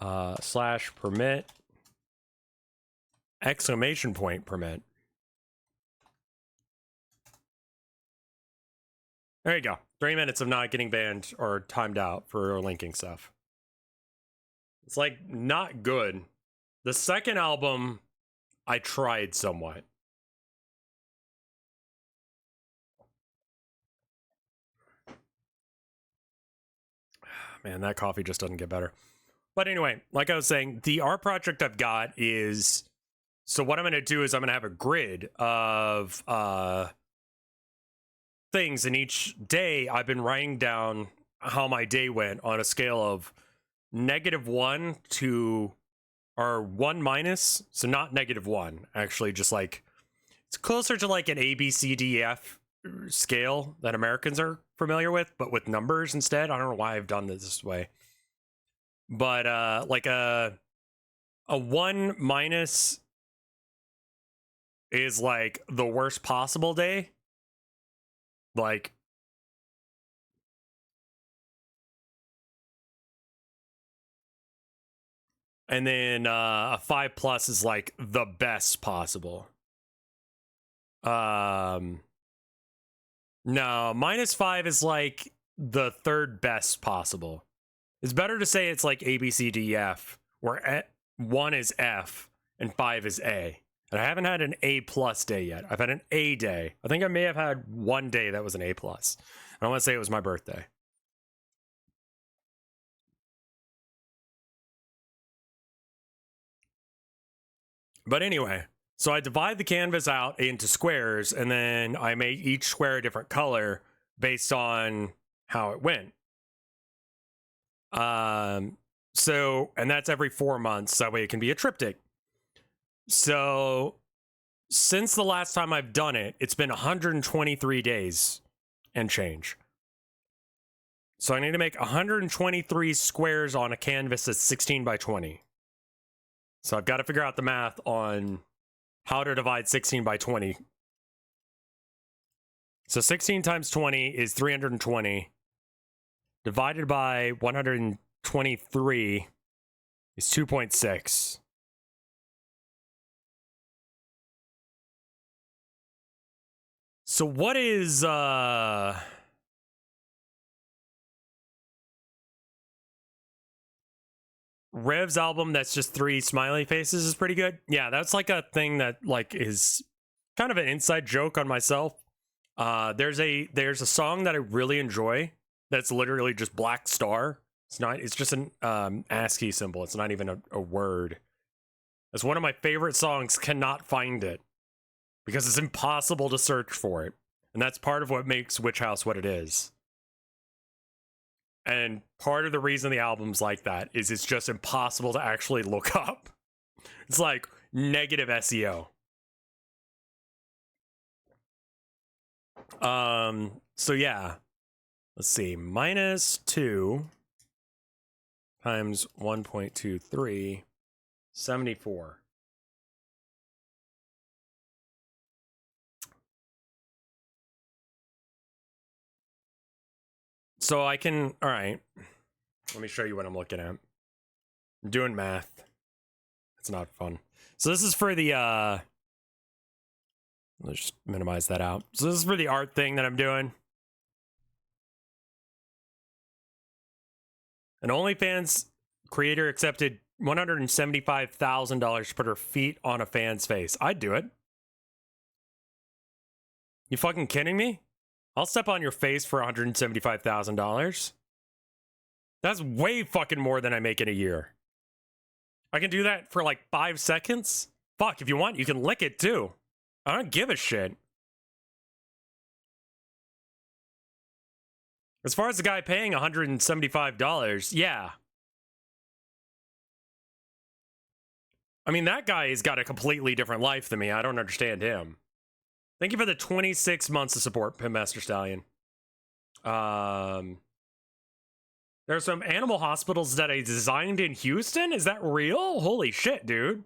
/ permit ! Permit. There you go. 3 minutes of not getting banned or timed out for linking stuff. It's like not good. The second album I tried somewhat. Man, that coffee just doesn't get better. But anyway, like I was saying, the art project I've got is, so what I'm going to do is I'm going to have a grid of things, and each day I've been writing down how my day went on a scale of -1 to, or 1-, so not -1, actually, just like, it's closer to like an ABCDF scale that Americans are familiar with, but with numbers instead. I don't know why I've done this way. But like a 1- is like the worst possible day. Like, and then a 5+ is like the best possible. No, -5 is like the third best possible. It's better to say it's like ABCDF, where 1 is F and 5 is A. And I haven't had an A+ day yet. I've had an A day. I think I may have had one day that was an A+. I want to say it was my birthday. But anyway, so I divide the canvas out into squares, and then I make each square a different color based on how it went. So, and that's every 4 months. That way it can be a triptych. So, since the last time I've done it, it's been 123 days and change. So I need to make 123 squares on a canvas that's 16 by 20. So I've got to figure out the math on how to divide 16 by 20. So 16 times 20 is 320. Divided by 123 is 2.6. So what is Rev's album that's just 3 smiley faces is pretty good. Yeah, that's like a thing that like is kind of an inside joke on myself. There's a song that I really enjoy that's literally just black star. It's just an ASCII symbol. It's not even a word. It's one of my favorite songs. Cannot find it because it's impossible to search for it. And that's part of what makes Witch House what it is. And part of the reason the album's like that is it's just impossible to actually look up. It's like negative SEO. So yeah. Let's see. -2 times 1.23, 74. So I can, all right. Let me show you what I'm looking at. I'm doing math. It's not fun. So this is for the, let's just minimize that out. So this is for the art thing that I'm doing. An OnlyFans creator accepted $175,000 to put her feet on a fan's face. I'd do it. You fucking kidding me? I'll step on your face for $175,000. That's way fucking more than I make in a year. I can do that for like 5 seconds. Fuck, if you want, you can lick it too. I don't give a shit. As far as the guy paying $175, yeah. I mean, that guy has got a completely different life than me. I don't understand him. Thank you for the 26 months of support, Pimp Master Stallion. There are some animal hospitals that I designed in Houston? Is that real? Holy shit, dude.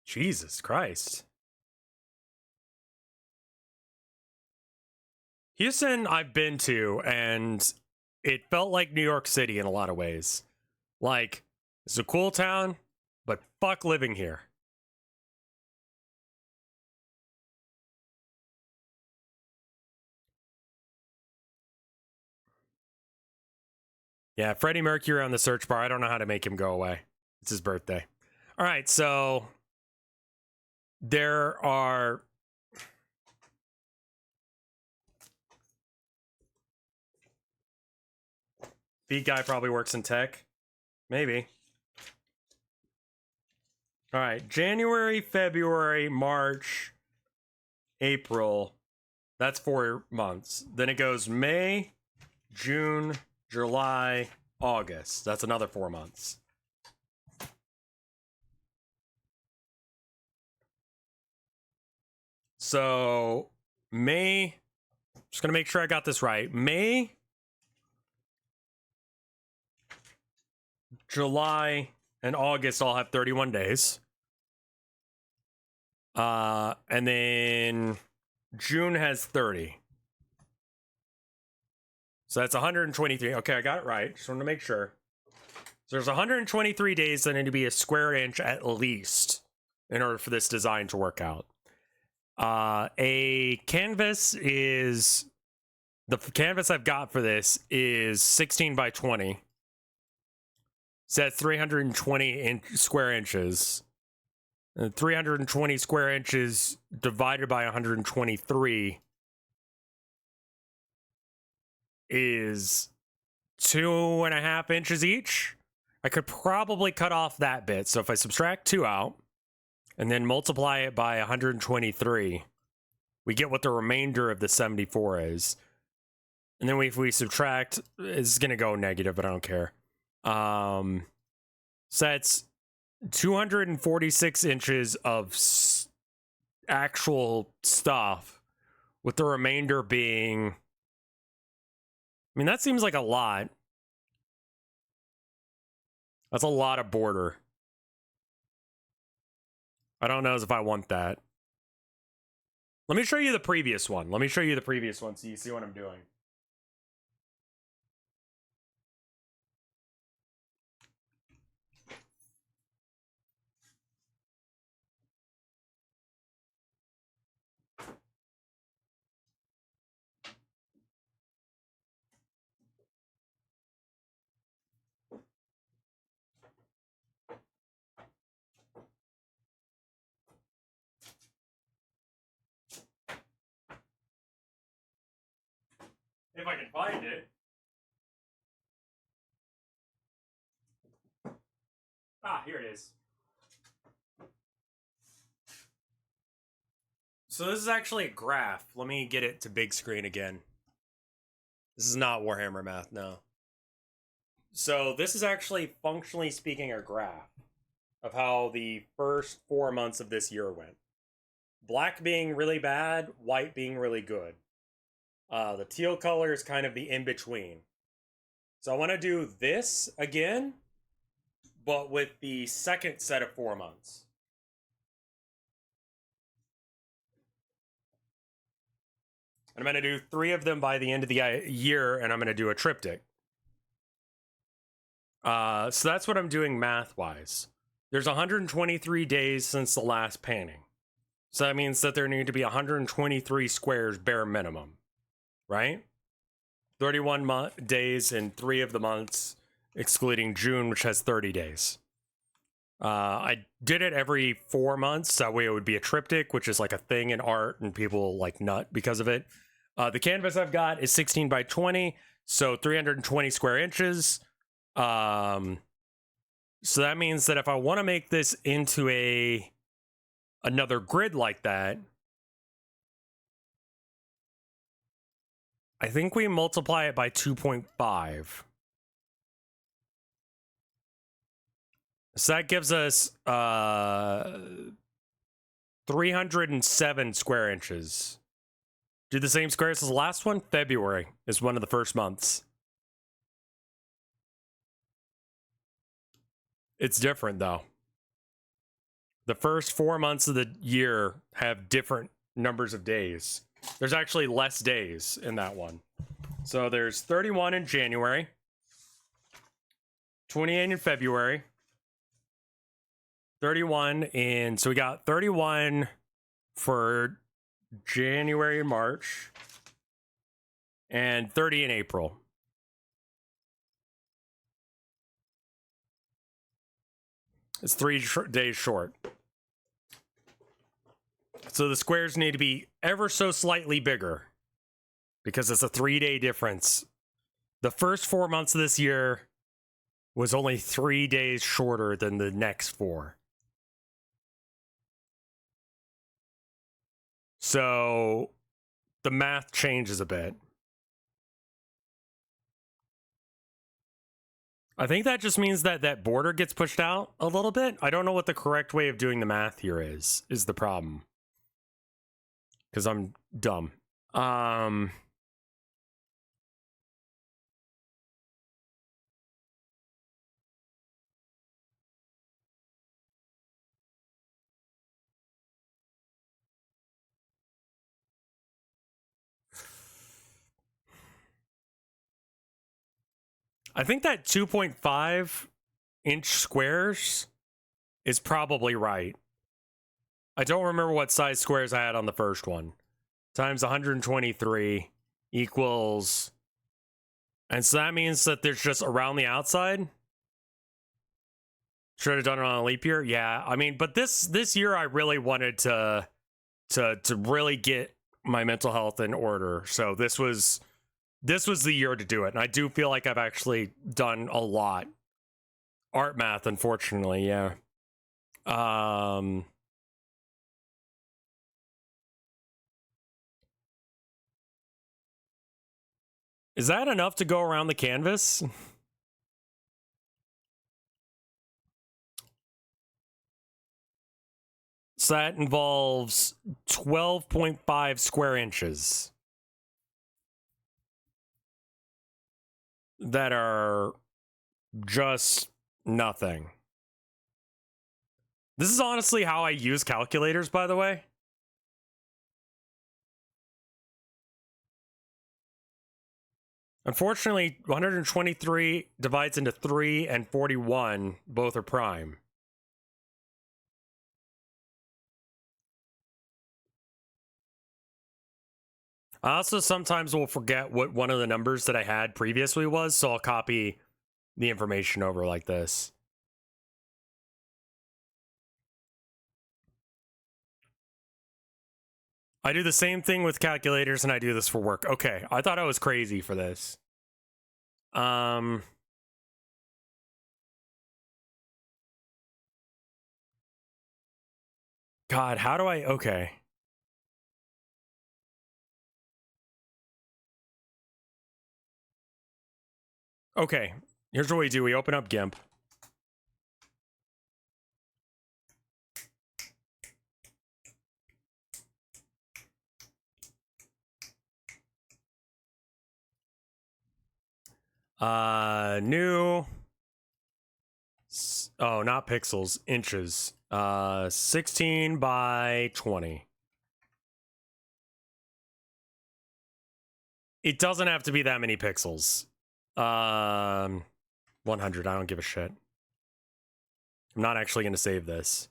Jesus Christ. Houston, I've been to, and it felt like New York City in a lot of ways. Like, it's a cool town, but fuck living here. Yeah, Freddie Mercury on the search bar. I don't know how to make him go away. It's his birthday. All right, so there are... Beat guy probably works in tech. Maybe. All right, January, February, March, April. That's 4 months. Then it goes May, June, July, August. That's another 4 months. So, May, just gonna make sure I got this right. May, July, and August all have 31 days. And then June has 30. So that's 123. Okay, I got it right. Just wanted to make sure. So there's 123 days that need to be a square inch at least in order for this design to work out. A canvas is... The canvas I've got for this is 16 by 20. So that's 320 square inches. And 320 square inches divided by 123 is 2.5 inches each. I could probably cut off that bit. So if I subtract 2 out and then multiply it by 123, we get what the remainder of the 74 is. And then if we subtract, it's going to go negative, but I don't care. So that's 246 inches of actual stuff, with the remainder being... I mean, that seems like a lot. That's a lot of border. I don't know if I want that. Let me show you the previous one. Let me show you the previous one so you see what I'm doing. If I can find it. Ah, here it is. So this is actually a graph. Let me get it to big screen again. This is not Warhammer math, no. So this is actually, functionally speaking, a graph of how the first 4 months of this year went. Black being really bad, white being really good. The teal color is kind of the in-between. So I want to do this again, but with the second set of 4 months. And I'm going to do 3 of them by the end of the year, and I'm going to do a triptych. So that's what I'm doing math-wise. There's 123 days since the last painting. So that means that there need to be 123 squares bare minimum, right? 31 days in 3 of the months, excluding June, which has 30 days. I did it every 4 months. That way it would be a triptych, which is like a thing in art, and people like nut because of it. The canvas I've got is 16 by 20, so 320 square inches. So that means that if I want to make this into another grid like that, I think we multiply it by 2.5. So that gives us 307 square inches. Do the same squares as the last one. February is one of the first months. It's different, though. The first 4 months of the year have different numbers of days. There's actually less days in that one. So there's 31 in January, 28 in February, 31 in... So we got 31 for January and March, and 30 in April. It's 3 days short. So the squares need to be ever so slightly bigger, because it's a 3-day difference. The first 4 months of this year was only 3 days shorter than the next 4. So the math changes a bit. I think that just means that that border gets pushed out a little bit. I don't know what the correct way of doing the math here is the problem. Because I'm dumb. I think that 2.5 inch squares is probably right. I don't remember what size squares I had on the first one. Times 123 equals... And so that means that there's just around the outside. Should have done it on a leap year. Yeah, I mean, but this year I really wanted to really get my mental health in order. So this was this was the year to do it. And I do feel like I've actually done a lot. Art math, unfortunately, yeah. Is that enough to go around the canvas? So that involves 12.5 square inches that are just nothing. This is honestly how I use calculators, by the way. Unfortunately, 123 divides into 3 and 41. Both are prime. I also sometimes will forget what one of the numbers that I had previously was, so I'll copy the information over like this. I do the same thing with calculators, and I do this for work. Okay, I thought I was crazy for this. God, how do I... Okay. Okay, here's what we do. We open up GIMP. New... Oh, not pixels, inches. 16 by 20. It doesn't have to be that many pixels. 100, I don't give a shit. I'm not actually going to save this.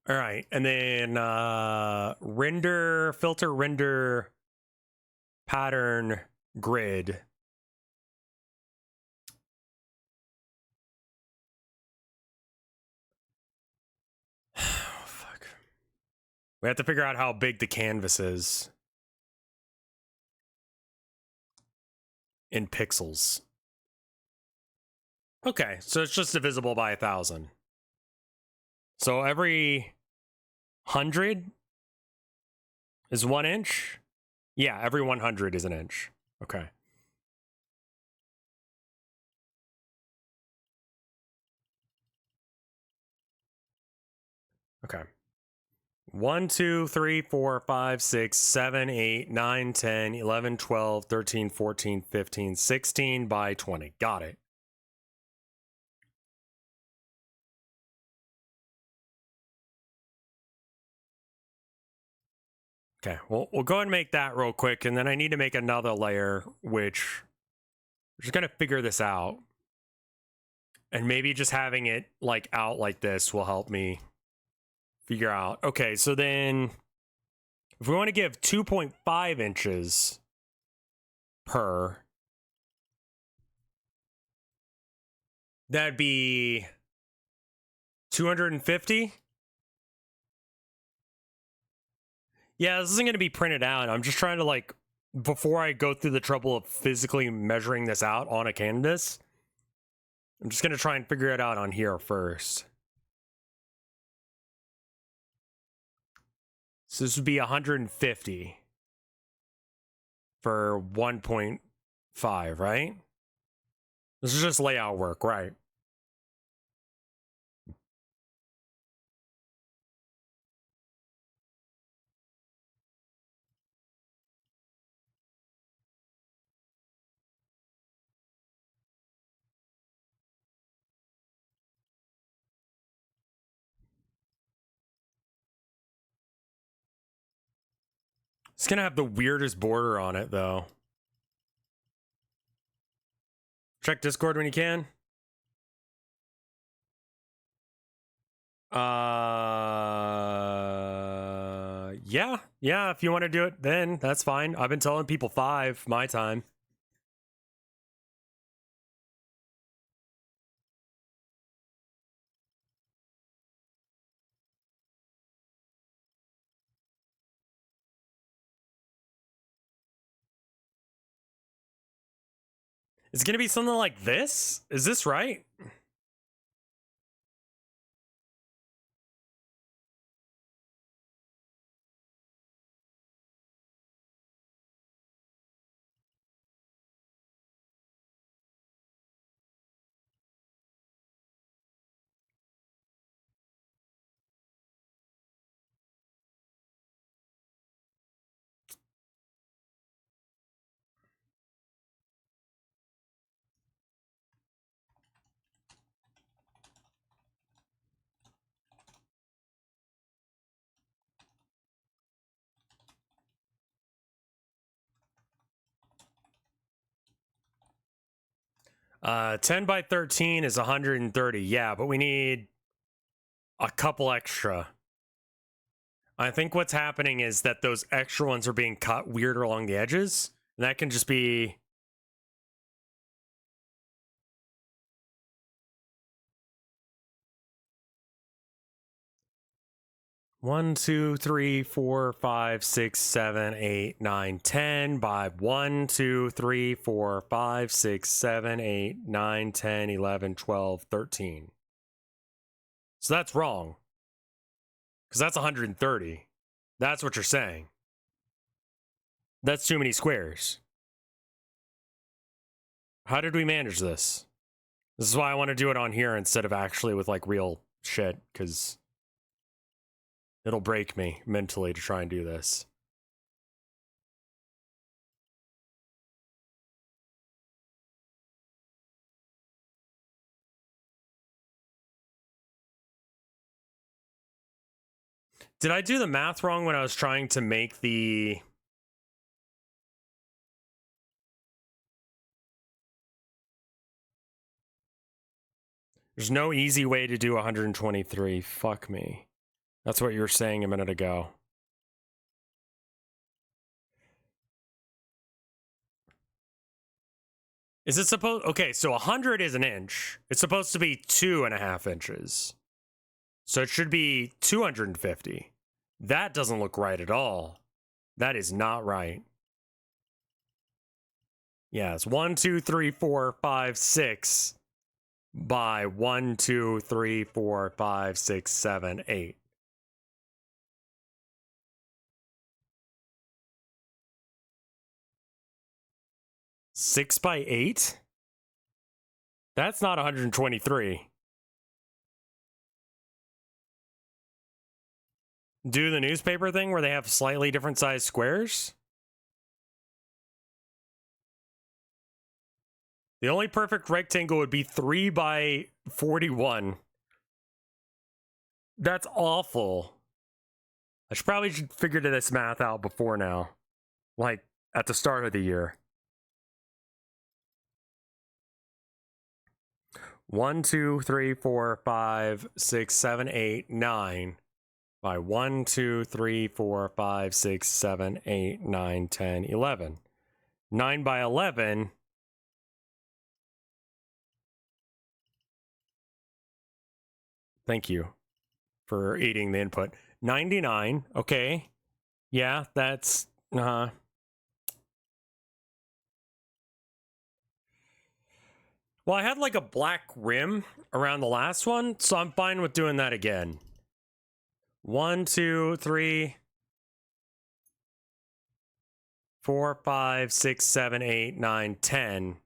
All right, and then render, filter, render, pattern, grid. Oh, fuck. We have to figure out how big the canvas is in pixels. Okay, so it's just divisible by 1,000. So every 100 is 1 inch? Yeah, every 100 is an inch. Okay. Okay. 1, 2, 3, 4, 5, 6, 7, 8, 9, 10, 11, 12, 13, 14, 15, 16 by 20. Got it. Okay, well, we'll go ahead and make that real quick, and then I need to make another layer, which we're just gonna figure this out. And maybe just having it like out like this will help me figure out. Okay, so then if we want to give 2.5 inches per, that'd be 250. Yeah, this isn't going to be printed out. I'm just trying to, like, before I go through the trouble of physically measuring this out on a canvas, I'm just going to try and figure it out on here first. So this would be 150 for 1.5, right? This is just layout work, right? It's gonna have the weirdest border on it, though. Check Discord when you can. Yeah, if you want to do it, then that's fine. I've been telling people 5 my time. It's gonna be something like this? Is this right? Uh, 10 by 13 is 130. Yeah, but we need a couple extra. I think what's happening is that those extra ones are being cut weird along the edges. And that can just be... One, two, three, four, 5, 6, 7, 8, 9, 10 by 1, 2, 3, 4, 5, 6, 7, 8, 9, 10, 11, 12, 13. So that's wrong. Because that's 130. That's what you're saying. That's too many squares. How did we manage this? This is why I want to do it on here instead of actually with like real shit, because it'll break me mentally to try and do this. Did I do the math wrong when I was trying to make the... There's no easy way to do 123. Fuck me. That's what you were saying a minute ago. Is it supposed... Okay, so 100 is an inch. It's supposed to be 2.5 inches. So it should be 250. That doesn't look right at all. That is not right. Yeah, it's 1, 2, 3, 4, 5, 6 by 1, 2, 3, 4, 5, 6, 7, 8. Six by 8? That's not 123. Do the newspaper thing where they have slightly different sized squares? The only perfect rectangle would be 3 by 41. That's awful. I should probably figure this math out before now. Like, at the start of the year. 1, 2, 3, 4, 5, 6, 7, 8, 9 by 1, 2, 3, 4, 5, 6, 7, 8, 9, 10, 11. 9 by 11. Thank you for eating the input. 99. Okay. Yeah, that's... Well, I had like a black rim around the last one, so I'm fine with doing that again. 1, 2, 3, 4, 5, 6, 7, 8, 9, 10.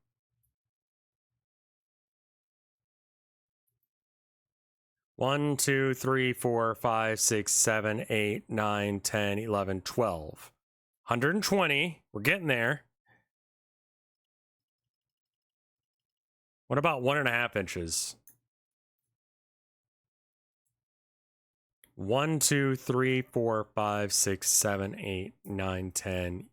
One, 2, 3, 4, 5, 6, 7, 8, 9, 10, 11, 12. 120. We're getting there. What about 1.5 inches? 1, 2, 3, 4, 5, 6, 7, 8, 9, 10,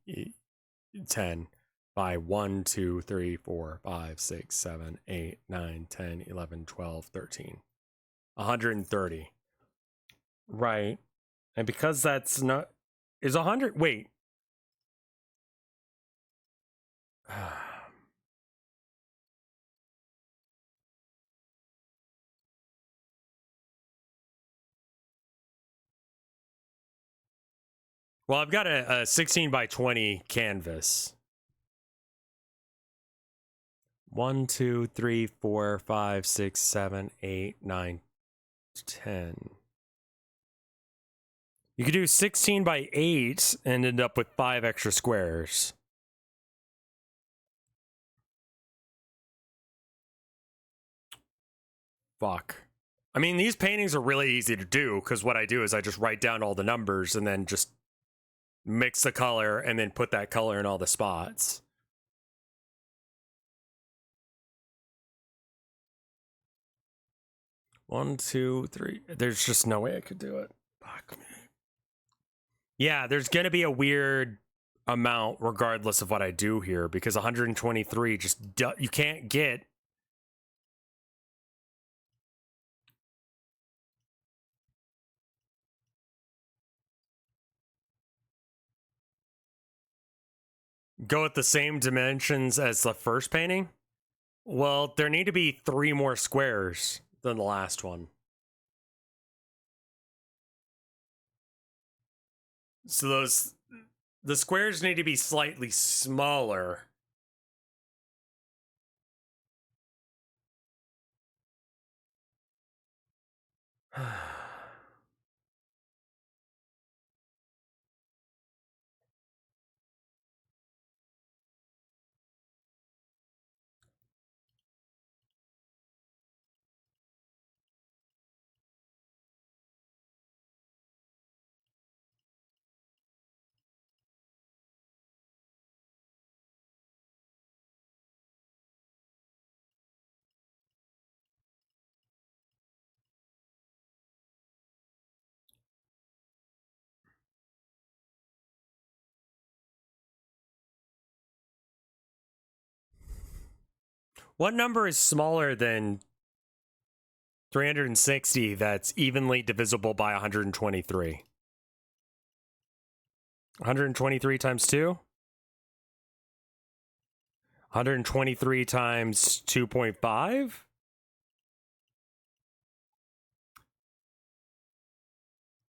10 by 1, 2, 3, 4, 5, 6, 7, 8, 9, 10, 11, 12, 13. 130. Right. And because that's not... Is 100... Wait. Well, I've got a 16 by 20 canvas. 1, 2, 3, 4, 5, 6, 7, 8, 9, 10. You could do 16 by 8 and end up with 5 extra squares. Fuck. I mean, these paintings are really easy to do because what I do is I just write down all the numbers and then just mix the color and then put that color in all the spots. One, two, three. There's just no way I could do it. Fuck me. Yeah, there's going to be a weird amount regardless of what I do here because 123 just you can't get. Go at the same dimensions as the first painting? Well, there need to be 3 more squares than the last one. So the squares need to be slightly smaller. What number is smaller than 360 that's evenly divisible by 123? 123 times 2? 123 times 2.5?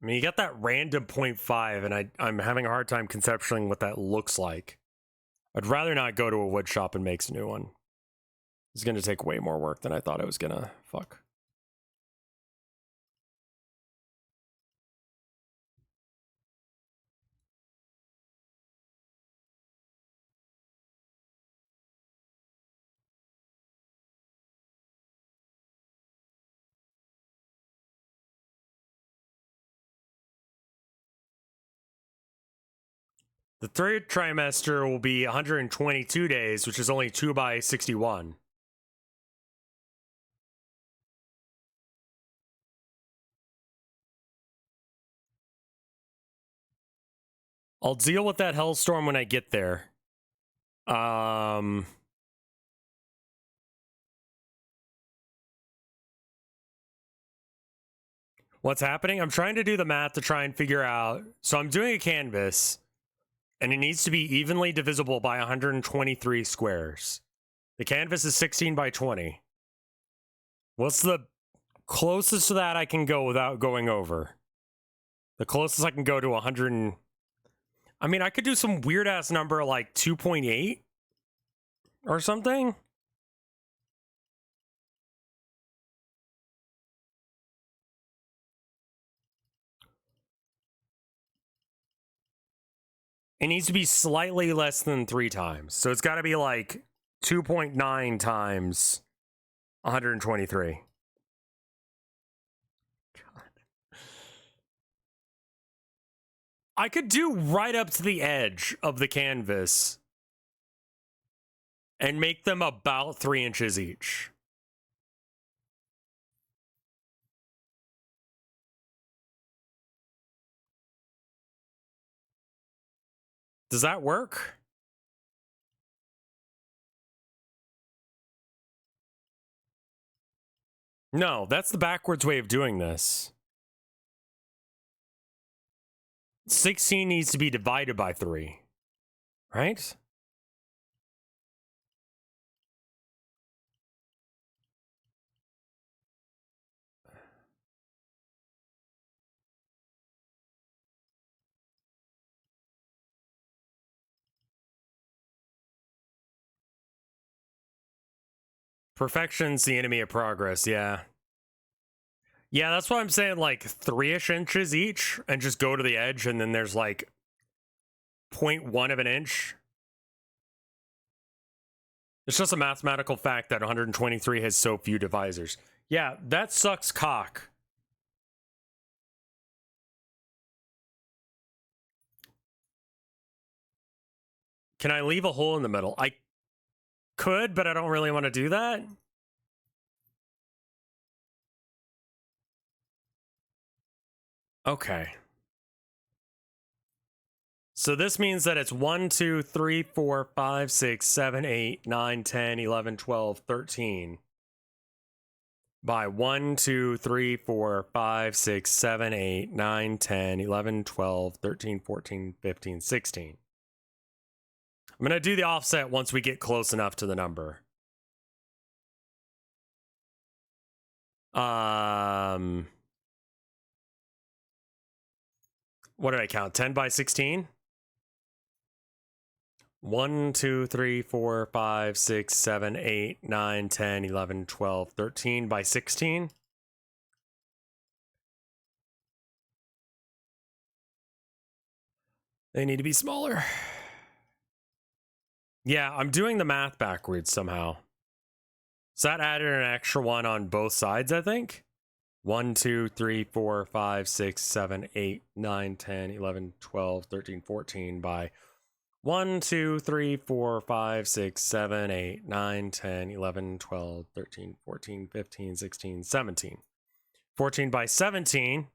I mean, you got that random 0.5, and I'm having a hard time conceptualizing what that looks like. I'd rather not go to a wood shop and make a new one. It's going to take way more work than I thought it was going to. Fuck. The third trimester will be 122 days, which is only 2 by 61. I'll deal with that hellstorm when I get there. What's happening? I'm trying to do the math to try and figure out. So I'm doing a canvas, and it needs to be evenly divisible by 123 squares. The canvas is 16 by 20. What's the closest to that I can go without going over? The closest I can go to 100. I mean, I could do some weird ass number like 2.8 or something. It needs to be slightly less than 3 times. So it's got to be like 2.9 times 123. God. I could do right up to the edge of the canvas and make them about 3 inches each. Does that work? No, that's the backwards way of doing this. 16 needs to be divided by 3, right? Perfection's the enemy of progress, yeah. Yeah, that's why I'm saying like 3-ish inches each and just go to the edge, and then there's like 0.1 of an inch. It's just a mathematical fact that 123 has so few divisors. Yeah, that sucks cock. Can I leave a hole in the middle? I could, but I don't really want to do that. Okay. So this means that it's 1, 2, 3, 4, 5, 6, 7, 8, 9, 10, 11, 12, 13. By 1, 2, 3, 4, 5, 6, 7, 8, 9, 10, 11, 12, 13, 14, 15, 16. I'm going to do the offset once we get close enough to the number. What did I count? 10 by 16? 1, 2, 3, 4, 5, 6, 7, 8, 9, 10, 11, 12, 13 by 16. They need to be smaller. Yeah, I'm doing the math backwards somehow. So that added an extra one on both sides, I think. 1, 2, 3, 4, 5, 6, 7, 8, 9, 10, 11, 12, 13, 14 by 1, 2, 3, 4, 5, 6, 7, 8, 9, 10, 11, 12, 13, 14, 15, 16, 17. 14 by 17.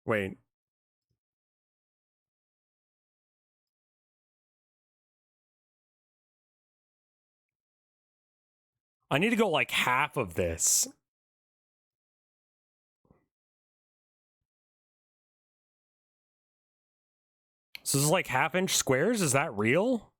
Wait. I need to go like half of this. So this is like half-inch squares? Is that real?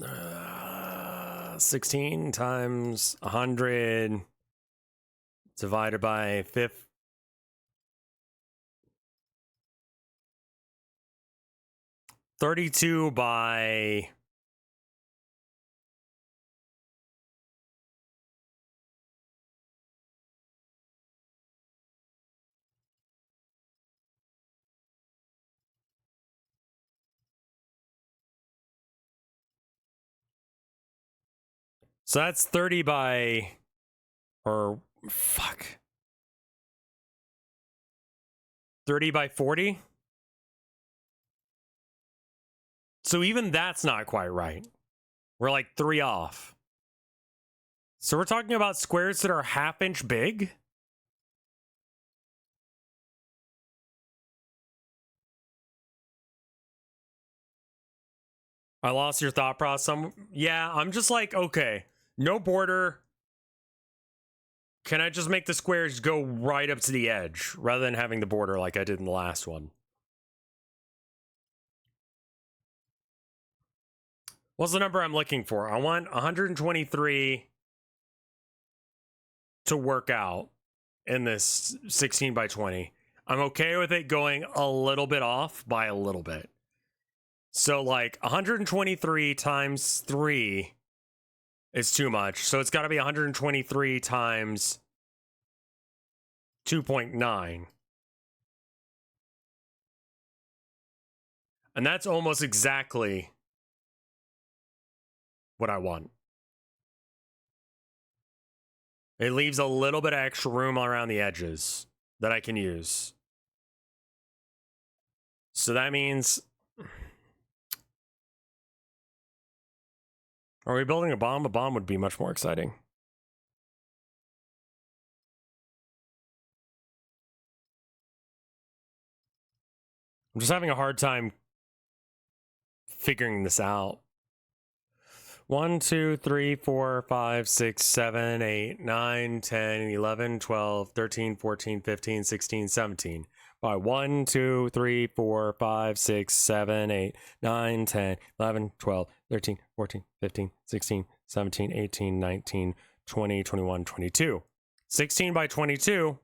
Uh, 16 times 100 divided by 5. $32 by... So that's 30 by... Or... Fuck. 30 by 40? So even that's not quite right. We're like 3 off. So we're talking about squares that are half-inch big? I lost your thought process. Yeah, I'm just like, okay, no border. Can I just make the squares go right up to the edge rather than having the border like I did in the last one? What's the number I'm looking for? I want 123 to work out in this 16 by 20. I'm okay with it going a little bit off by a little bit. So like 123 times 3 is too much. So it's got to be 123 times 2.9. And that's almost exactly what I want. It leaves a little bit of extra room around the edges that I can use. So that means... Are we building a bomb? A bomb would be much more exciting. I'm just having a hard time figuring this out. 1, 2, 3, 4, 5, 6, 7, 8, 9, 10, 11, 12, 13, 14, 15, 16, 17. by 1, 2, 3, 4, 5, 6, 7, 8, 9, 10, 11, 12, 13, 14, 15, 16, 17, 18, 19, 20, 21, 22. 16 by 22.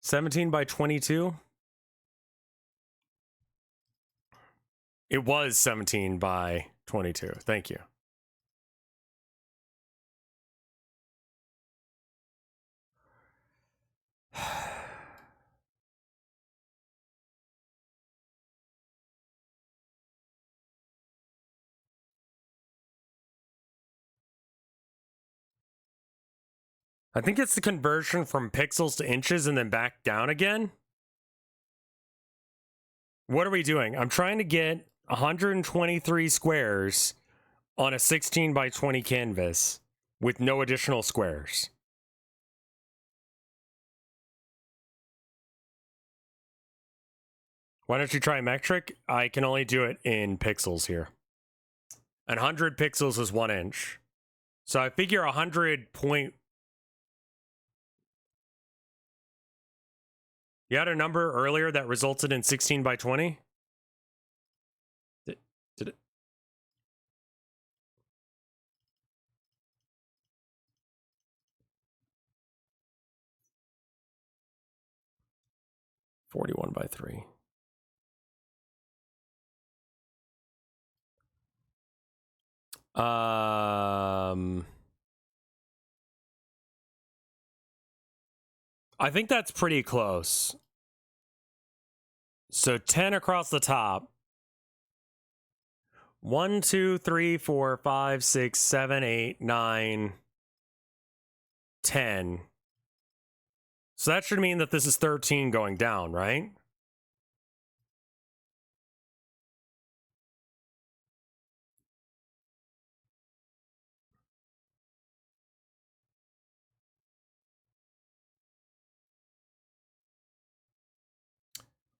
$17 by 22. It was 17 by 22. Thank you. I think it's the conversion from pixels to inches and then back down again. What are we doing? I'm trying to get 123 squares on a 16 by 20 canvas with no additional squares. Why don't you try metric? I can only do it in pixels here. And 100 pixels is 1 inch. So I figure 100 point... You had a number earlier that resulted in 16 by 20? Did it? 41 by 3. I think that's pretty close. So 10 across the top. 1, 2, 3, 4, 5, 6, 7, 8, 9, 10. So that should mean that this is 13 going down, right?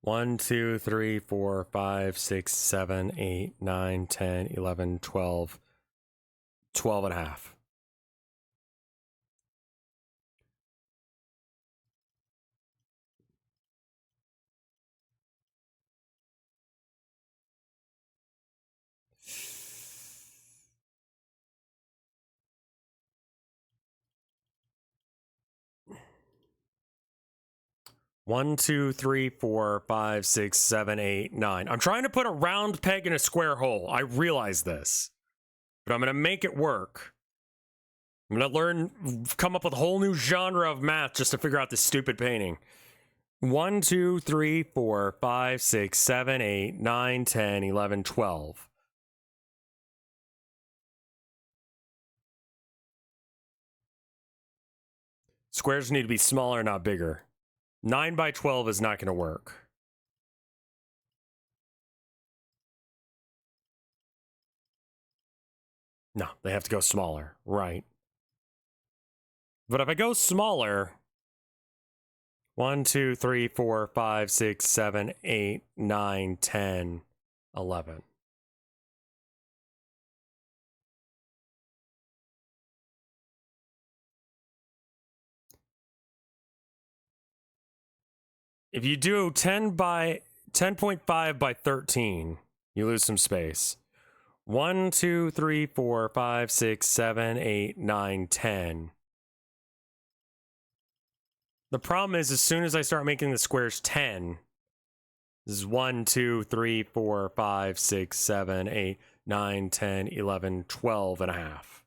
One, 2, 3, 4, 5, 6, 7, 8, 9, 10, 11, 12. 12 and a half. One, 2, 3, 4, 5, 6, 7, 8, 9. I'm trying to put a round peg in a square hole. I realize this, but I'm going to make it work. I'm going to come up with a whole new genre of math just to figure out this stupid painting. 1, 2, 3, 4, 5, 6, 7, 8, 9, 10, 11, 12. Squares need to be smaller, not bigger. 9 by 12 is not going to work. No, they have to go smaller. Right. But if I go smaller, 1, 2, 3, 4, 5, 6, 7, 8, 9, 10, 11. If you do 10.5 by 13, you lose some space. 1, 2, 3, 4, 5, 6, 7, 8, 9, 10. The problem is, as soon as I start making the squares 10, this is 1, 2, 3, 4, 5, 6, 7, 8, 9, 10, 11, 12 and a half.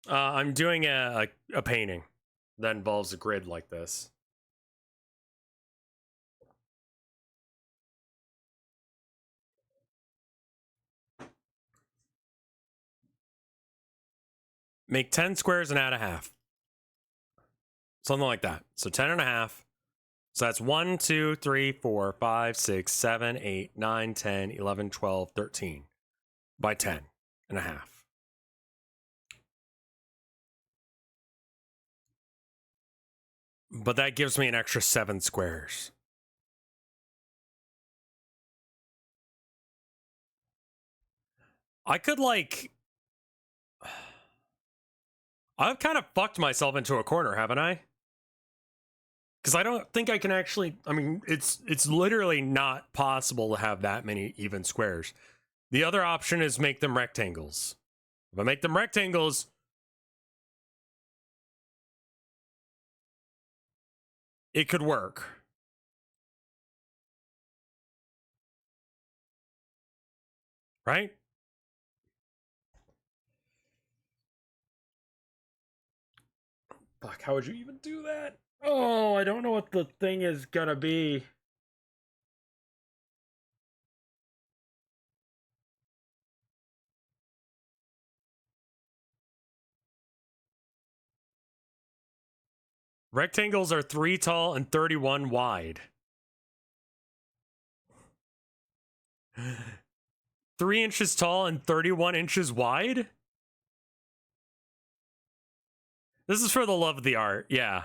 I'm doing a painting that involves a grid like this. Make 10 squares and add a half. Something like that. So 10 and a half. So that's 1, 2, 3, 4, 5, 6, 7, 8, 9, 10, 11, 12, 13 by 10 and a half. But that gives me an extra 7 squares. I could, like... I've kind of fucked myself into a corner, haven't I? Because I don't think I can actually... I mean, it's literally not possible to have that many even squares. The other option is make them rectangles. If I make them rectangles... it could work. Right? Fuck, how would you even do that? Oh, I don't know what the thing is gonna be. Rectangles are 3 tall and 31 wide. 3 inches tall and 31 inches wide? This is for the love of the art, yeah.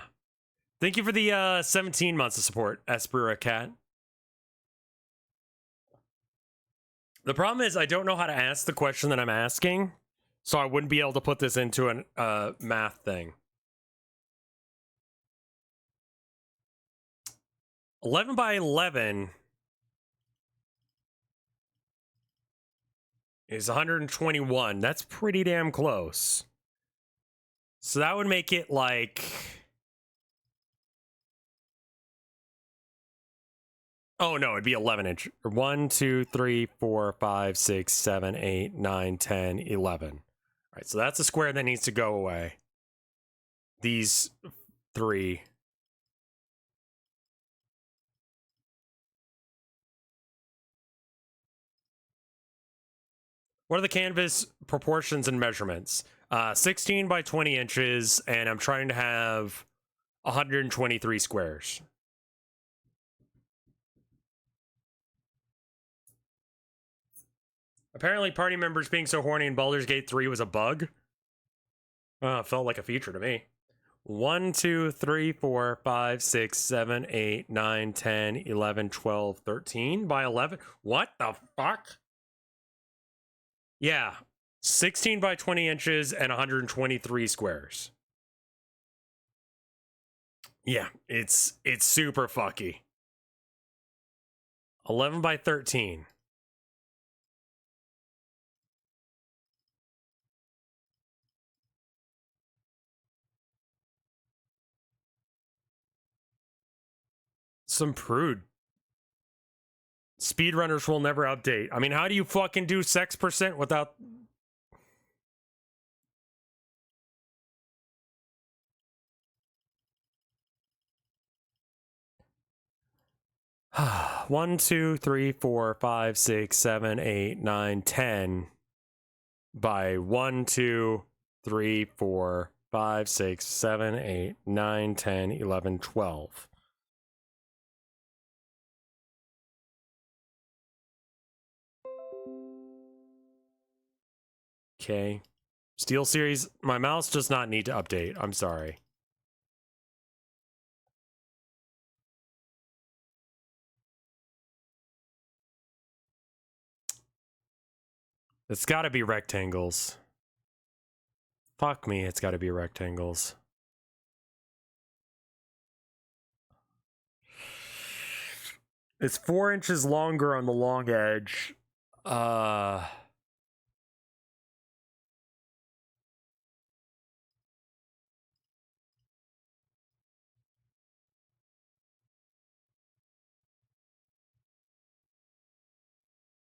Thank you for the 17 months of support, Espera Cat. The problem is I don't know how to ask the question that I'm asking, so I wouldn't be able to put this into a math thing. 11 by 11 is 121. That's pretty damn close. So that would make it like... oh no, it'd be 11 inch. 1, 2, 3, 4, 5, 6, 7, 8, 9, 10, 11. All right, so that's a square that needs to go away. These 3. What are the canvas proportions and measurements? 16 by 20 inches, and I'm trying to have 123 squares. Apparently, party members being so horny in Baldur's Gate 3 was a bug. It felt like a feature to me. 1, 2, 3, 4, 5, 6, 7, 8, 9, 10, 11, 12, 13 by 11. What the fuck? Yeah, 16 by 20 inches and 123 squares. Yeah, it's super fucky. 11 by 13. Some prude. Speedrunners will never update. I mean, how do you fucking do sex percent without... One, 2, 3, 4, 5, 6, 7, 8, 9, 10 by 1, 2, 3, 4, 5, 6, 7, 8, 9, 10, 11, 12. Okay. Steel Series, my mouse does not need to update. I'm sorry. It's got to be rectangles. Fuck me, it's got to be rectangles. It's 4 inches longer on the long edge.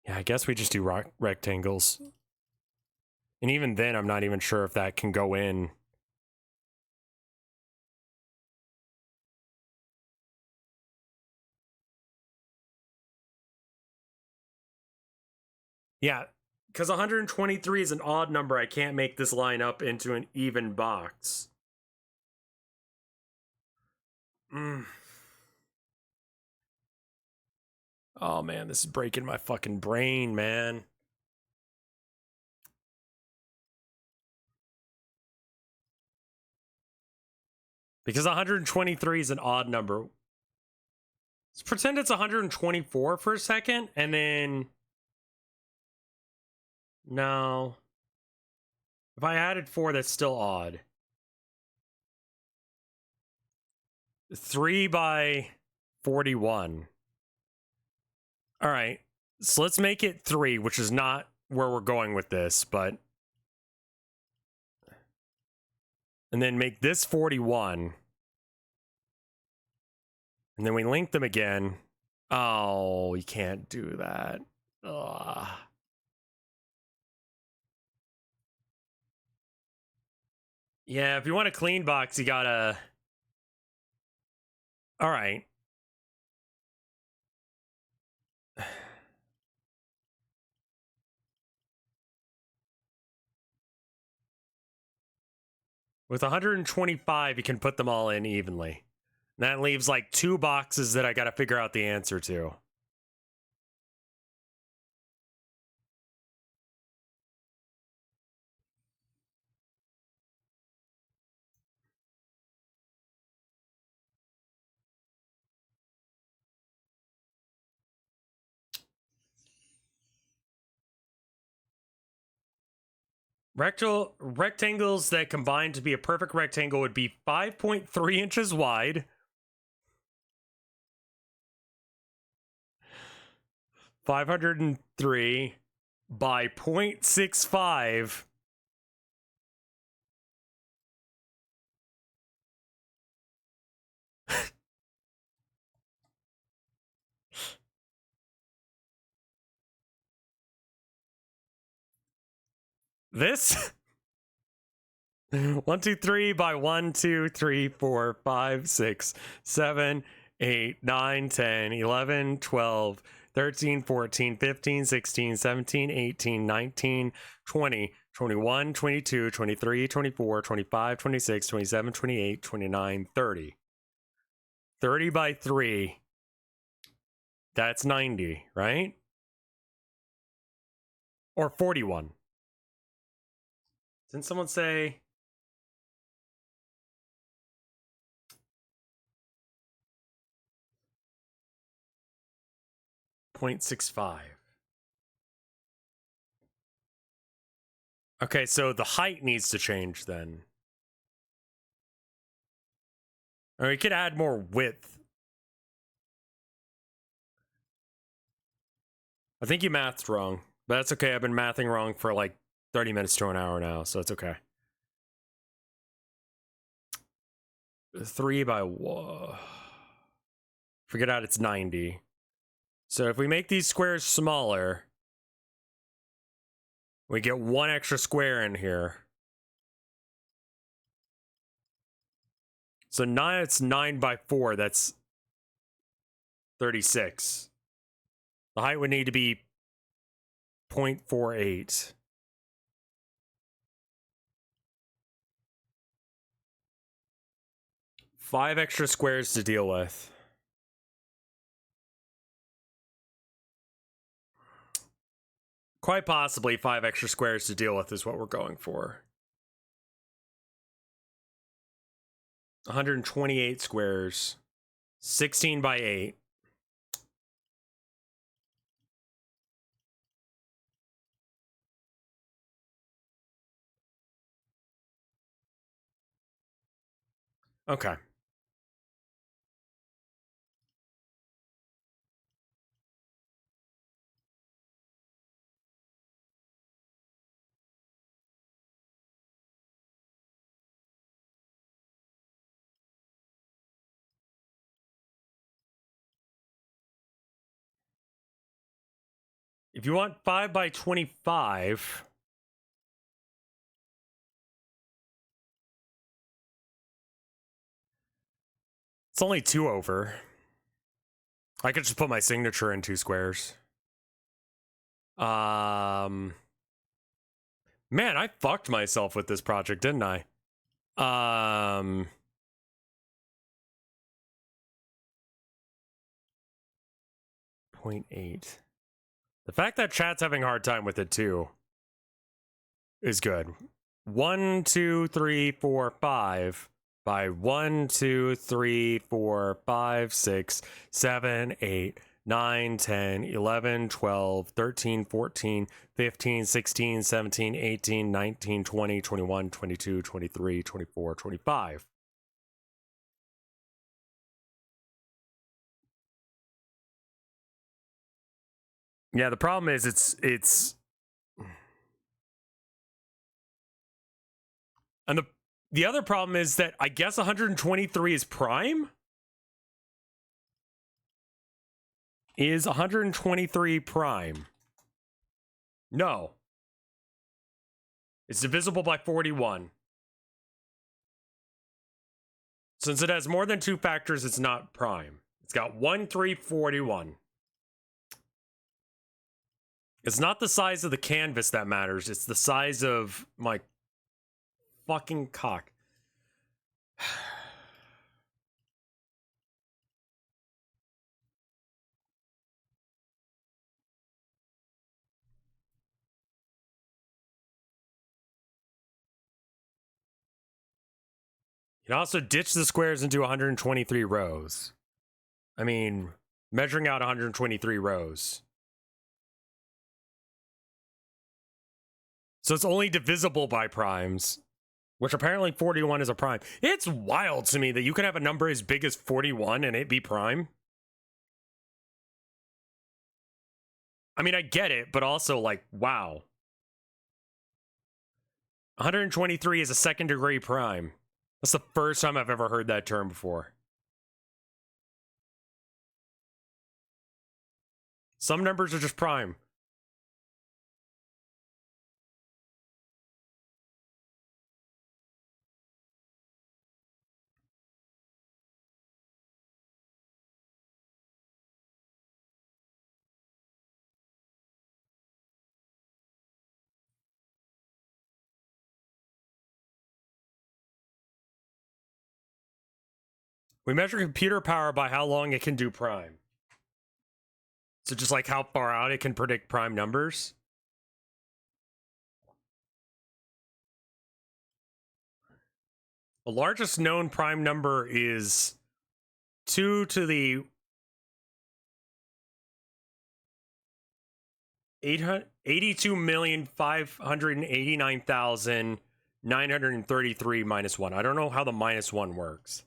Yeah, I guess we just do rectangles. And even then, I'm not even sure if that can go in. Yeah, because 123 is an odd number. I can't make this line up into an even box. Oh man, this is breaking my fucking brain, man. Because 123 is an odd number. Let's pretend it's 124 for a second, and then No. If I added 4, that's still odd. 3 by 41. All right. So let's make it 3, which is not where we're going with this, but... And then make this 41. And then we link them again. Oh, you can't do that. Ugh. Yeah, if you want a clean box, you gotta... All right. With 125, you can put them all in evenly. That leaves like 2 boxes that I gotta figure out the answer to. Rectangles that combine to be a perfect rectangle would be 5.3 inches wide, 503 by 0.65. This 1, 2, 3 by 1, 2, 3, 4, 5, 6, 7, 8, 9, 10, 11, 12, 13, 14, 15, 16, 17, 18, 19, 20, 21, 22, 23, 24, 25, 26, 27, 28, 29, 30. 30 by 3. That's 90, right? Or 41. Didn't someone say... 0.65. Okay, so the height needs to change then. Or we could add more width. I think you mathed wrong, but that's okay. I've been mathing wrong for like 30 minutes to an hour now, so it's okay. 3 by... Whoa. Forget out it's 90. So if we make these squares smaller, we get 1 extra square in here. So now it's 9 by 4. That's 36. The height would need to be 0.48. Five extra squares to deal with. Quite possibly 5 extra squares to deal with is what we're going for. 128 squares. 16 by 8. Okay. If you want 5 by 25... It's only 2 over. I could just put my signature in 2 squares. Man, I fucked myself with this project, didn't I? 0.8. The fact that chat's having a hard time with it too is good. 1, 2, 3, 4, 5 by 1, 2, 3, 4, 5, 6, 7, 8, 9, 10, 11, 12, 13, 14, 15, 16, 17, 18, 19, 20, 21, 22, 23, 24, 25. Yeah, the problem is it's and the other problem is that I guess 123 is prime. Is 123 prime? No. It's divisible by 41. Since it has more than 2 factors, it's not prime. It's got 1, 3, 41. It's not the size of the canvas that matters. It's the size of my fucking cock. You can also ditch the squares into 123 rows. I mean, measuring out 123 rows. So it's only divisible by primes, which apparently 41 is a prime. It's wild to me that you can have a number as big as 41 and it be prime. I mean, I get it, but also, like, wow. 123 is a second degree prime. That's the first time I've ever heard that term before. Some numbers are just prime. We measure computer power by how long it can do prime. So just like how far out it can predict prime numbers. The largest known prime number is 2 to the 82,589,933 minus 1. I don't know how the minus 1 works.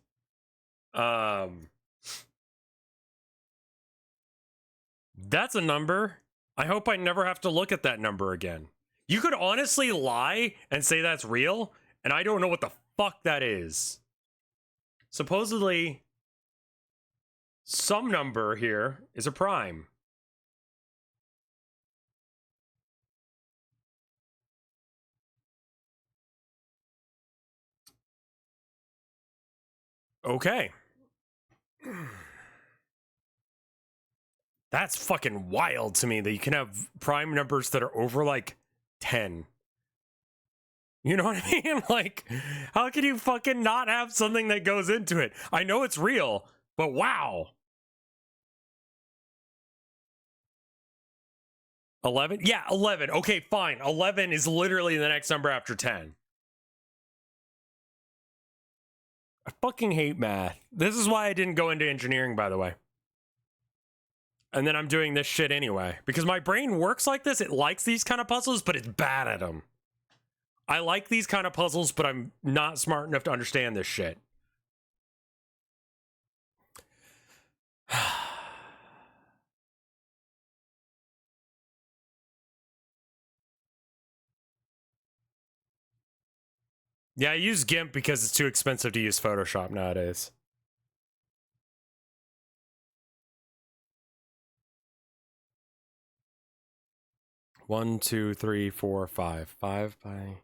That's a number. I hope I never have to look at that number again. You could honestly lie and say that's real, and I don't know what the fuck that is. Supposedly, some number here is a prime. Okay. That's fucking wild to me that you can have prime numbers that are over like 10. You know what I mean? Like, how can you fucking not have something that goes into it? I know it's real, but wow. 11? Yeah, 11. Okay, fine. 11 is literally the next number after 10. I fucking hate math. This is why I didn't go into engineering, by the way. And then I'm doing this shit anyway. Because my brain works like this. It likes these kind of puzzles, but it's bad at them. I like these kind of puzzles, but I'm not smart enough to understand this shit. Yeah, I use GIMP because it's too expensive to use Photoshop nowadays. One, two, three, four, five. 5 by... I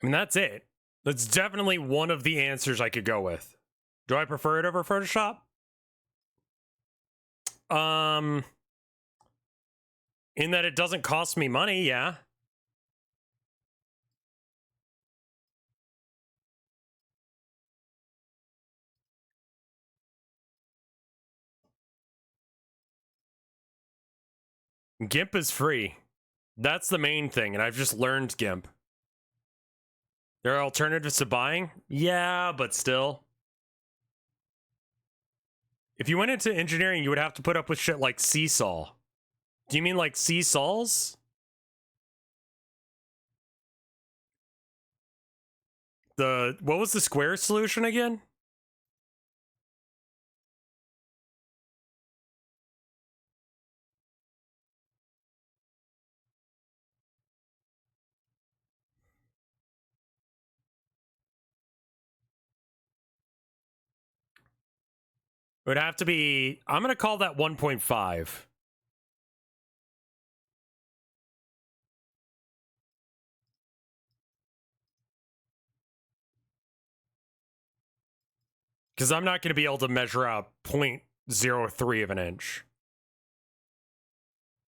mean, that's it. That's definitely one of the answers I could go with. Do I prefer it over Photoshop? In that it doesn't cost me money, yeah. GIMP is free. That's the main thing, and I've just learned GIMP. There are alternatives to buying? Yeah, but still. If you went into engineering, you would have to put up with shit like seesaw. Do you mean like seesaws? What was the square solution again? It would have to be, I'm going to call that 1.5. Because I'm not going to be able to measure out 0.03 of an inch.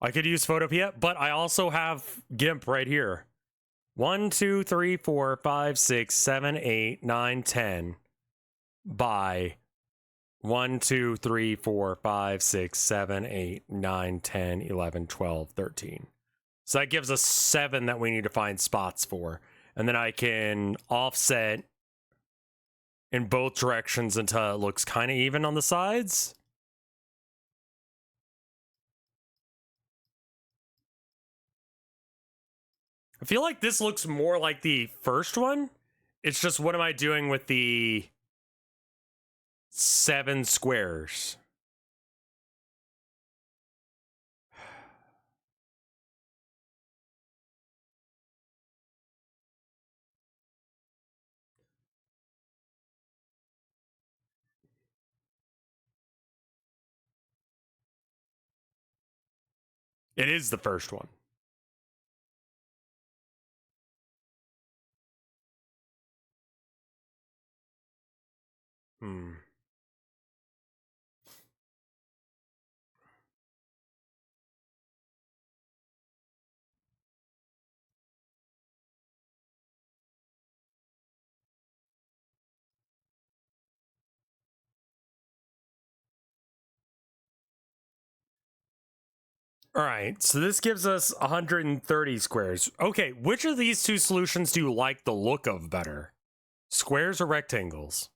I could use Photopea, but I also have GIMP right here. 1, 2, 3, 4, 5, 6, 7, 8, 9, 10 by 1, 2, 3, 4, 5, 6, 7, 8, 9, 10, 11, 12, 13. So that gives us 7 that we need to find spots for. And then I can offset in both directions until it looks kind of even on the sides. I feel like this looks more like the first one. It's just, what am I doing with the 7 squares? It is the first one. All right, so this gives us 130 squares. Okay, which of these two solutions do you like the look of better? Squares or rectangles?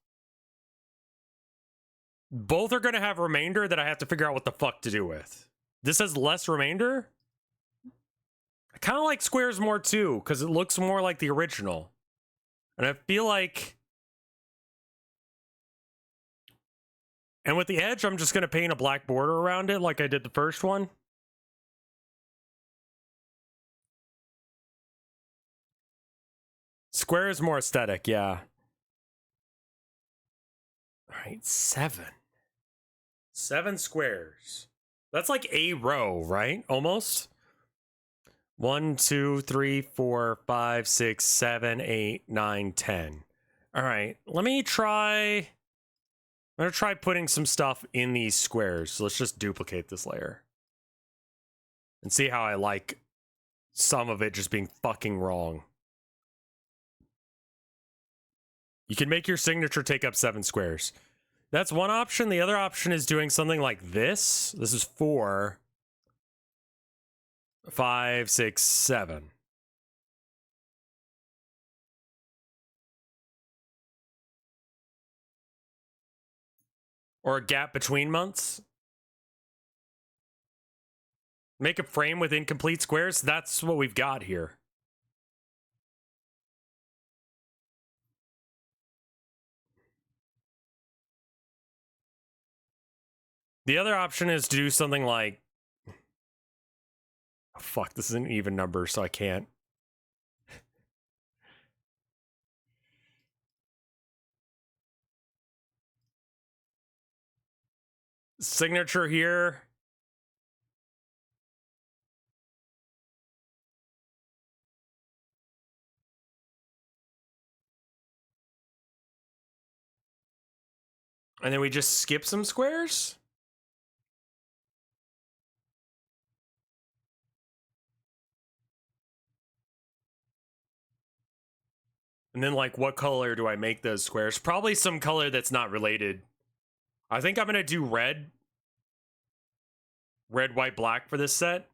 Both are going to have remainder that I have to figure out what the fuck to do with. This has less remainder? I kind of like squares more too, because it looks more like the original. And I feel like... And with the edge, I'm just going to paint a black border around it like I did the first one. Square is more aesthetic, yeah. All right, 7. 7 squares. That's like a row, right? Almost. 1, 2, 3, 4, 5, 6, 7, 8, 9, 10. All right, let me try... I'm going to try putting some stuff in these squares. So let's just duplicate this layer. And see how I like some of it just being fucking wrong. You can make your signature take up 7 squares. That's one option. The other option is doing something like this. This is 4, 5, 6, 7. Or a gap between months. Make a frame with incomplete squares. That's what we've got here. The other option is to do something like... Oh, fuck, this is an even number, so I can't. Signature here. And then we just skip some squares? And then, like, what color do I make those squares? Probably some color that's not related. I think I'm going to do red. Red, white, black for this set.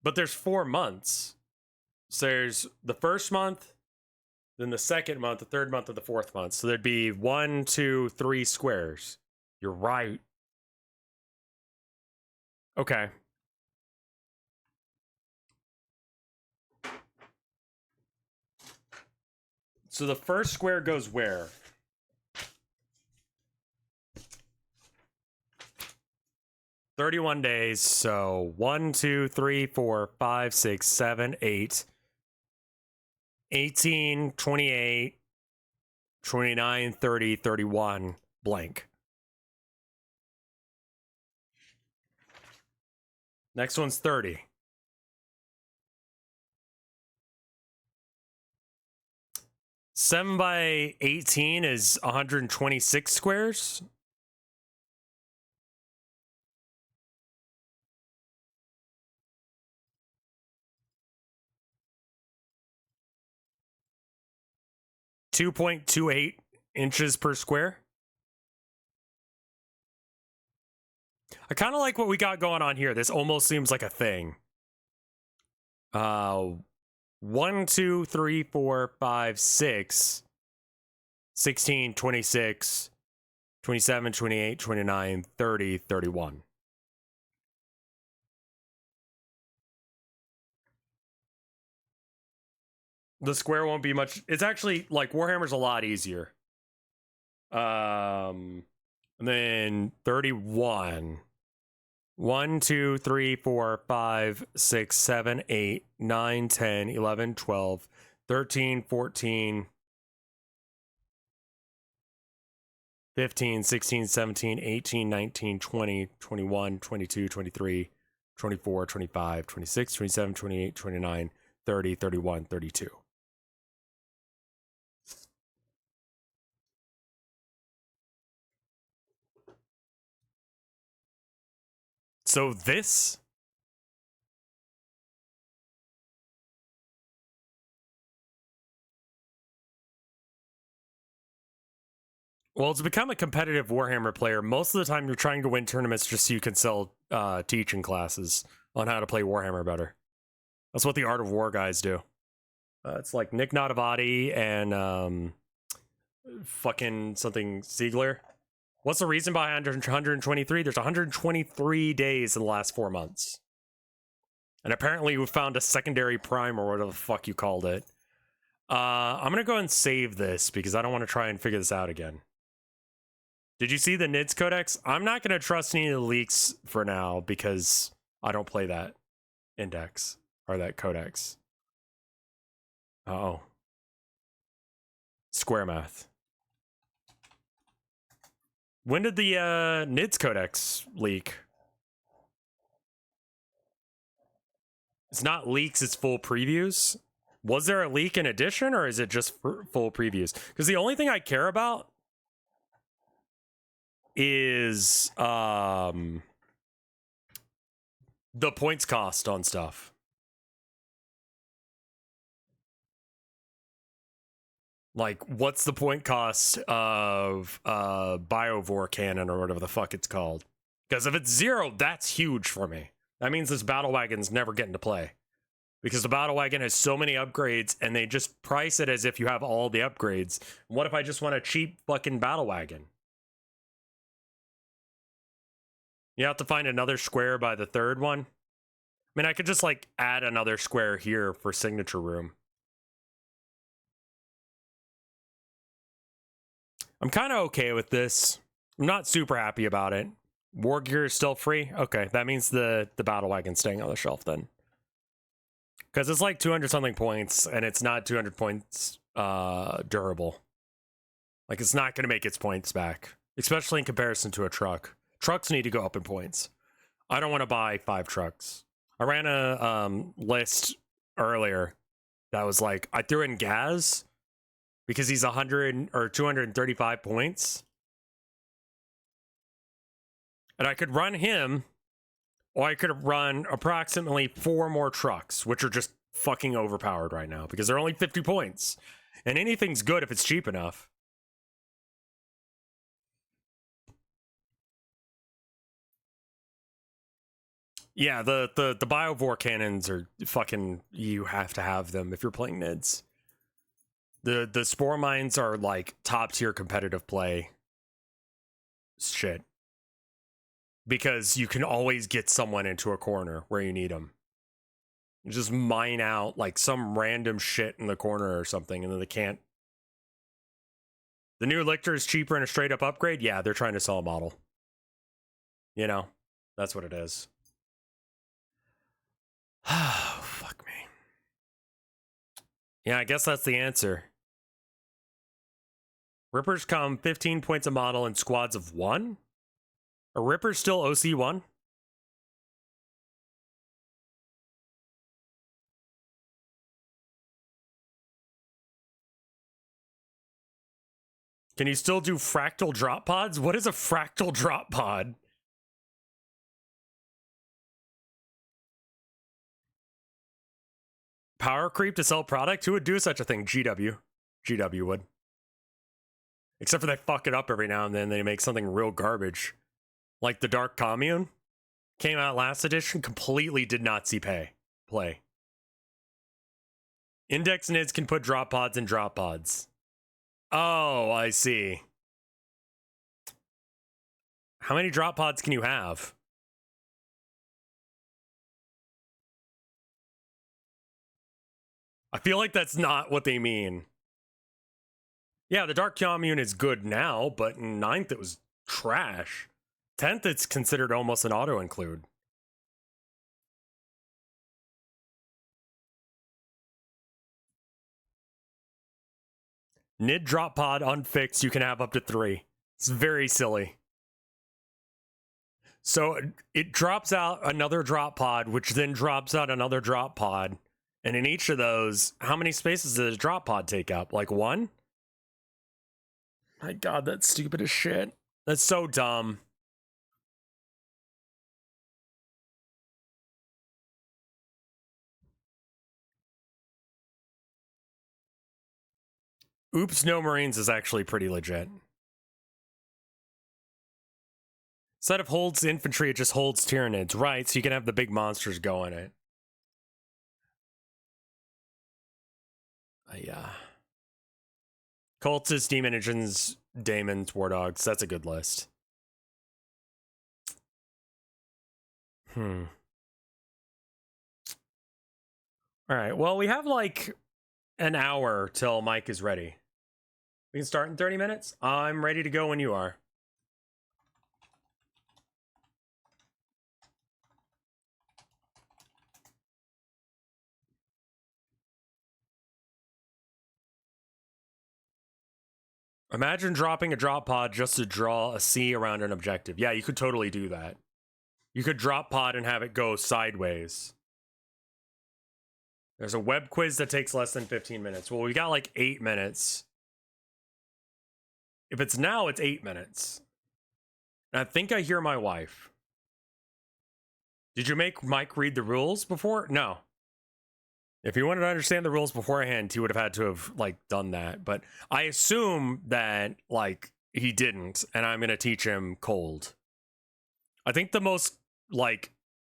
But there's 4 months. So there's the first month, then the second month, the third month, and the fourth month. So there'd be 1, 2, 3 squares. You're right. Okay. So the first square goes where? "31 days, so 1, 2, 3, 4, 5, 6, 7, 8, 18, 28, 29, 30, 31, blank. Next one's 30. Seven by 18 is 126 squares. .28 inches per square. I kind of like what we got going on here. This almost seems like a thing. 1, 2, 3, 4, 5, 6, 16, 26, 27, 28, 29, 30, 31. The square won't be much. It's actually like Warhammer's a lot easier. And then 31. 1, 2, 3, 4, 5, 6, 7, 8, 9, 10, 11, 12, 13, 14, 15, 16, 17, 18, 19, 20, 21, 22, 23, 24, 25, 26, 27, 28, 29, 30, 31, 32. So this... Well, to become a competitive Warhammer player, most of the time you're trying to win tournaments just so you can sell teaching classes on how to play Warhammer better. That's what the Art of War guys do. It's like Nick Notavati and fucking something Siegler. What's the reason behind 123? There's 123 days in the last 4 months. And apparently we found a secondary prime or whatever the fuck you called it. I'm going to go and save this because I don't want to try and figure this out again. Did you see the NIDS codex? I'm not going to trust any of the leaks for now because I don't play that index or that codex. Uh-oh. Square math. When did the NIDS codex leak? It's not leaks, it's full previews. Was there a leak in addition or is it just full previews? Because the only thing I care about is the points cost on stuff. Like, what's the point cost of Biovore cannon or whatever the fuck it's called? Because if it's 0, that's huge for me. That means this battle wagon's never getting to play. Because the battle wagon has so many upgrades and they just price it as if you have all the upgrades. What if I just want a cheap fucking battle wagon? You have to find another square by the third one. I mean, I could just like add another square here for signature room. I'm kind of okay with this. I'm not super happy about it. War gear is still free. Okay, that means the battle wagon's staying on the shelf then. Because it's like 200 something points and it's not 200 points durable. Like, it's not going to make its points back, especially in comparison to a truck. Trucks need to go up in points. I don't want to buy 5 trucks. I ran a list earlier that was like, I threw in Gaz because he's 100 or 235 points. And I could run him, or I could run approximately 4 more trucks, which are just fucking overpowered right now because they're only 50 points. And anything's good if it's cheap enough. Yeah, the Biovore cannons are fucking, you have to have them if you're playing Nids. The Spore Mines are like top tier competitive play shit. Because you can always get someone into a corner where you need them. You just mine out like some random shit in the corner or something, and then they can't. The new Lictor is cheaper and a straight up upgrade? Yeah, they're trying to sell a model. You know, that's what it is. Oh, fuck me. Yeah, I guess that's the answer. Rippers come 15 points a model in squads of 1? Are Rippers still OC1? Can you still do fractal drop pods? What is a fractal drop pod? Power creep to sell product? Who would do such a thing? GW. GW would. Except for they fuck it up every now and then. They make something real garbage. Like the Dark Commune. Came out last edition. Completely did not see play. Index Nids can put drop pods in drop pods. Oh, I see. How many drop pods can you have? I feel like that's not what they mean. Yeah, the Dark Commune is good now, but in 9th it was trash. 10th it's considered almost an auto-include. Nid drop pod unfixed, you can have up to 3. It's very silly. So it drops out another drop pod, which then drops out another drop pod. And in each of those, how many spaces does a drop pod take up? Like 1? My god, that's stupid as shit. That's so dumb. Oops, no Marines is actually pretty legit. Instead of holds infantry, it just holds Tyranids. Right, so you can have the big monsters go in it. Yeah. Cultists, Demon Engines, Daemons, War Dogs. That's a good list. Alright, well, we have like an hour till Mike is ready. We can start in 30 minutes? I'm ready to go when you are. Imagine dropping a drop pod just to draw a C around an objective. Yeah, you could totally do that. You could drop pod and have it go sideways. There's a web quiz that takes less than 15 minutes. Well, we got like 8 minutes. If it's now, it's 8 minutes. And I think I hear my wife. Did you make Mike read the rules before? No. If he wanted to understand the rules beforehand, he would have had to have, like, done that. But I assume that, like, he didn't, and I'm going to teach him cold. I think the most, like,